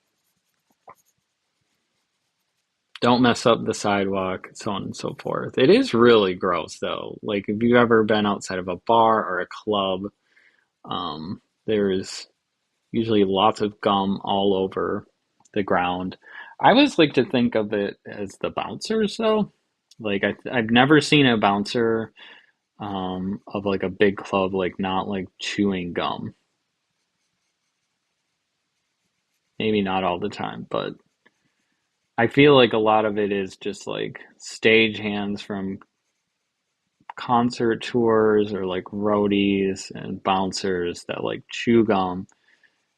Don't mess up the sidewalk, so on and so forth. It is really gross though. Like if you've ever been outside of a bar or a club, there's usually lots of gum all over the ground. I always like to think of it as the bouncers though. Like I've never seen a bouncer of like a big club like not like chewing gum. Maybe not all the time, but I feel like a lot of it is just like stage hands from concert tours or like roadies and bouncers that like chew gum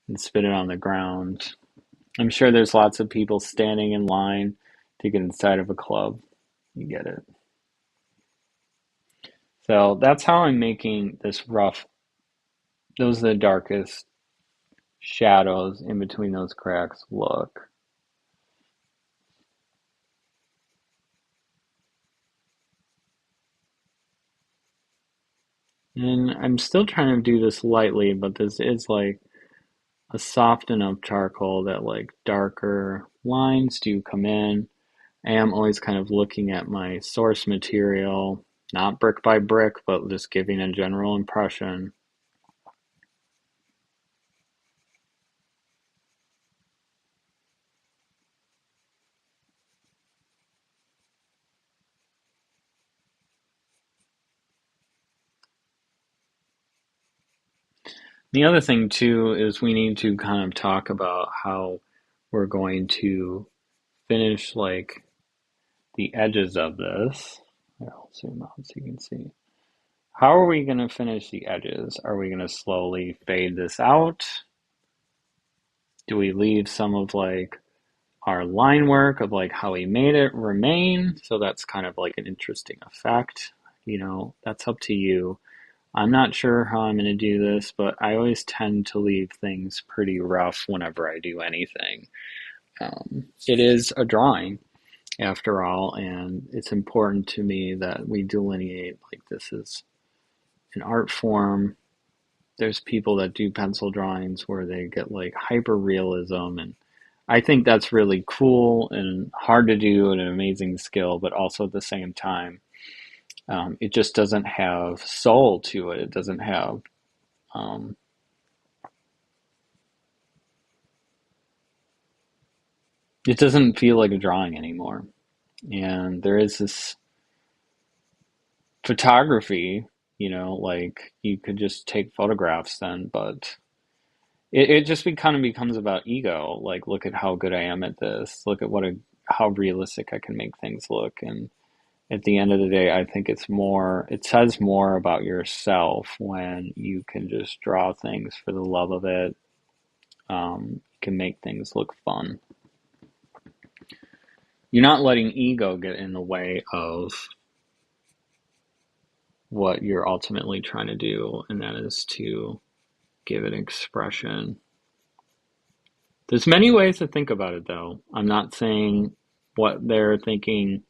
and spit it on the ground. I'm sure there's lots of people standing in line to get inside of a club. You get it. So that's how I'm making this rough. Those are the darkest shadows in between those cracks. Look. And I'm still trying to do this lightly, but this is like a soft enough charcoal that like darker lines do come in. I am always kind of looking at my source material, not brick by brick, but just giving a general impression. The other thing too is we need to kind of talk about how we're going to finish like the edges of this. Here, I'll zoom out so you can see. How are we going to finish the edges? Are we going to slowly fade this out? Do we leave some of like our line work of like how we made it remain? So that's kind of like an interesting effect. That's up to you. I'm not sure how I'm going to do this, but I always tend to leave things pretty rough whenever I do anything. It is a drawing after all, and it's important to me that we delineate like this is an art form. There's people that do pencil drawings where they get like hyper realism, and I think that's really cool and hard to do and an amazing skill, but also at the same time, it just doesn't have soul to it. It doesn't have um, it doesn't feel like a drawing anymore. And there is this photography, like you could just take photographs then, but it just kind of becomes about ego. Like, look at how good I am at this. Look at how realistic I can make things look. And at the end of the day, I think it says more about yourself when you can just draw things for the love of it. You can make things look fun. You're not letting ego get in the way of what you're ultimately trying to do, and that is to give it expression. There's many ways to think about it, though. I'm not saying what they're thinking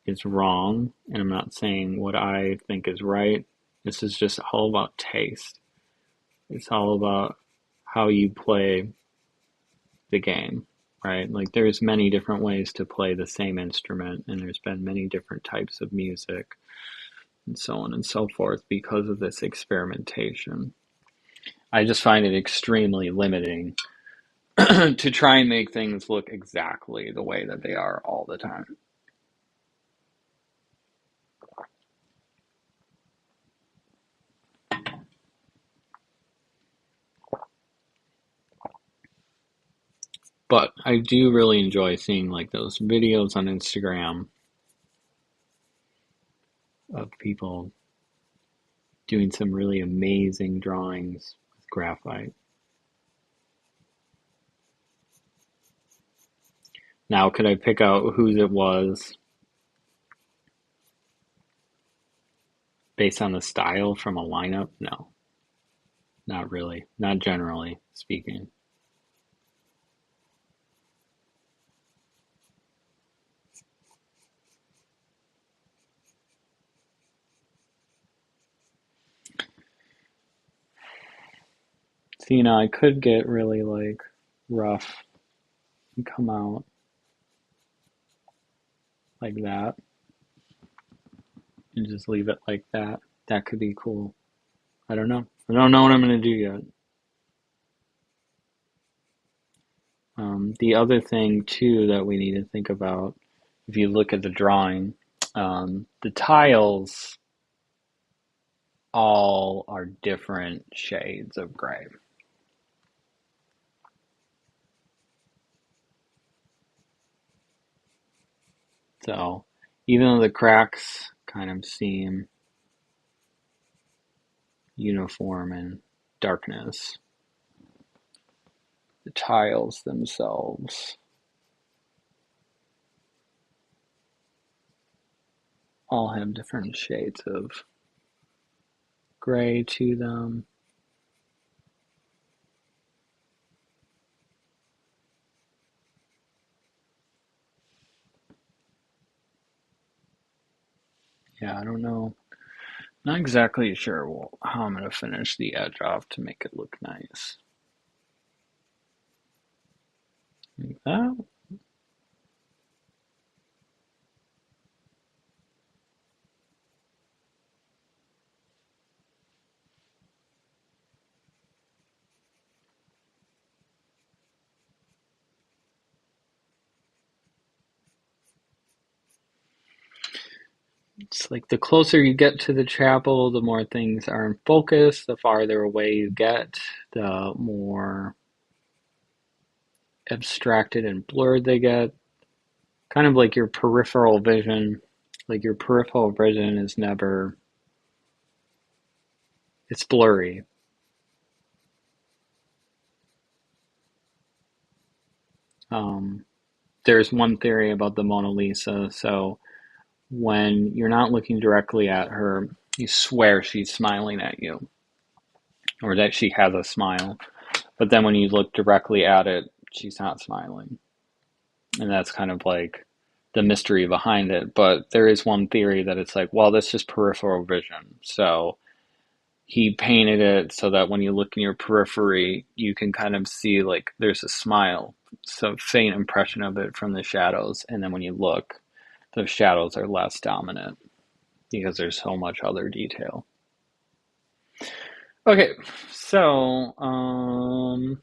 is wrong, and I'm not saying what I think is right. This is just all about taste. It's all about how you play the game, right? Like there's many different ways to play the same instrument, and there's been many different types of music, and so on and so forth because of this experimentation. I just find it extremely limiting to try and make things look exactly the way that they are all the time. But I do really enjoy seeing like those videos on Instagram of people doing some really amazing drawings with graphite. Now, could I pick out whose it was based on the style from a lineup? No, not really. Not generally speaking. So, I could get really like rough and come out. like that, and just leave it like that. That could be cool. I don't know. I don't know what I'm going to do yet. The other thing too that we need to think about, if you look at the drawing, the tiles all are different shades of gray. So even though the cracks kind of seem uniform in darkness, the tiles themselves all have different shades of gray to them. Yeah, I don't know. Not exactly sure how I'm going to finish the edge off to make it look nice. Like that. It's like the closer you get to the chapel, the more things are in focus. The farther away you get, the more abstracted and blurred they get. Kind of like your peripheral vision. Like your peripheral vision is never, it's blurry. Um, there's one theory about the Mona Lisa. So when you're not looking directly at her, you swear she's smiling at you or that she has a smile. But then when you look directly at it, she's not smiling. And that's kind of like the mystery behind it. But there is one theory that it's like, well, that's just peripheral vision. So he painted it so that when you look in your periphery, you can kind of see like there's a smile, so faint impression of it from the shadows. And then when you look, the shadows are less dominant because there's so much other detail. Okay, so I'm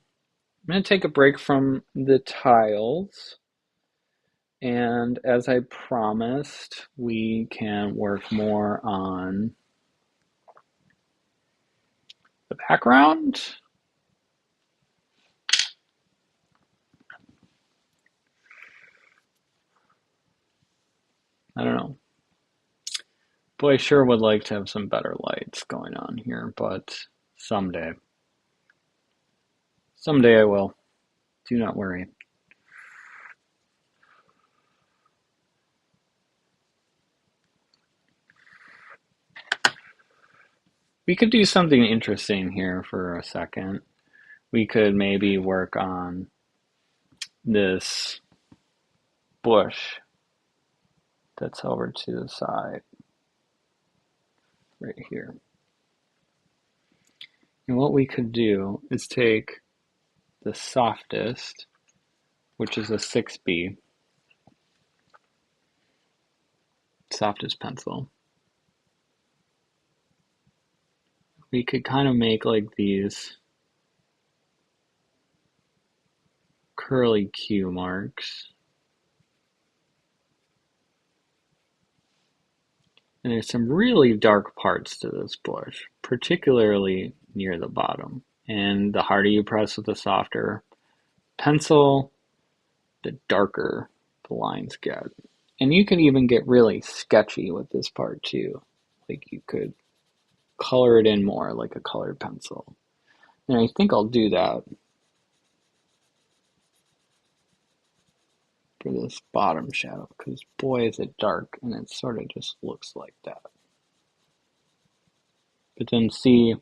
going to take a break from the tiles. And as I promised, we can work more on the background. I don't know. Boy, I sure would like to have some better lights going on here, but someday. Someday I will. Do not worry. We could do something interesting here for a second. We could maybe work on this bush that's over to the side, right here. And what we could do is take the softest, which is a 6B, softest pencil. We could kind of make like these curly Q marks. And there's some really dark parts to this bush, particularly near the bottom. And the harder you press with the softer pencil, the darker the lines get. And you can even get really sketchy with this part too. Like you could color it in more like a colored pencil. And I think I'll do that for this bottom shadow because boy is it dark and it sort of just looks like that. But then see,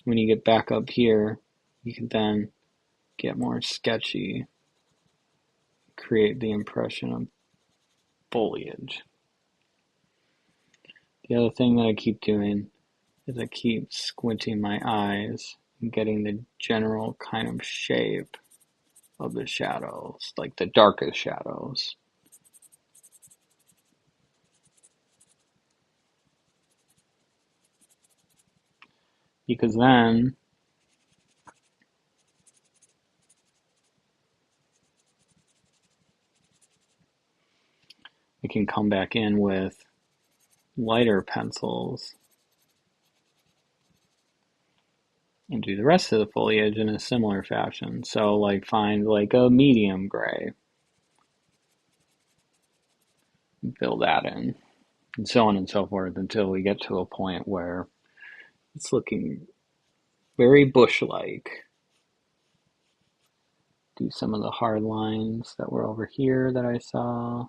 when you get back up here, you can then get more sketchy, create the impression of foliage. The other thing that I keep doing is I keep squinting my eyes and getting the general kind of shape of the shadows, like the darkest shadows. because then we can come back in with lighter pencils and do the rest of the foliage in a similar fashion. So like find like a medium gray, fill that in, and so on and so forth until we get to a point where it's looking very bush-like. Do some of the hard lines that were over here that I saw.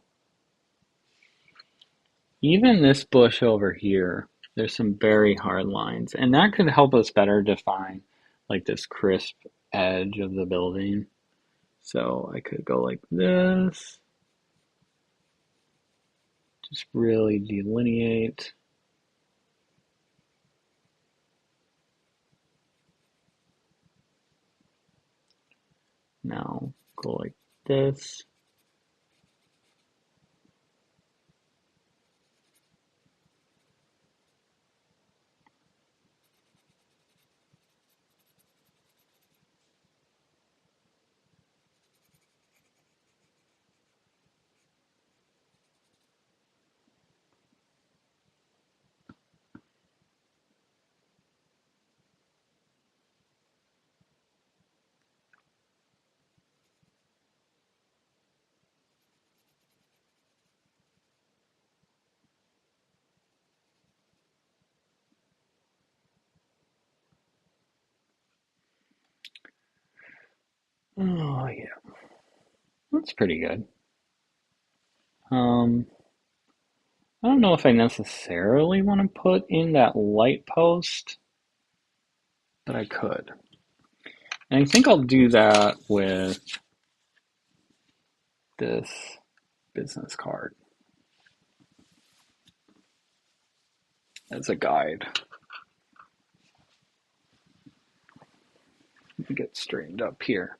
Even this bush over here, there's some very hard lines, and that could help us better define like this crisp edge of the building. So I could go like this, just really delineate. Now go like this. Oh yeah, that's pretty good. Um, I don't know if I necessarily want to put in that light post, but I could. And I think I'll do that with this business card as a guide. Let me get straightened up here.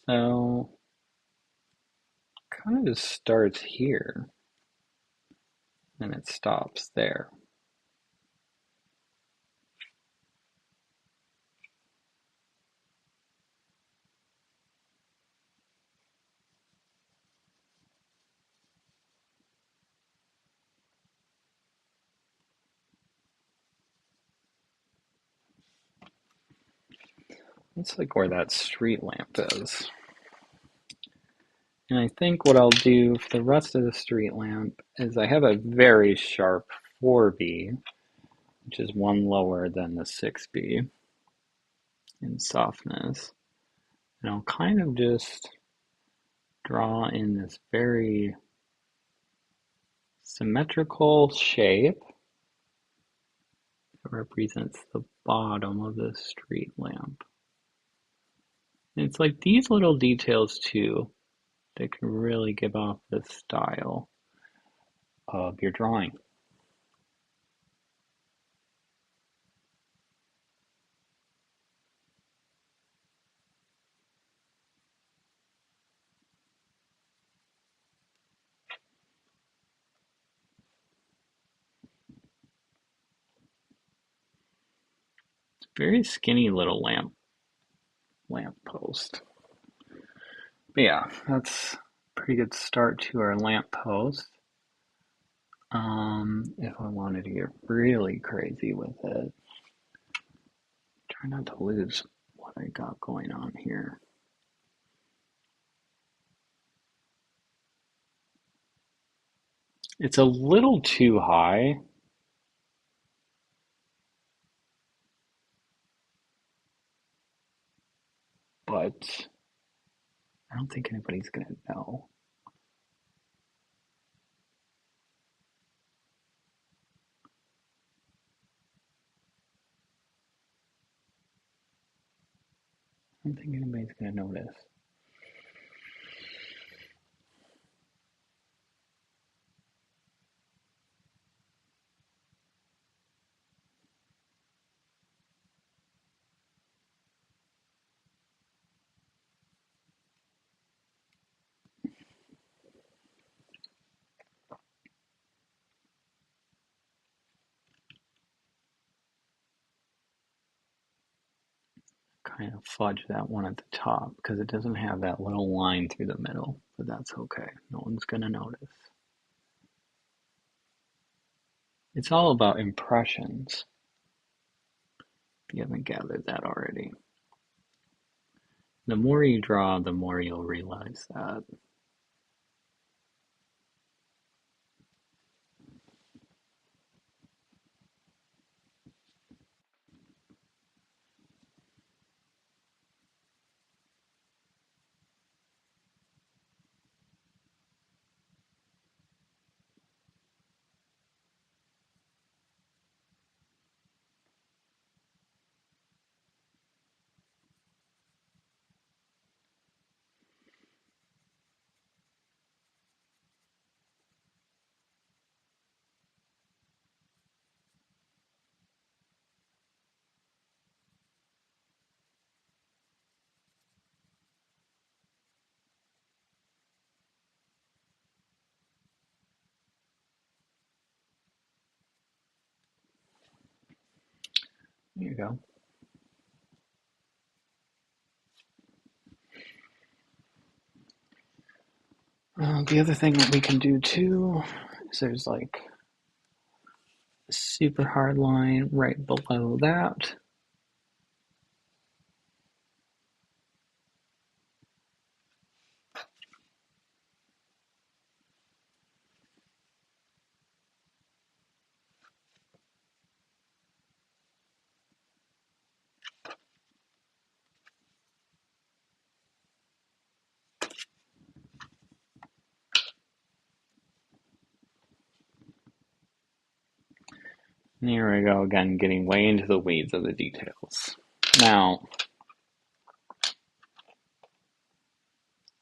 So, kind of just starts here and it stops there. That's like where that street lamp is. And I think what I'll do for the rest of the street lamp is I have a very sharp 4B, which is one lower than the 6B in softness. And I'll kind of just draw in this very symmetrical shape that represents the bottom of the street lamp. And it's like these little details too that can really give off the style of your drawing. Very skinny little lamp post. But yeah, that's a pretty good start to our lamp post. If I wanted to get really crazy with it, try not to lose what I got going on here. It's a little too high, but I don't think anybody's gonna know. I don't think anybody's gonna notice. kind of fudge that one at the top because it doesn't have that little line through the middle, but that's okay. No one's gonna notice. It's all about impressions. If you haven't gathered that already. The more you draw, the more you'll realize that. There you go. The other thing that we can do too is there's like a super hard line right below that. And here we go again, getting way into the weeds of the details. Now,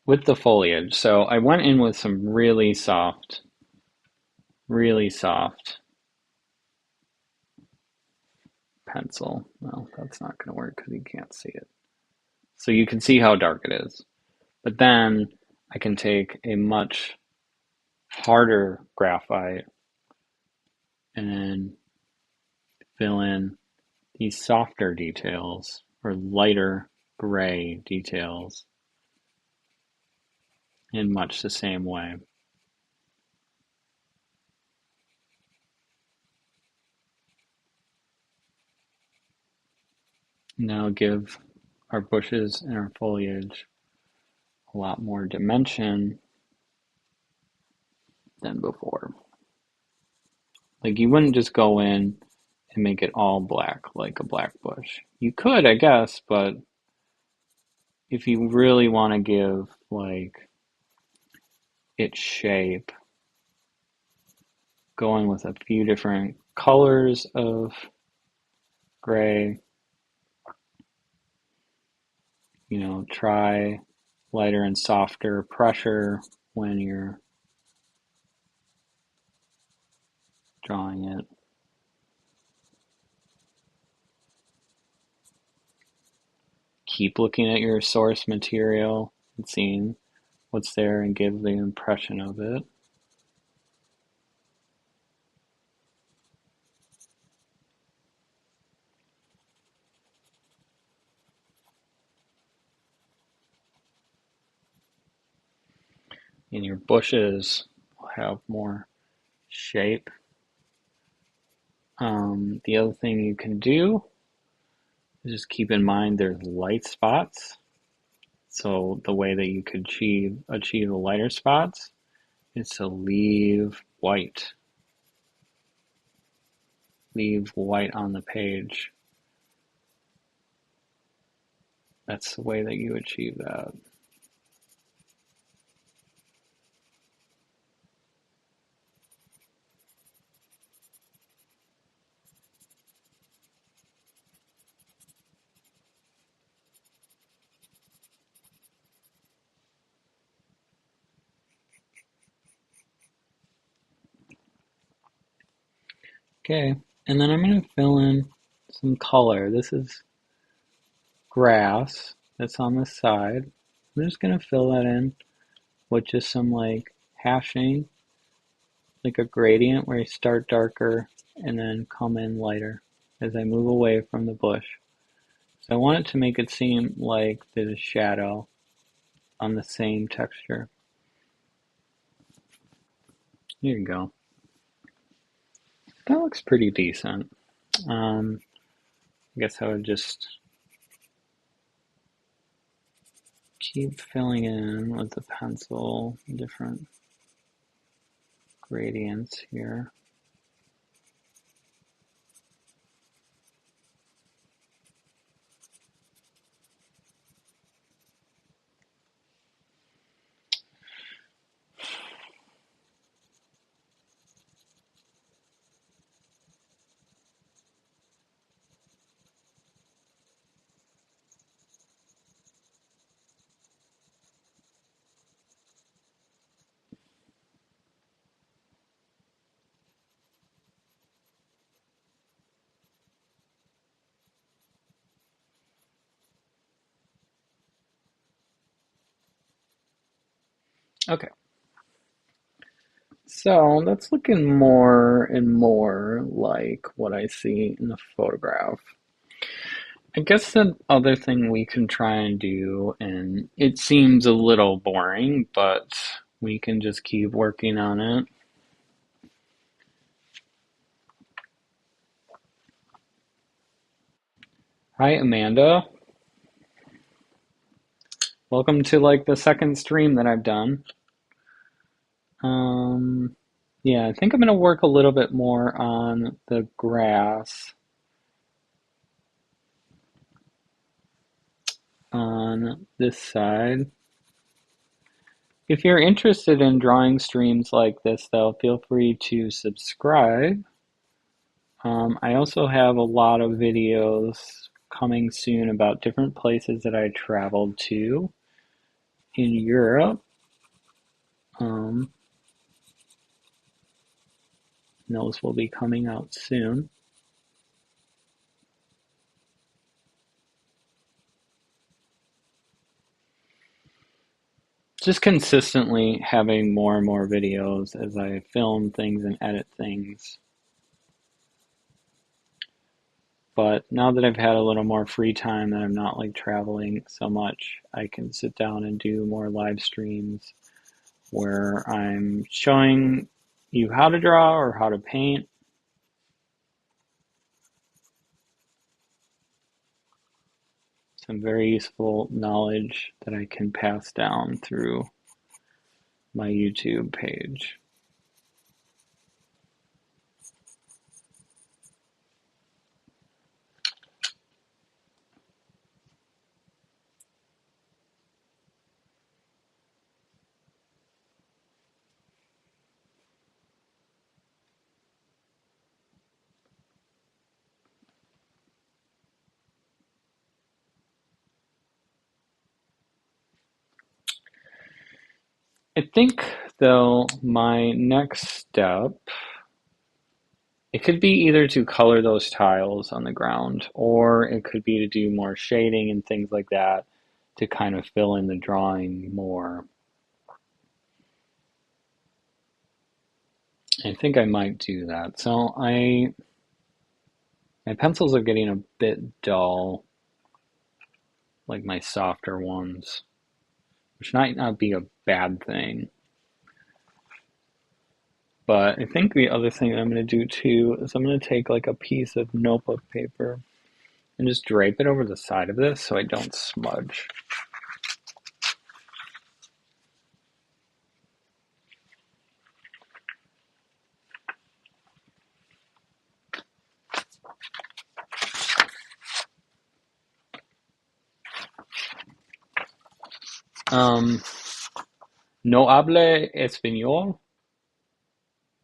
with the foliage, so I went in with some really soft pencil. Well, that's not going to work because you can't see it. So you can see how dark it is. But then I can take a much harder graphite and then fill in these softer details or lighter gray details in much the same way. Now give our bushes and our foliage a lot more dimension than before. Like you wouldn't just go in and make it all black like a black bush. You could, I guess, but if you really want to give like its shape, going with a few different colors of gray, try lighter and softer pressure when you're drawing it. Keep looking at your source material and seeing what's there and give the impression of it. And your bushes will have more shape. The other thing you can do is just keep in mind there's light spots. So the way that you could achieve the lighter spots is to leave white. Leave white on the page. That's the way that you achieve that. Okay, and then I'm going to fill in some color. This is grass that's on the side. I'm just going to fill that in with just some like hashing, like a gradient where you start darker and then come in lighter as I move away from the bush. So I want it to make it seem like there's a shadow on the same texture. Here you go. That looks pretty decent. I guess I would just keep filling in with the pencil different gradients here. Okay, so that's looking more and more like what I see in the photograph. I guess the other thing we can try and do, and it seems a little boring, but we can just keep working on it. Hi, Amanda. Welcome to like the second stream that I've done. Um, yeah, I think I'm gonna work a little bit more on the grass on this side. If you're interested in drawing streams like this, though, feel free to subscribe. I also have a lot of videos coming soon about different places that I traveled to in Europe. Um, those will be coming out soon. Just consistently having more and more videos as I film things and edit things. But now that I've had a little more free time and I'm not like traveling so much, I can sit down and do more live streams where I'm showing you how to draw or how to paint. Some very useful knowledge that I can pass down through my YouTube page. I think, though, my next step, it could be either to color those tiles on the ground, or it could be to do more shading and things like that to kind of fill in the drawing more. I think I might do that. So my pencils are getting a bit dull, like my softer ones, which might not be a bad thing. But I think the other thing that I'm going to do too is I'm going to take like a piece of notebook paper and just drape it over the side of this so I don't smudge. No hable español.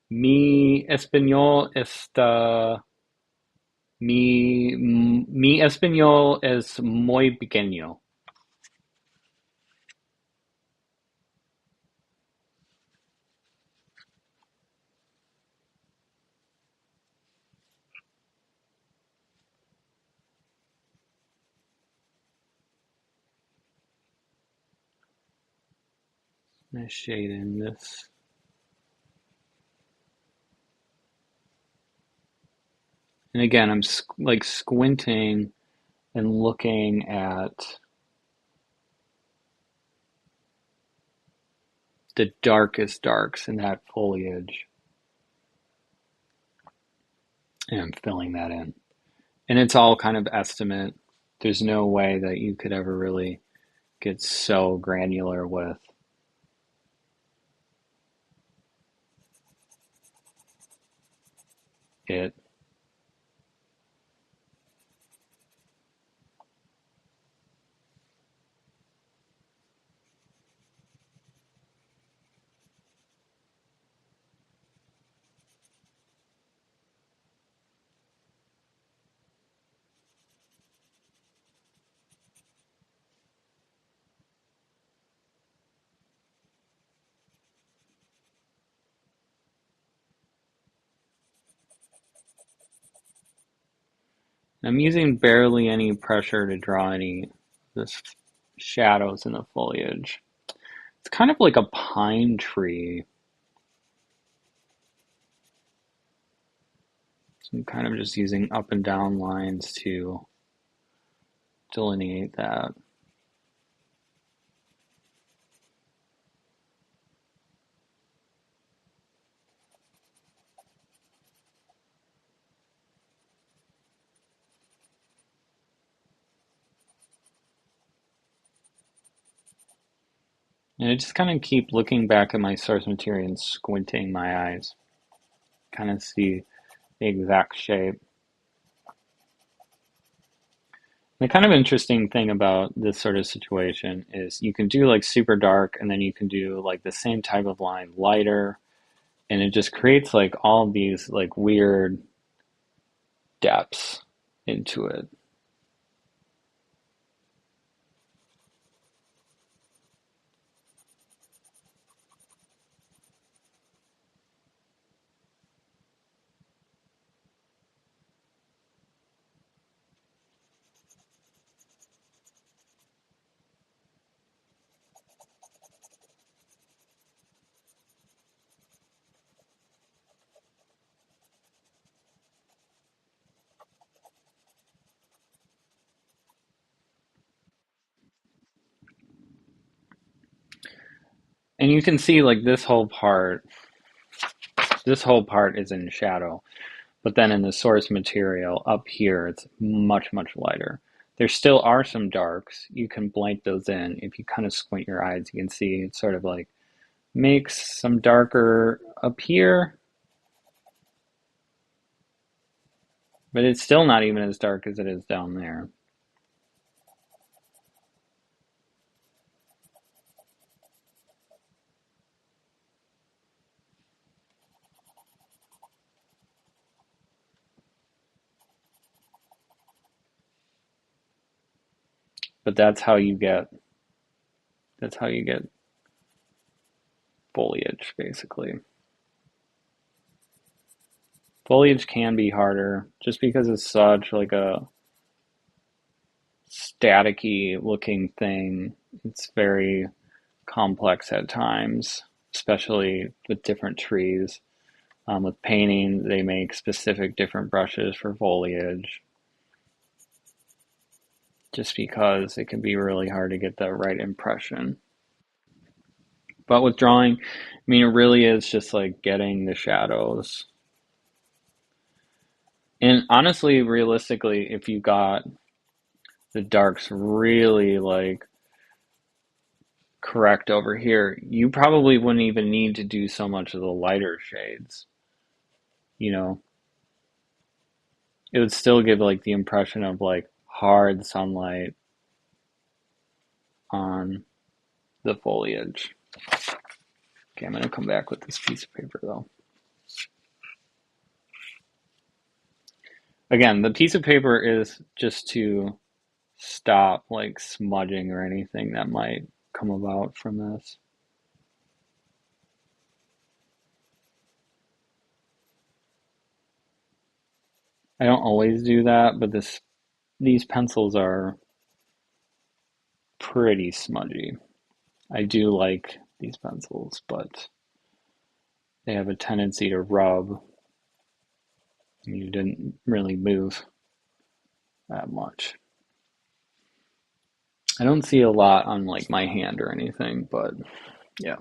Mi español está. Mi español es muy pequeño. Nice shade in this. And again, I'm like squinting and looking at the darkest darks in that foliage and filling that in. And it's all kind of estimate. There's no way that you could ever really get so granular with it. I'm using barely any pressure to draw any this shadows in the foliage. It's kind of like a pine tree. So I'm kind of just using up and down lines to delineate that. And I just kind of keep looking back at my source material and squinting my eyes, kind of see the exact shape. The kind of interesting thing about this sort of situation is you can do like super dark and then you can do like the same type of line lighter, and it just creates like all these like weird depths into it. And you can see like this whole part is in shadow, but then in the source material up here, it's much, much lighter. There still are some darks. You can blank those in. If you kind of squint your eyes, you can see it sort of like makes some darker up here, but it's still not even as dark as it is down there. But that's how you get foliage basically. Foliage can be harder just because it's such like a staticky looking thing. It's very complex at times, especially with different trees. With painting, they make specific different brushes for foliage just because it can be really hard to get the right impression. But with drawing, I mean, it really is just like getting the shadows. And honestly, realistically, if you got the darks really like correct over here, you probably wouldn't even need to do so much of the lighter shades. You know, it would still give like the impression of like hard sunlight on the foliage. Okay, I'm gonna come back with this piece of paper though. Again, the piece of paper is just to stop like smudging or anything that might come about from this. I don't always do that, but these pencils are pretty smudgy. I do like these pencils, but they have a tendency to rub. You didn't really move that much. I don't see a lot on like my hand or anything, but yeah.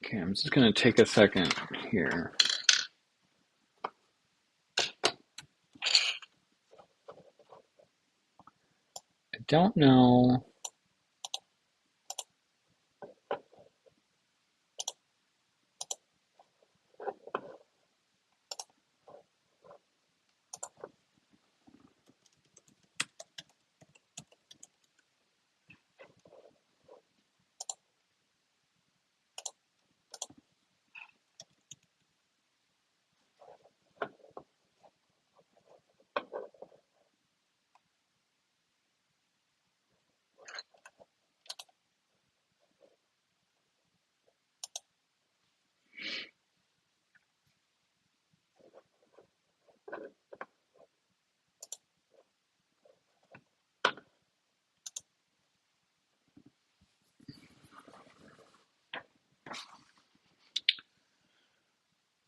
Okay, I'm just gonna take a second here. I don't know.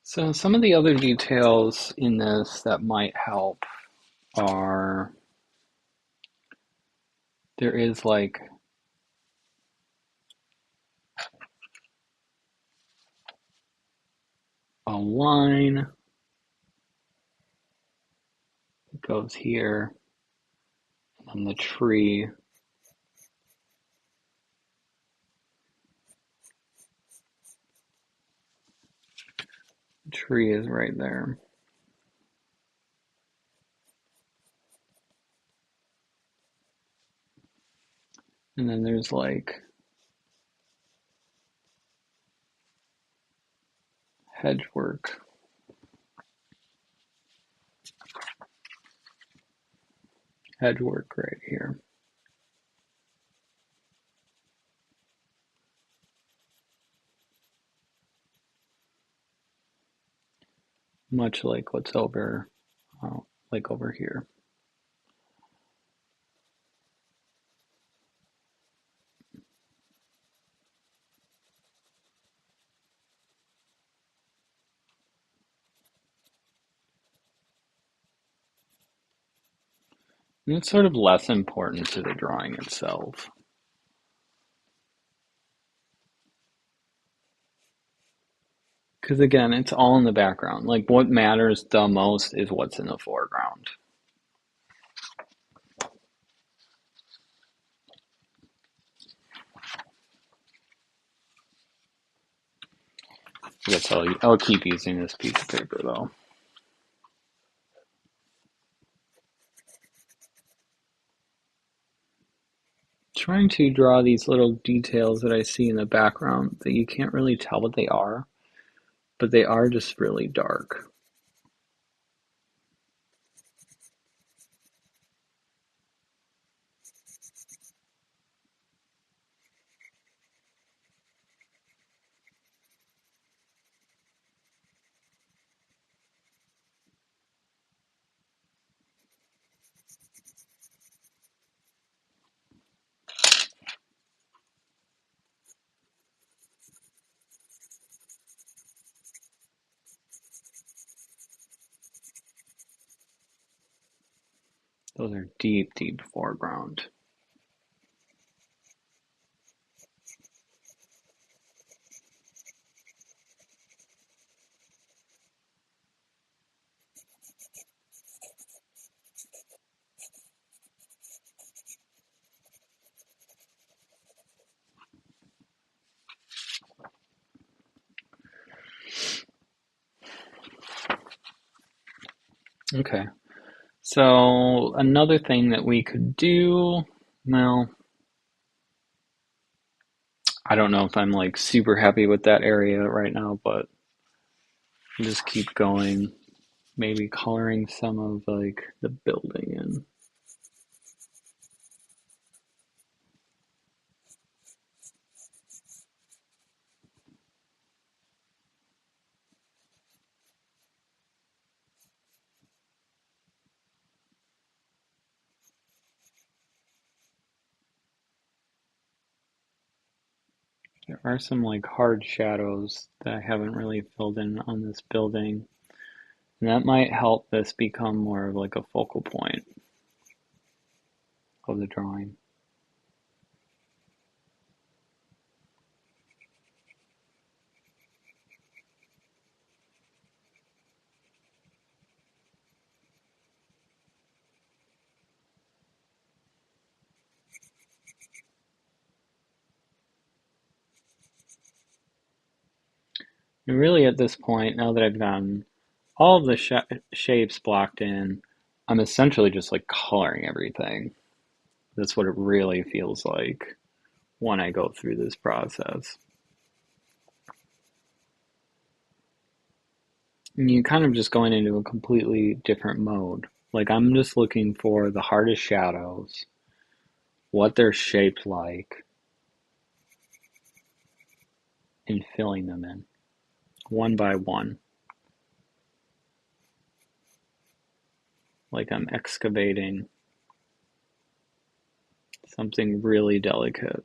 So some of the other details in this that might help are there is like a line that goes here, and the tree. The tree is right there. And then there's like hedge work. Hedge work right here. Much like what's over, like over here. And it's sort of less important to the drawing itself. Because again, it's all in the background. Like what matters the most is what's in the foreground. I guess I'll keep using this piece of paper though. Trying to draw these little details that I see in the background that you can't really tell what they are, but they are just really dark. Those are deep, deep foreground. Okay. So another thing that we could do, well, I don't know if I'm like super happy with that area right now, but just keep going. Maybe coloring some of like the building in. There are some like hard shadows that I haven't really filled in on this building. And that might help this become more of like a focal point of the drawing. And really at this point, now that I've gotten all of the shapes blocked in, I'm essentially just like coloring everything. That's what it really feels like when I go through this process. And you kind of just going into a completely different mode. Like I'm just looking for the hardest shadows, what they're shaped like, and filling them in one by one. Like I'm excavating something really delicate.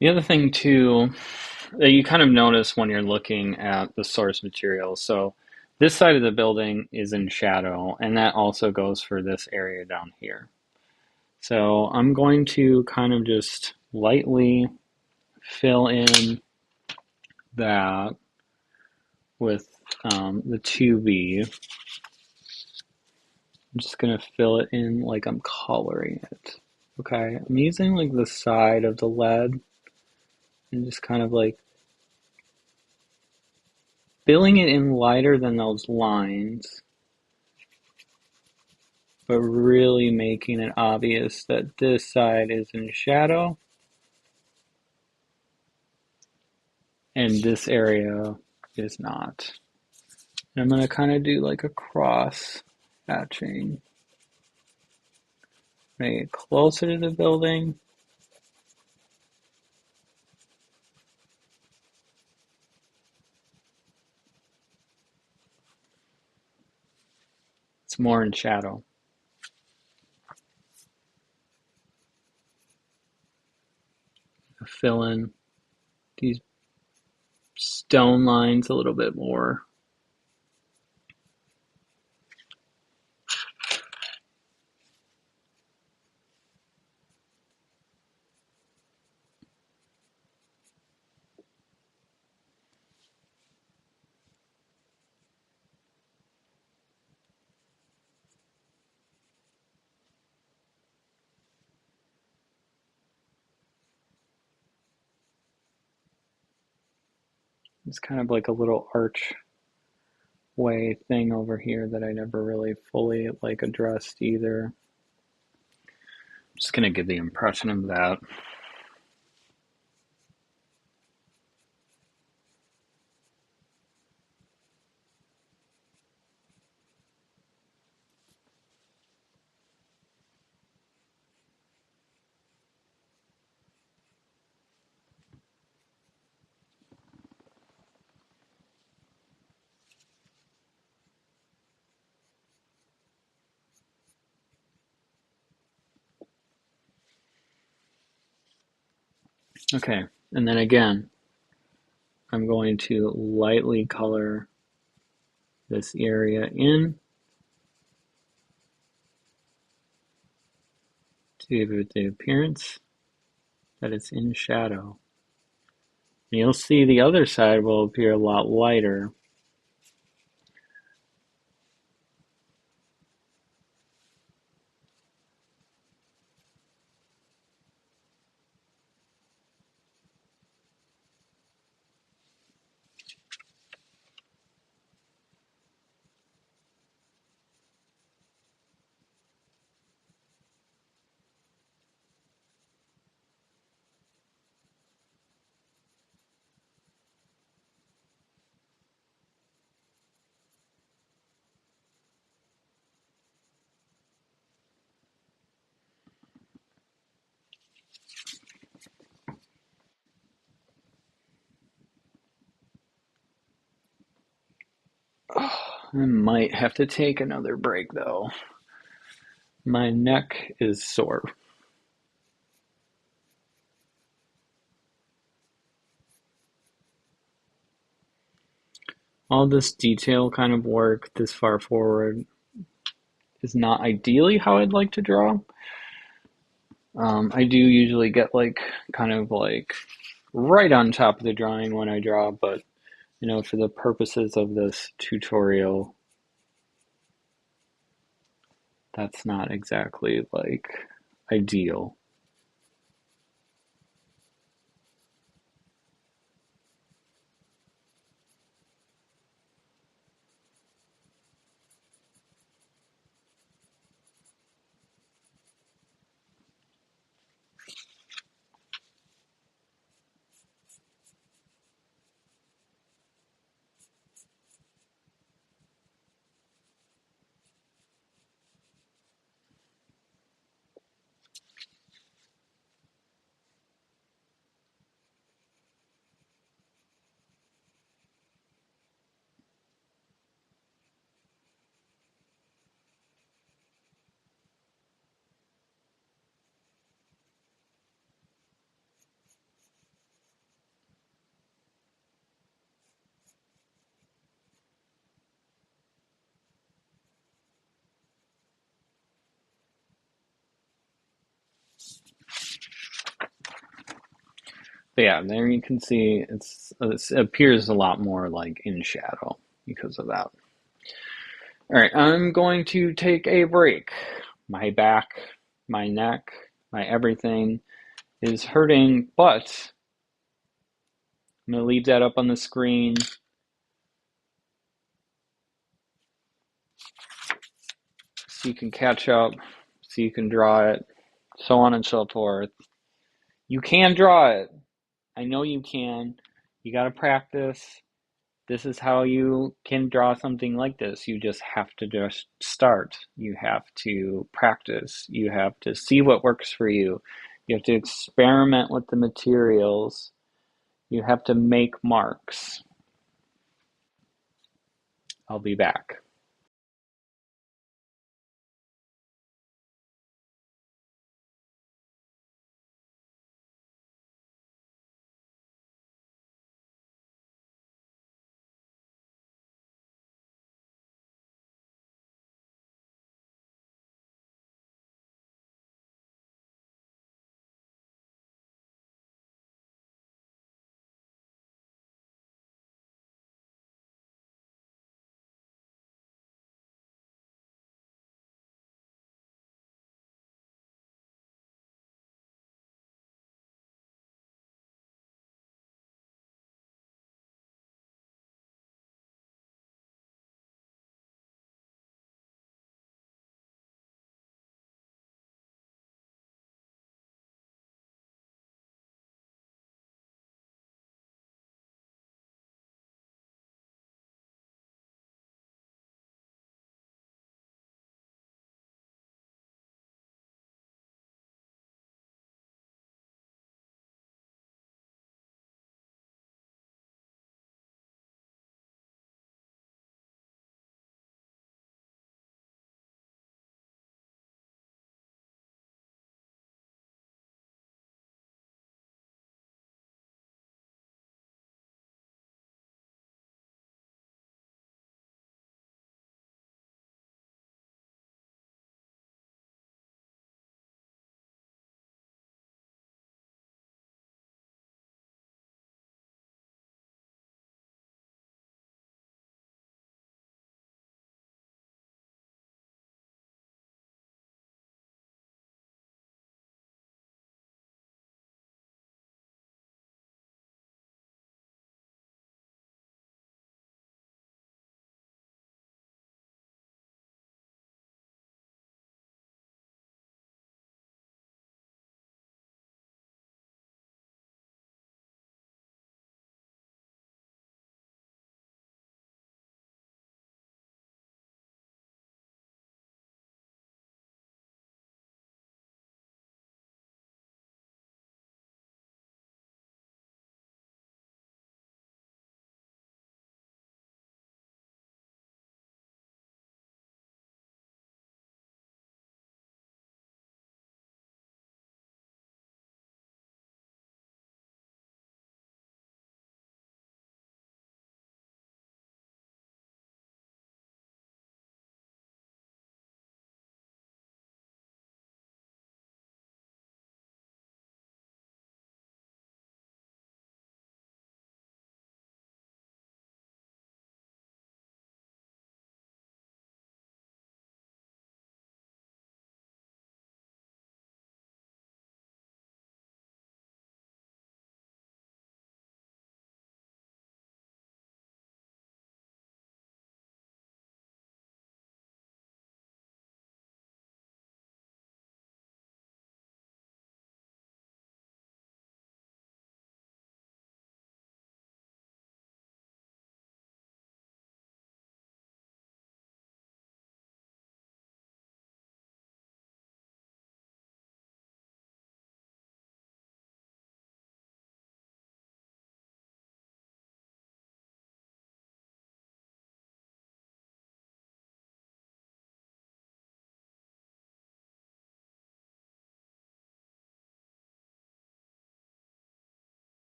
The other thing too that you kind of notice when you're looking at the source material. So this side of the building is in shadow, and that also goes for this area down here. So I'm going to kind of just lightly fill in that with the 2B. I'm just going to fill it in like I'm coloring it. Okay, I'm using like the side of the lead and just kind of like filling it in lighter than those lines, but really making it obvious that this side is in shadow and this area is not. And I'm going to kind of do like a cross hatching, make it closer to the building. It's more in shadow. Fill in these stone lines a little bit more. It's kind of like a little archway thing over here that I never really fully like addressed either. Just going to give the impression of that. Okay, and then again, I'm going to lightly color this area in to give it the appearance that it's in shadow. And you'll see the other side will appear a lot lighter. Oh, I might have to take another break though. My neck is sore. All this detail kind of work this far forward is not ideally how I'd like to draw. I do usually get like kind of like right on top of the drawing when I draw, but for the purposes of this tutorial, that's not exactly like ideal. But yeah, there you can see it appears a lot more like in shadow because of that. All right, I'm going to take a break. My back, my neck, my everything is hurting, but I'm going to leave that up on the screen so you can catch up, so you can draw it, so on and so forth. You can draw it. I know you can. You got to practice. This is how you can draw something like this. You just have to just start. You have to practice. You have to see what works for you. You have to experiment with the materials. You have to make marks. I'll be back.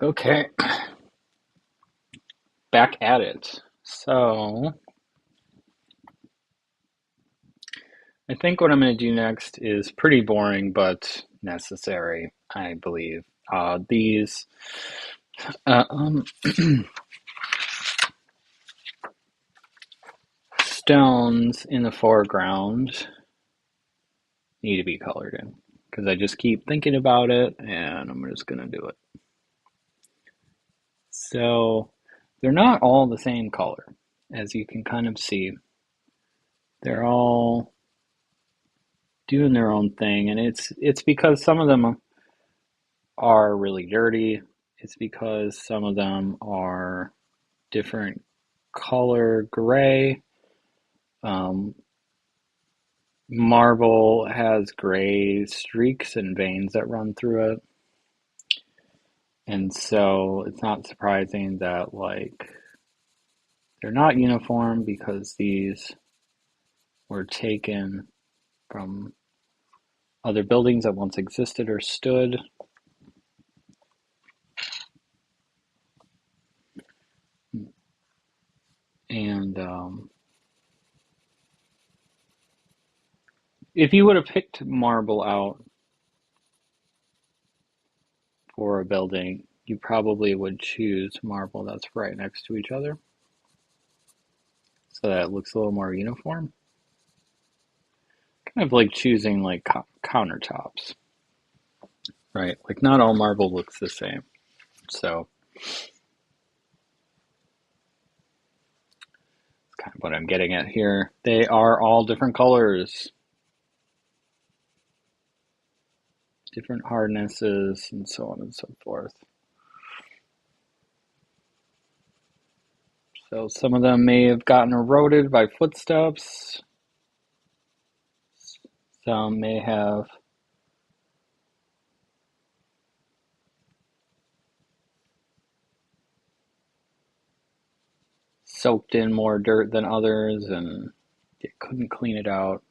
Okay, back at it. So, I think what I'm going to do next is pretty boring but necessary, I believe. These uh, um, stones in the foreground need to be colored in because I just keep thinking about it and I'm just going to do it. So, they're not all the same color, as you can kind of see. They're all doing their own thing, and it's because some of them are really dirty. It's because some of them are different color gray. Um, Marble has gray streaks and veins that run through it, and so it's not surprising that like they're not uniform because these were taken from other buildings that once existed or stood. And if you would have picked marble out for a building, you probably would choose marble that's right next to each other so that it looks a little more uniform. Kind of like choosing like countertops, right? Like not all marble looks the same. So that's kind of what I'm getting at here. They are all different colors, different hardnesses, and so on and so forth. So some of them may have gotten eroded by footsteps. Some may have soaked in more dirt than others and you couldn't clean it out.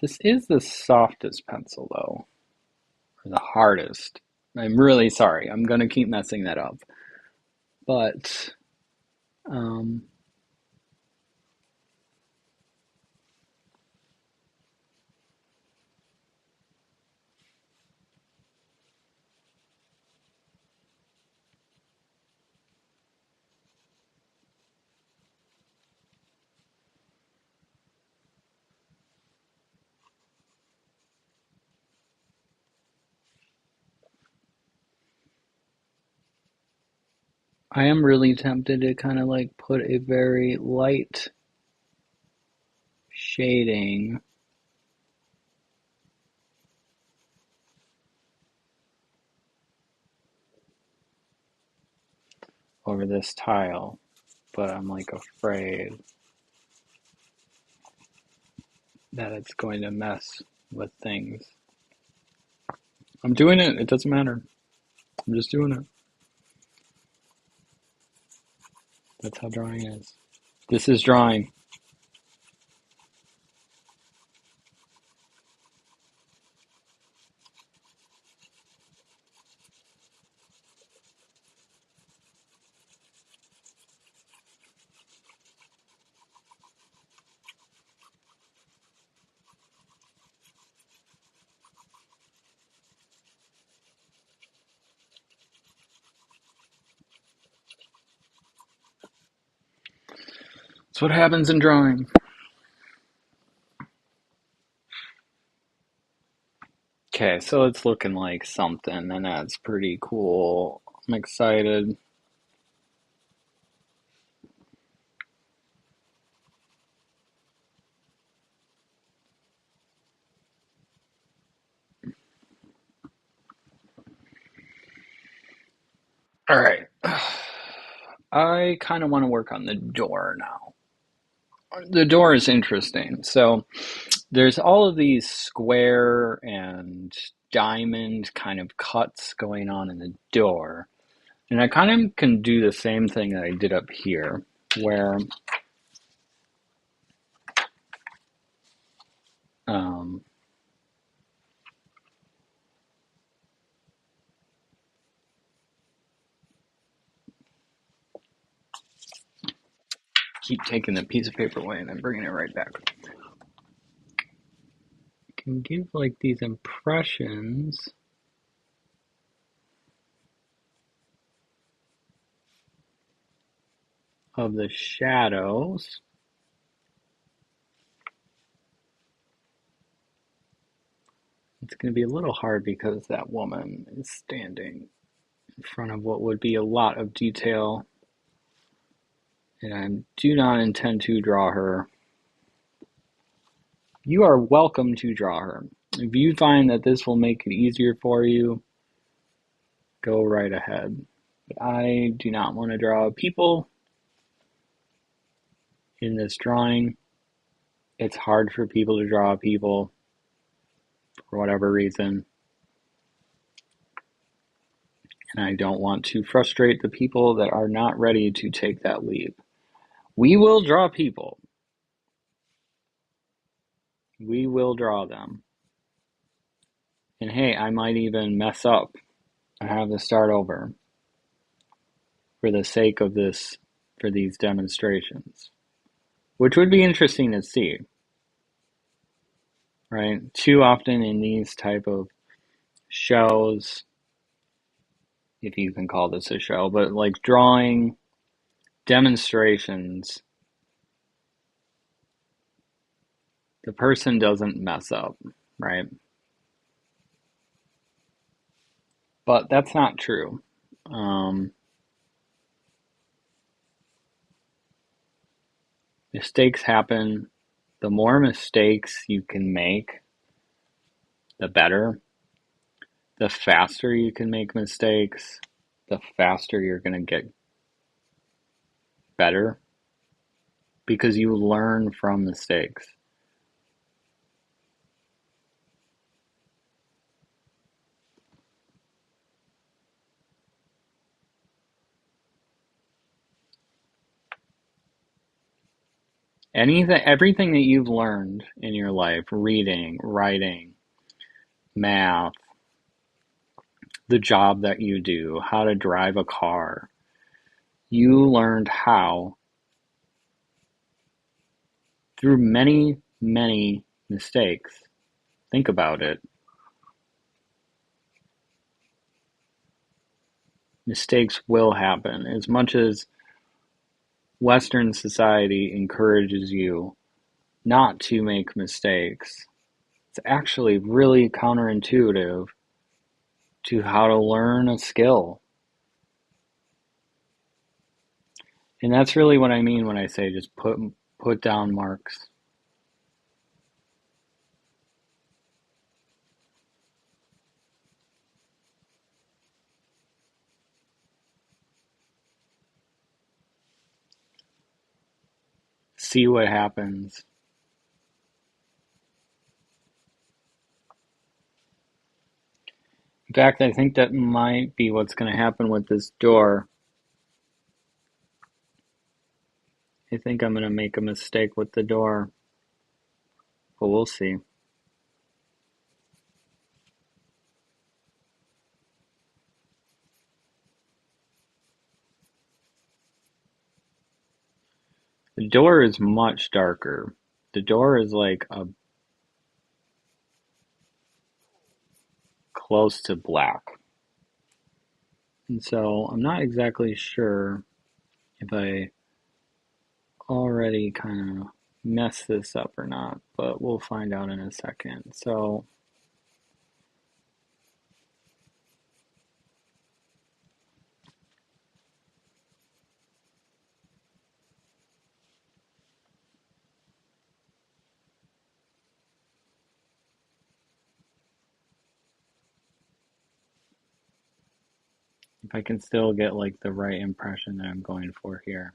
This is the softest pencil though, or the hardest. I'm really sorry. I'm gonna keep messing that up. But um, I am really tempted to kind of like put a very light shading over this tile, but I'm like afraid that it's going to mess with things. I'm doing it. It doesn't matter. I'm just doing it. That's how drawing is. This is drawing. That's what happens in drawing. Okay, so it's looking like something, and that's pretty cool. I'm excited. All right. I kind of want to work on the door now. The door is interesting. So there's all of these square and diamond kind of cuts going on in the door. And I kind of can do the same thing that I did up here, where um, keep taking the piece of paper away and then bringing it right back. Can give like these impressions of the shadows. It's going to be a little hard because that woman is standing in front of what would be a lot of detail, and I do not intend to draw her. You are welcome to draw her. If you find that this will make it easier for you, go right ahead. But I do not want to draw people in this drawing. It's hard for people to draw people for whatever reason, and I don't want to frustrate the people that are not ready to take that leap. We will draw people. We will draw them. And hey, I might even mess up and have to start over for the sake of this, for these demonstrations, which would be interesting to see, right? Too often in these type of shows, if you can call this a show, but like drawing demonstrations, the person doesn't mess up, right? But that's not true. Um, Mistakes happen. The more mistakes you can make, the better. The faster you can make mistakes, the faster you're going to get better because you learn from mistakes. Everything that you've learned in your life, reading, writing, math, the job that you do, how to drive a car, you learned how through many, many mistakes. Think about it. Mistakes will happen. As much as Western society encourages you not to make mistakes, it's actually really counterintuitive to how to learn a skill. And that's really what I mean when I say just put down marks. See what happens. In fact, I think that might be what's going to happen with this door. I think I'm going to make a mistake with the door, but we'll see. The door is much darker. The door is like a close to black. And so I'm not exactly sure if I already kind of messed this up or not, but we'll find out in a second. So If I can still get like the right impression that I'm going for here.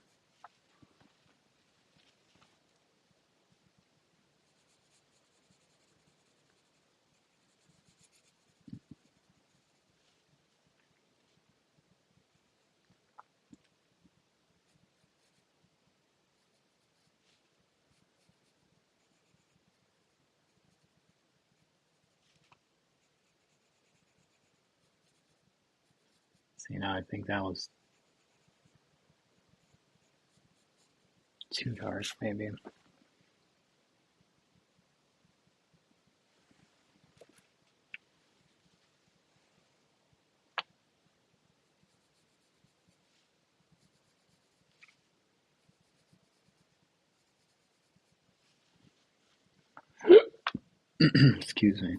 See, now I think that was too dark, maybe. Excuse me.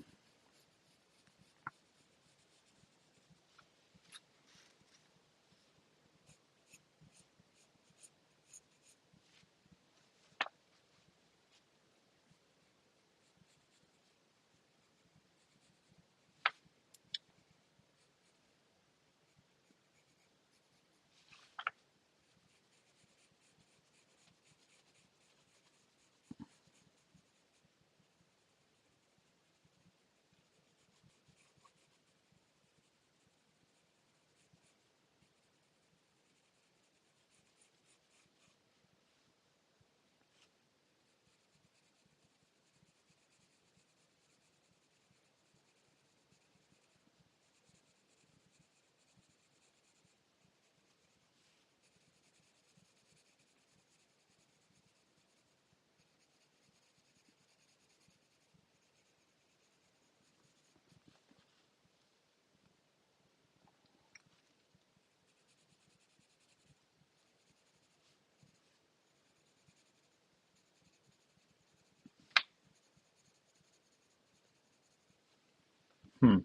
Hmm.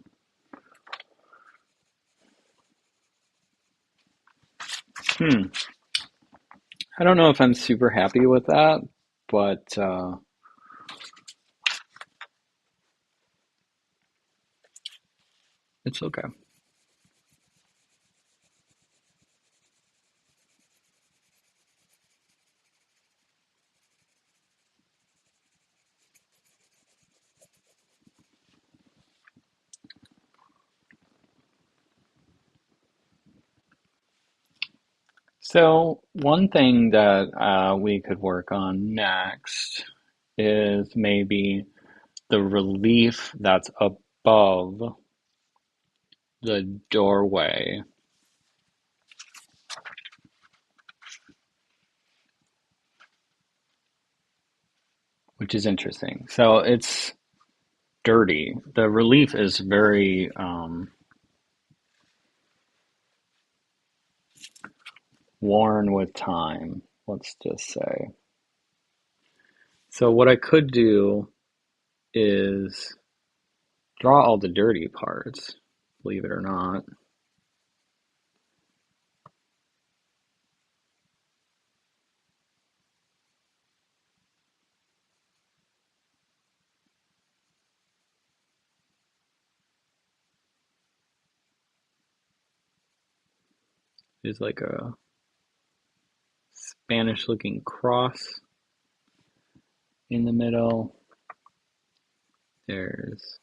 Hmm. I don't know if I'm super happy with that, but it's okay. So, one thing that we could work on next is maybe the relief that's above the doorway, which is interesting. So, it's dirty. The relief is very worn with time, let's just say. So, what I could do is draw all the dirty parts, believe it or not. There's like a Spanish looking cross in the middle. There's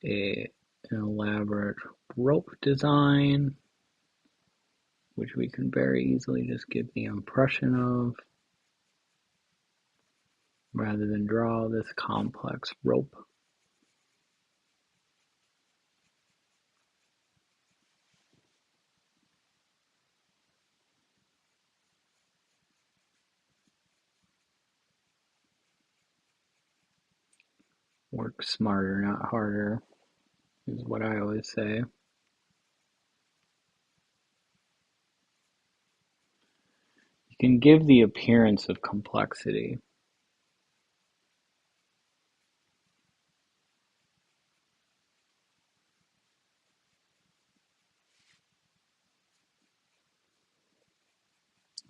an elaborate rope design, which we can very easily just give the impression of rather than draw this complex rope. Work smarter, not harder, is what I always say. You can give the appearance of complexity.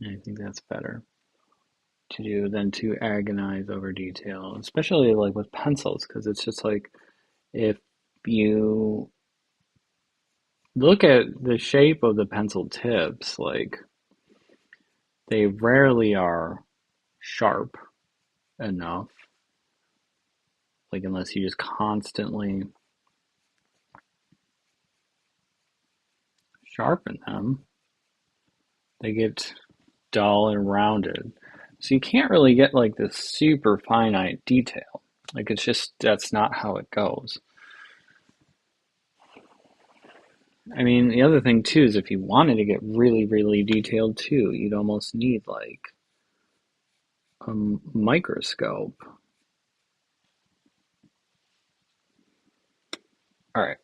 And I think that's better to do than to agonize over detail, especially like with pencils, because it's just like if you look at the shape of the pencil tips, like they rarely are sharp enough, like unless you just constantly sharpen them, they get dull and rounded. So you can't really get like this super finite detail. Like it's just that's not how it goes. I mean, the other thing too is if you wanted to get really, really detailed too, you'd almost need like a microscope. All right.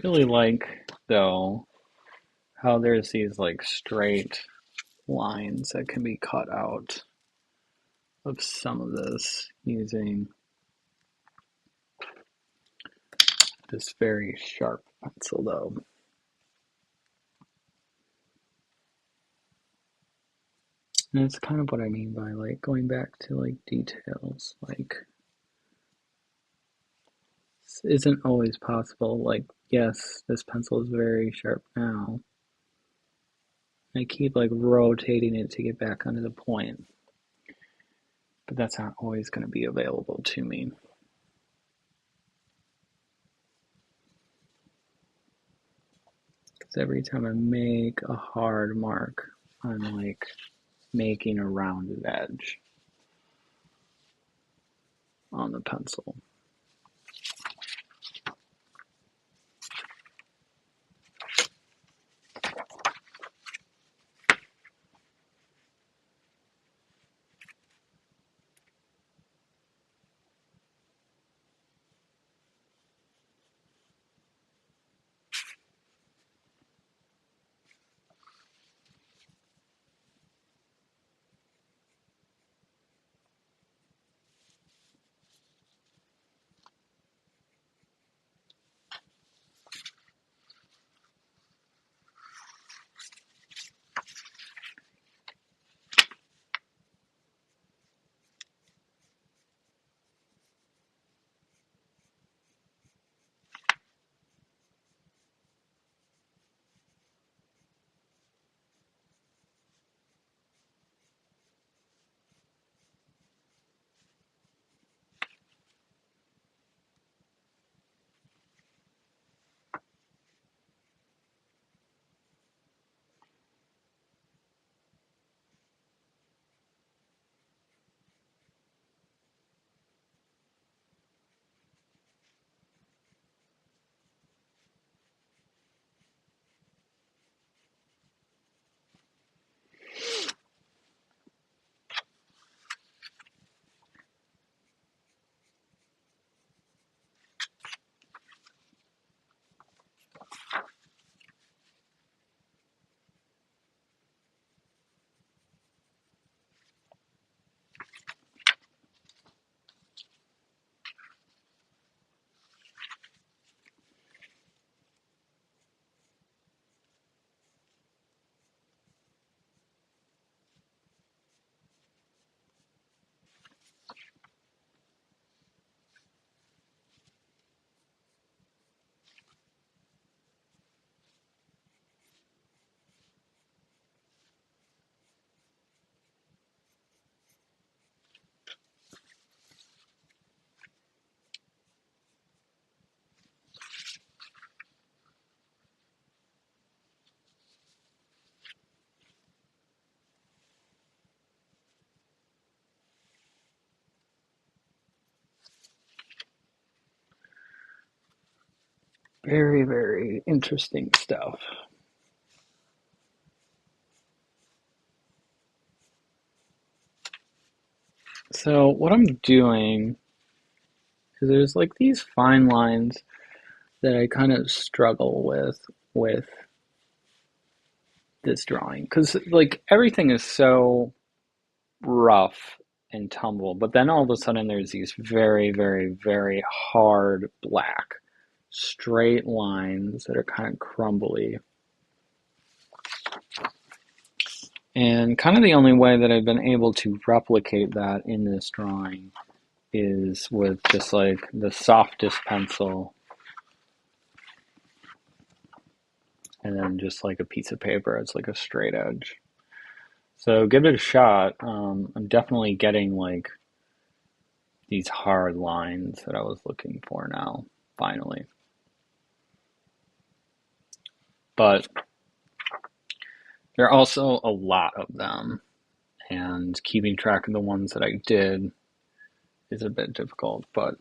Really like though how there's these like straight lines that can be cut out of some of this using this very sharp pencil though. And it's kind of what I mean by like going back to like details. Like this isn't always possible. Like, yes, this pencil is very sharp now. I keep like rotating it to get back onto the point. But that's not always going to be available to me. Because every time I make a hard mark, I'm like making a rounded edge on the pencil. Very, very interesting stuff. So what I'm doing is there's like these fine lines that I kind of struggle with this drawing because like everything is so rough and tumble, but then all of a sudden there's these very, very, very hard black straight lines that are kind of crumbly. And kind of the only way that I've been able to replicate that in this drawing is with just like the softest pencil and then just like a piece of paper. It's like a straight edge. So give it a shot. I'm definitely getting like these hard lines that I was looking for now, finally. But there are also a lot of them, and keeping track of the ones that I did is a bit difficult, but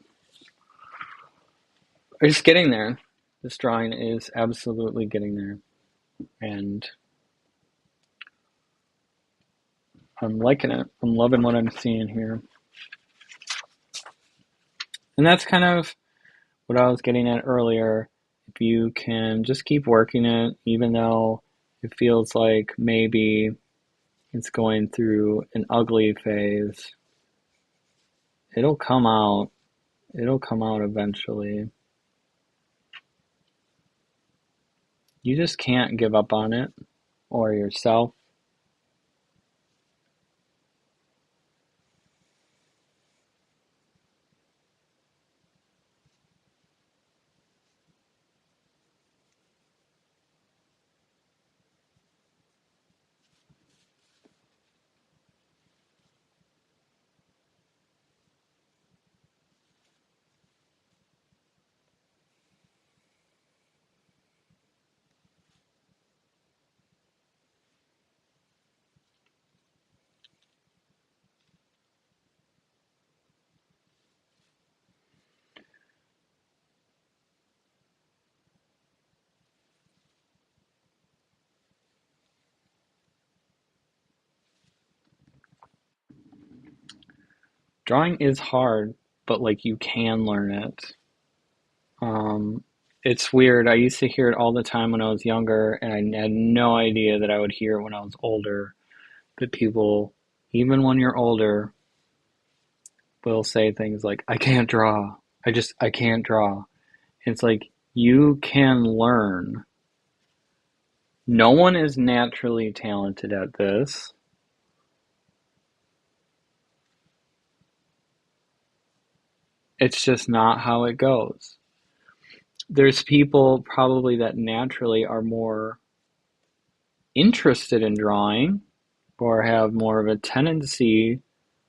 I'm just getting there. This drawing is absolutely getting there, and I'm liking it. I'm loving what I'm seeing here. And that's kind of what I was getting at earlier. If you can just keep working it, even though it feels like maybe it's going through an ugly phase, it'll come out. It'll come out eventually. You just can't give up on it or yourself. Drawing is hard, but like you can learn it. Um, it's weird. I used to hear it all the time when I was younger, and I had no idea that I would hear it when I was older. But people, even when you're older, will say things like, I can't draw. I can't draw. It's like, you can learn. No one is naturally talented at this. It's just not how it goes. There's people probably that naturally are more interested in drawing or have more of a tendency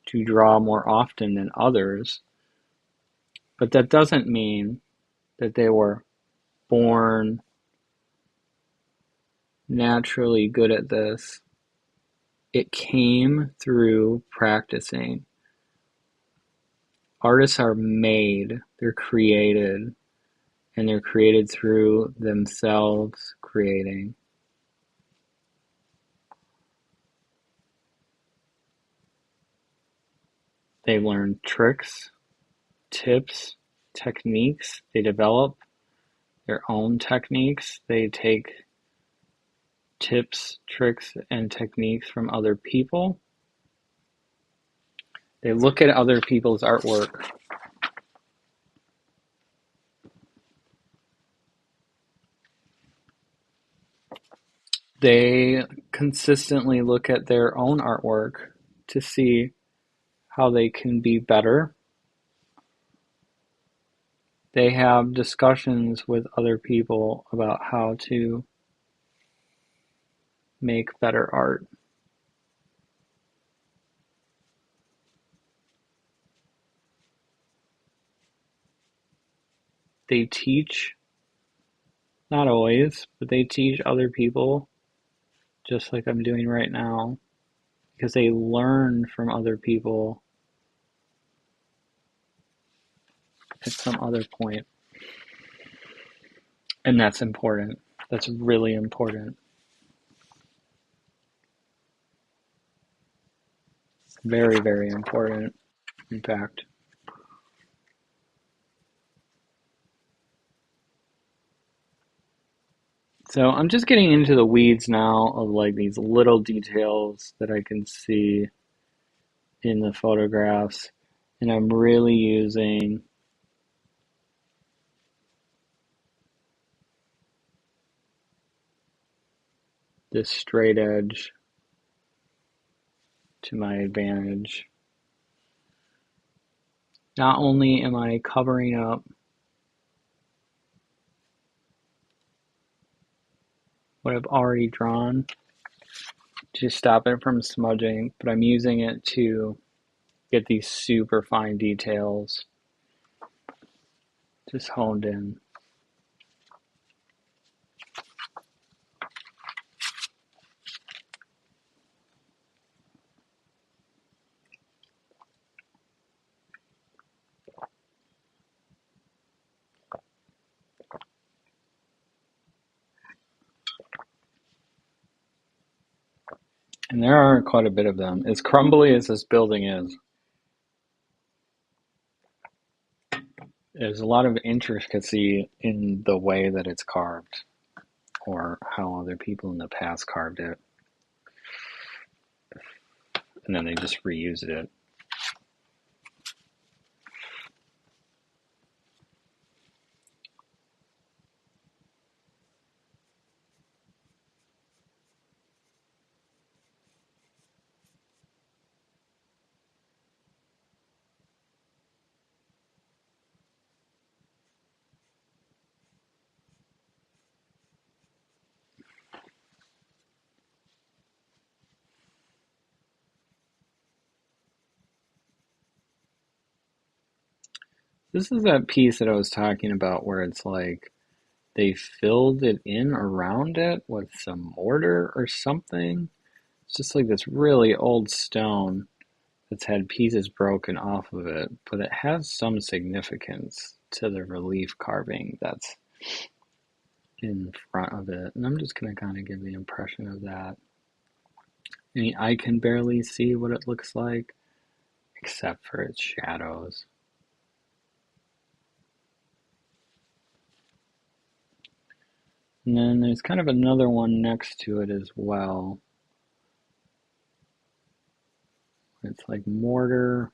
to draw more often than others, but that doesn't mean that they were born naturally good at this. It came through practicing. Artists are made, they're created, and they're created through themselves creating. They learn tricks, tips, techniques. They develop their own techniques. They take tips, tricks, and techniques from other people. They look at other people's artwork. They consistently look at their own artwork to see how they can be better. They have discussions with other people about how to make better art. They teach, not always, but they teach other people, just like I'm doing right now, because they learn from other people at some other point. And that's important. That's really important. Very, very important, in fact. So I'm just getting into the weeds now of like these little details that I can see in the photographs. And I'm really using this straight edge to my advantage. Not only am I covering up what I've already drawn to stop it from smudging, but I'm using it to get these super fine details just honed in. And there are quite a bit of them. As crumbly as this building is, there's a lot of intricacy in the way that it's carved or how other people in the past carved it. And then they just reused it. This is that piece that I was talking about where it's like they filled it in around it with some mortar or something. It's just like this really old stone that's had pieces broken off of it, but it has some significance to the relief carving that's in front of it. And I'm just going to kind of give the impression of that. I mean, I can barely see what it looks like, except for its shadows. And then there's kind of another one next to it as well. It's like mortar,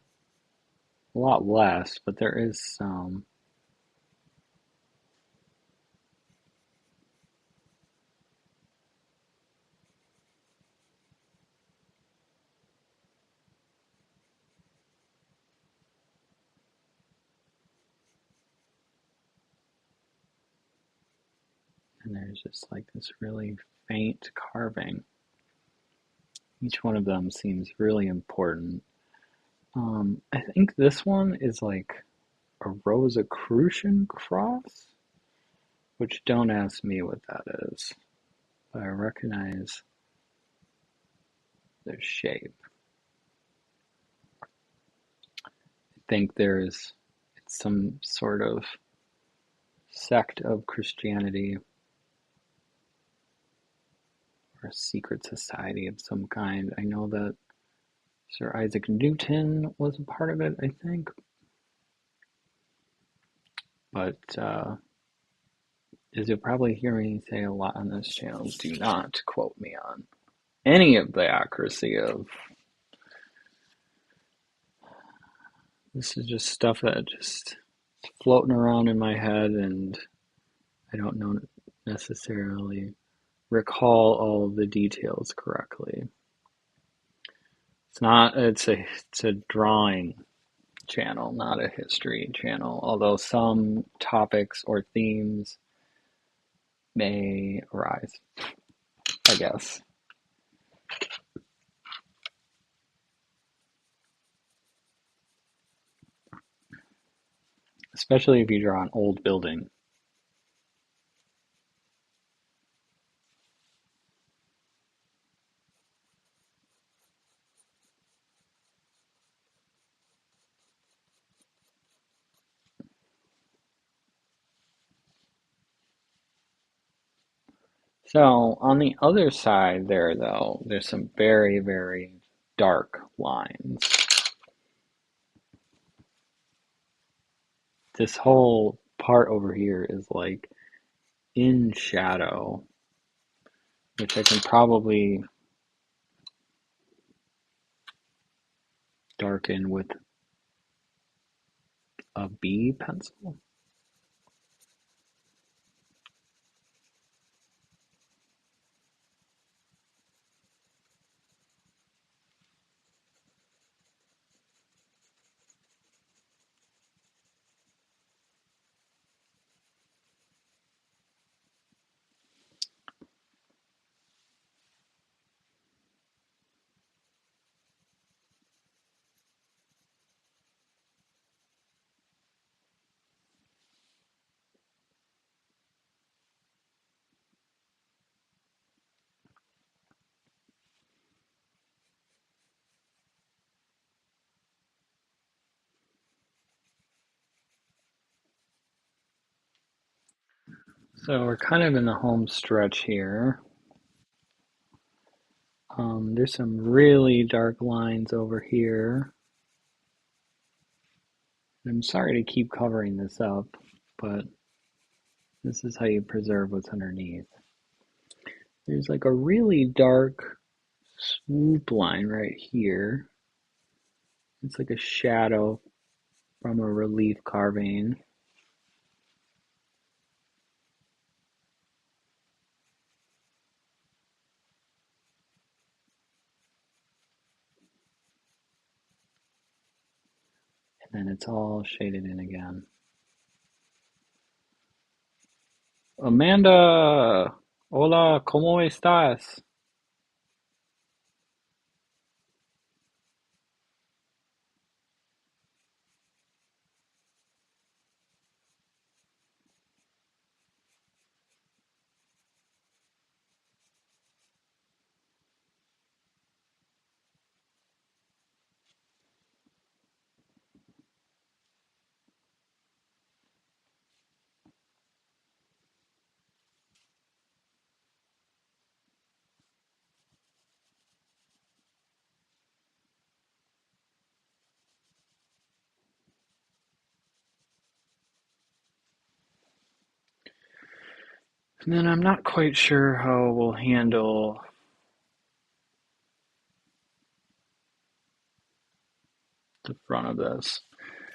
a lot less, but there is some. And there's just like this really faint carving. Each one of them seems really important. I think this one is like a Rosicrucian cross, which don't ask me what that is, but I recognize the shape. I think there's some sort of sect of Christianity or a secret society of some kind. I know that Sir Isaac Newton was a part of it, I think, but as you'll probably hear me say a lot on this channel, do not quote me on any of the accuracy of this. Is just stuff that just floating around in my head, and I don't know necessarily recall all of the details correctly. It's a drawing channel, not a history channel, although some topics or themes may arise, I guess. Especially if you draw an old building. So on the other side there, though, there's some very, very dark lines. This whole part over here is like in shadow, which I can probably darken with a B pencil. So we're kind of in the home stretch here. There's some really dark lines over here. I'm sorry to keep covering this up, but this is how you preserve what's underneath. There's like a really dark swoop line right here. It's like a shadow from a relief carving. And then it's all shaded in again. Amanda! Hola, ¿cómo estás? And then I'm not quite sure how we'll handle the front of this.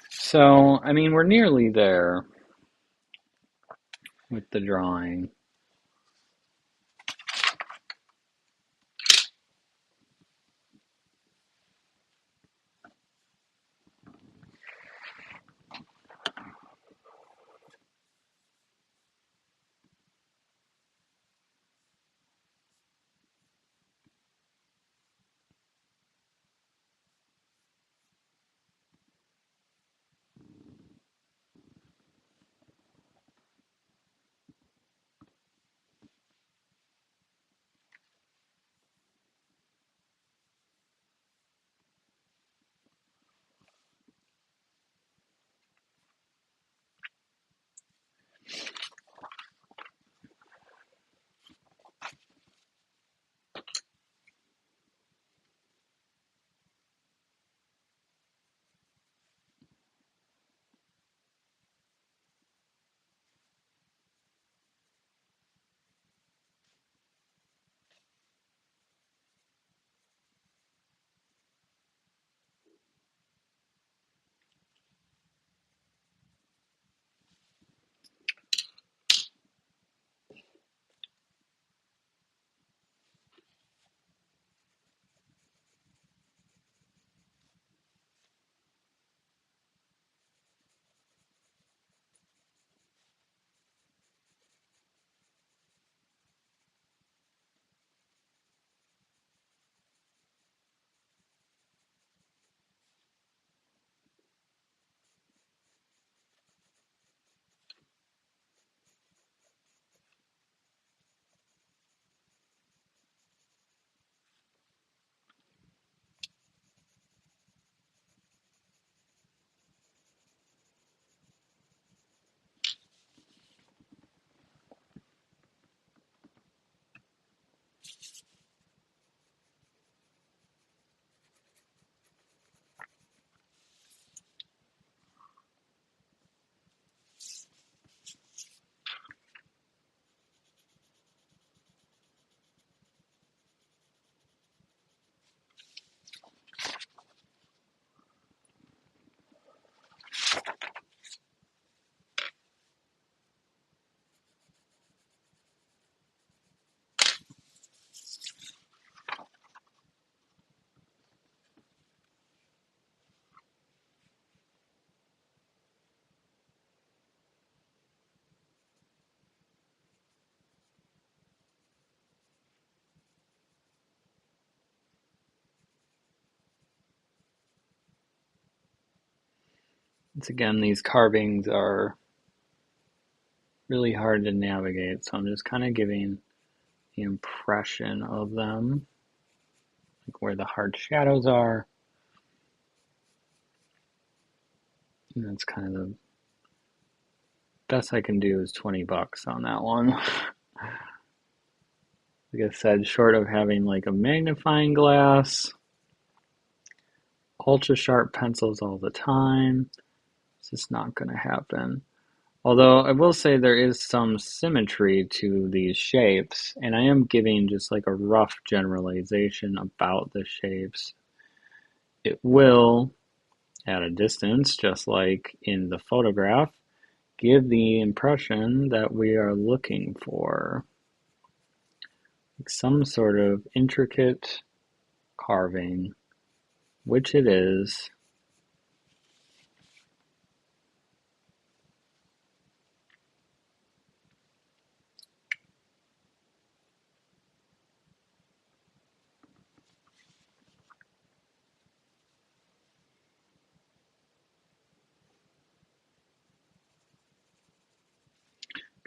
So, I mean, we're nearly there with the drawing. Once again, these carvings are really hard to navigate, so I'm just kind of giving the impression of them, like where the hard shadows are. And that's kind of the best I can do is $20 on that one. Like I said, short of having like a magnifying glass, ultra sharp pencils all the time, it's just not going to happen. Although I will say there is some symmetry to these shapes, and I am giving just like a rough generalization about the shapes. It will, at a distance, just like in the photograph, give the impression that we are looking for like some sort of intricate carving, which it is.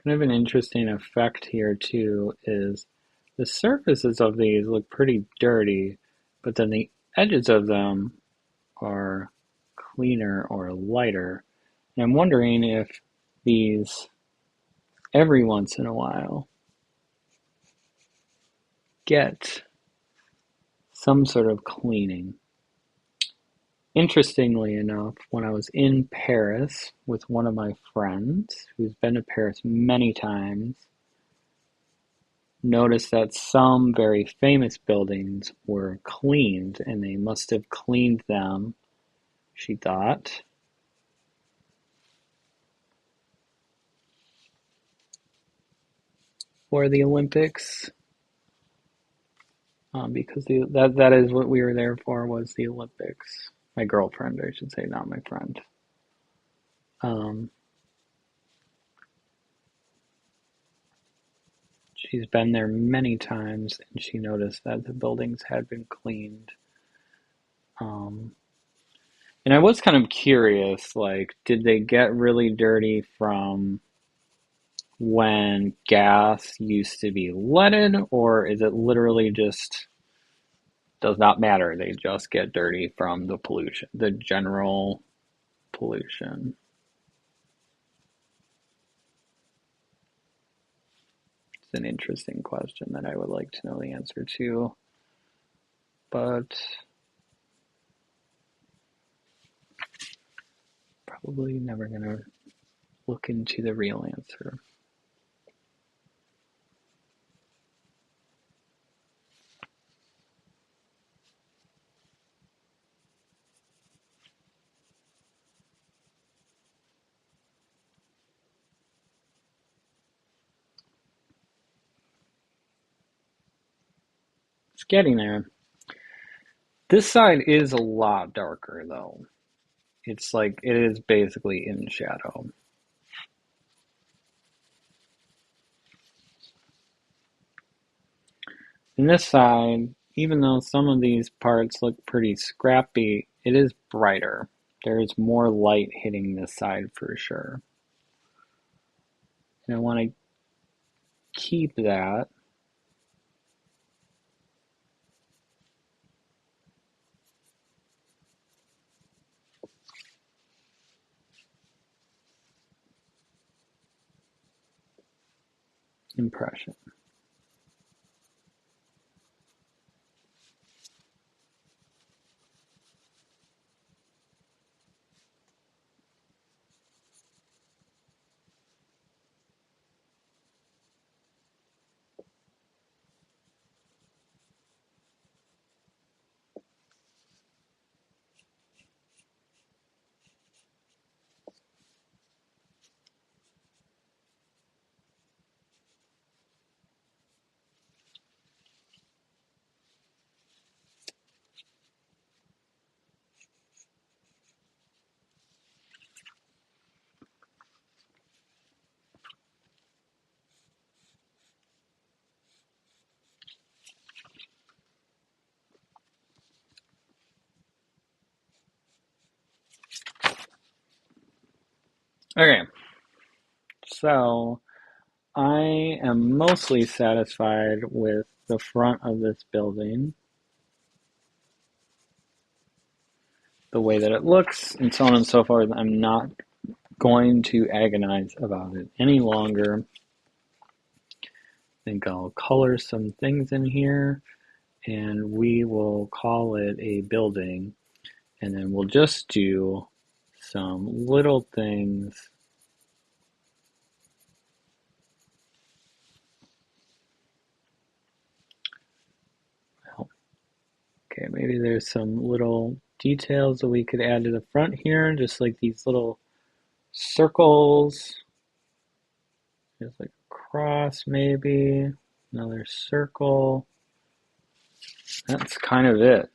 Kind of an interesting effect here too is the surfaces of these look pretty dirty, but then the edges of them are cleaner or lighter. And I'm wondering if these, every once in a while, get some sort of cleaning. Interestingly enough, when I was in Paris with one of my friends who's been to Paris many times, noticed that some very famous buildings were cleaned, and they must have cleaned them, she thought, for the Olympics, because that is what we were there for, was the Olympics. My girlfriend, I should say, not my friend. Um, she's been there many times, and she noticed that the buildings had been cleaned. Um, and I was kind of curious, like, did they get really dirty from when gas used to be leaded, or is it literally just does not matter? They just get dirty from the pollution, the general pollution. It's an interesting question that I would like to know the answer to, but probably never gonna look into the real answer. It's getting there. This side is a lot darker though. It's like it is basically in shadow. And this side, even though some of these parts look pretty scrappy, it is brighter. There is more light hitting this side for sure. And I want to keep that. Impression. Okay, so I am mostly satisfied with the front of this building, the way that it looks, and so on and so forth. I'm not going to agonize about it any longer. I think I'll color some things in here, and we will call it a building, and then we'll just do some little things. Okay, maybe there's some little details that we could add to the front here, just like these little circles. There's like a cross, maybe another circle. That's kind of it.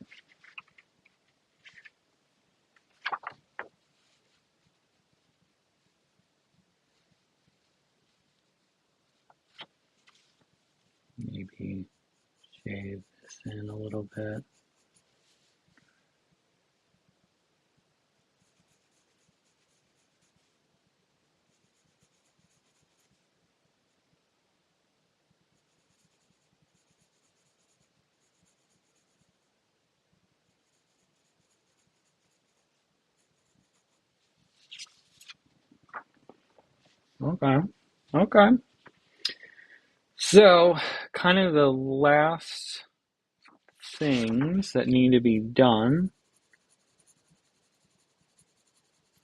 Maybe shade this in a little bit. Okay, okay. So, kind of the last things that need to be done.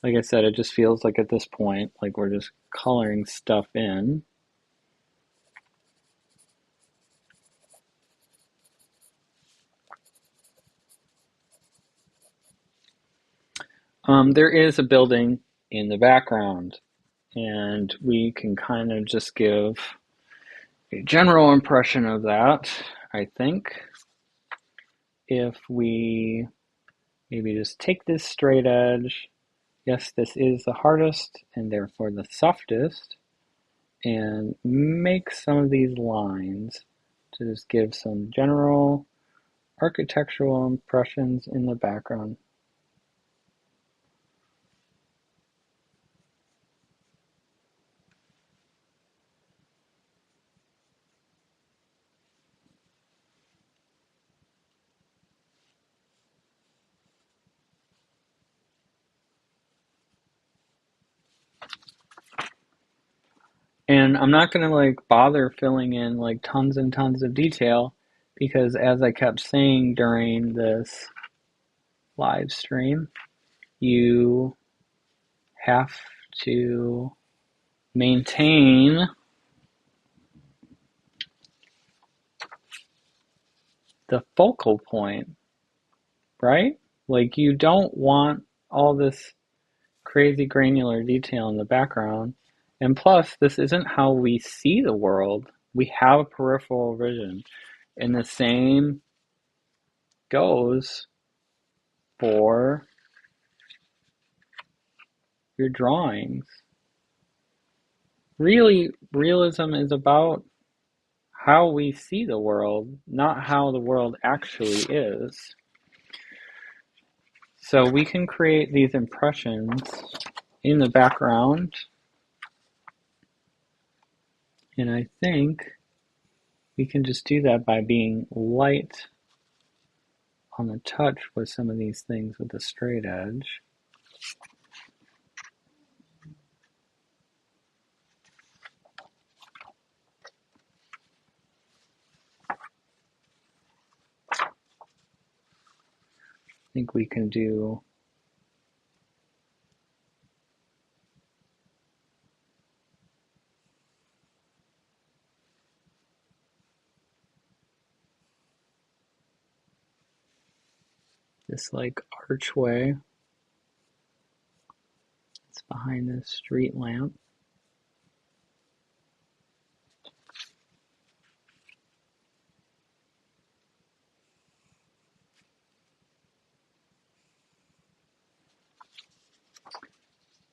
Like I said, it just feels like at this point, like we're just coloring stuff in. There is a building in the background, and we can kind of just give a general impression of that, I think, if we maybe just take this straight edge. Yes, this is the hardest and therefore the softest, and make some of these lines to just give some general architectural impressions in the background. And I'm not going to like bother filling in like tons and tons of detail because as I kept saying during this live stream, you have to maintain the focal point, right? Like you don't want all this crazy granular detail in the background. And plus, this isn't how we see the world. We have a peripheral vision. And the same goes for your drawings. Really, realism is about how we see the world, not how the world actually is. So we can create these impressions in the background, and I think we can just do that by being light on the touch with some of these things with the straight edge. I think we can do this like archway that's behind this street lamp.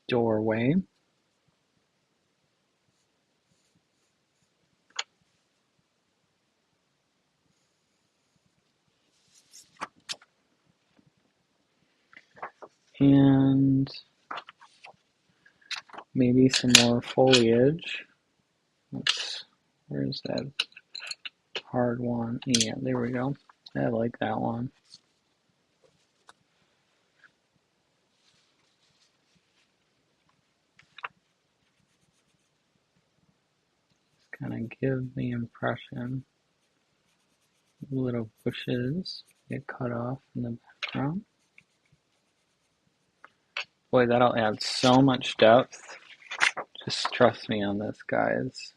Doorway. And Maybe some more foliage. Where's that hard one? Yeah, there we go. I like that one. Kind of give the impression little bushes get cut off in the background. Boy, that'll add so much depth. Just trust me on this, guys.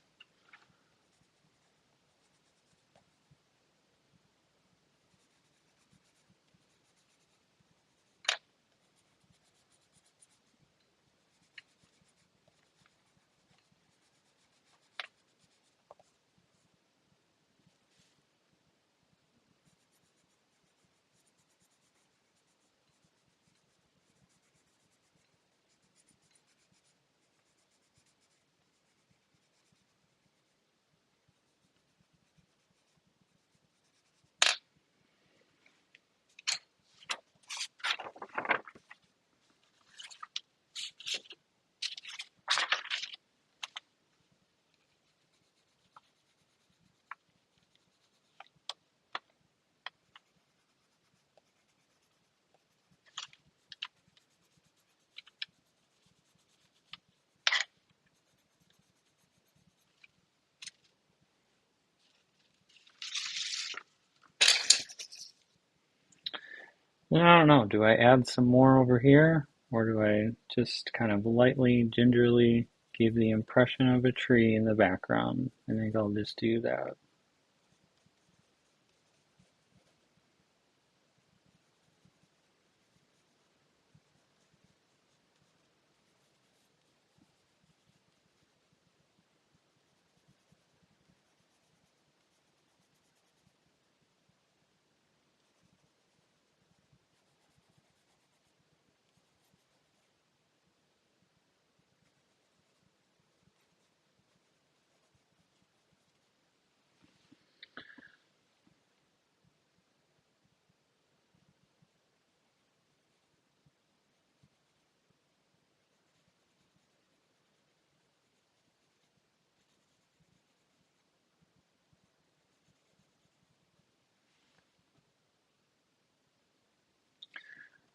I don't know, do I add some more over here? Or do I just kind of lightly, gingerly give the impression of a tree in the background? I think I'll just do that.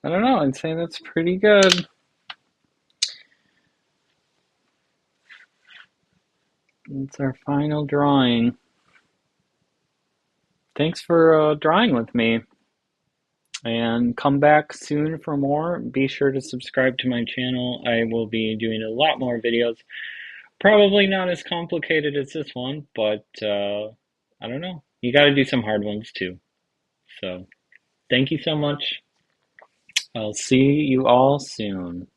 I don't know, I'd say that's pretty good. It's our final drawing. Thanks for drawing with me. And come back soon for more. Be sure to subscribe to my channel. I will be doing a lot more videos. Probably not as complicated as this one, but I don't know. You got to do some hard ones too. So thank you so much. I'll see you all soon.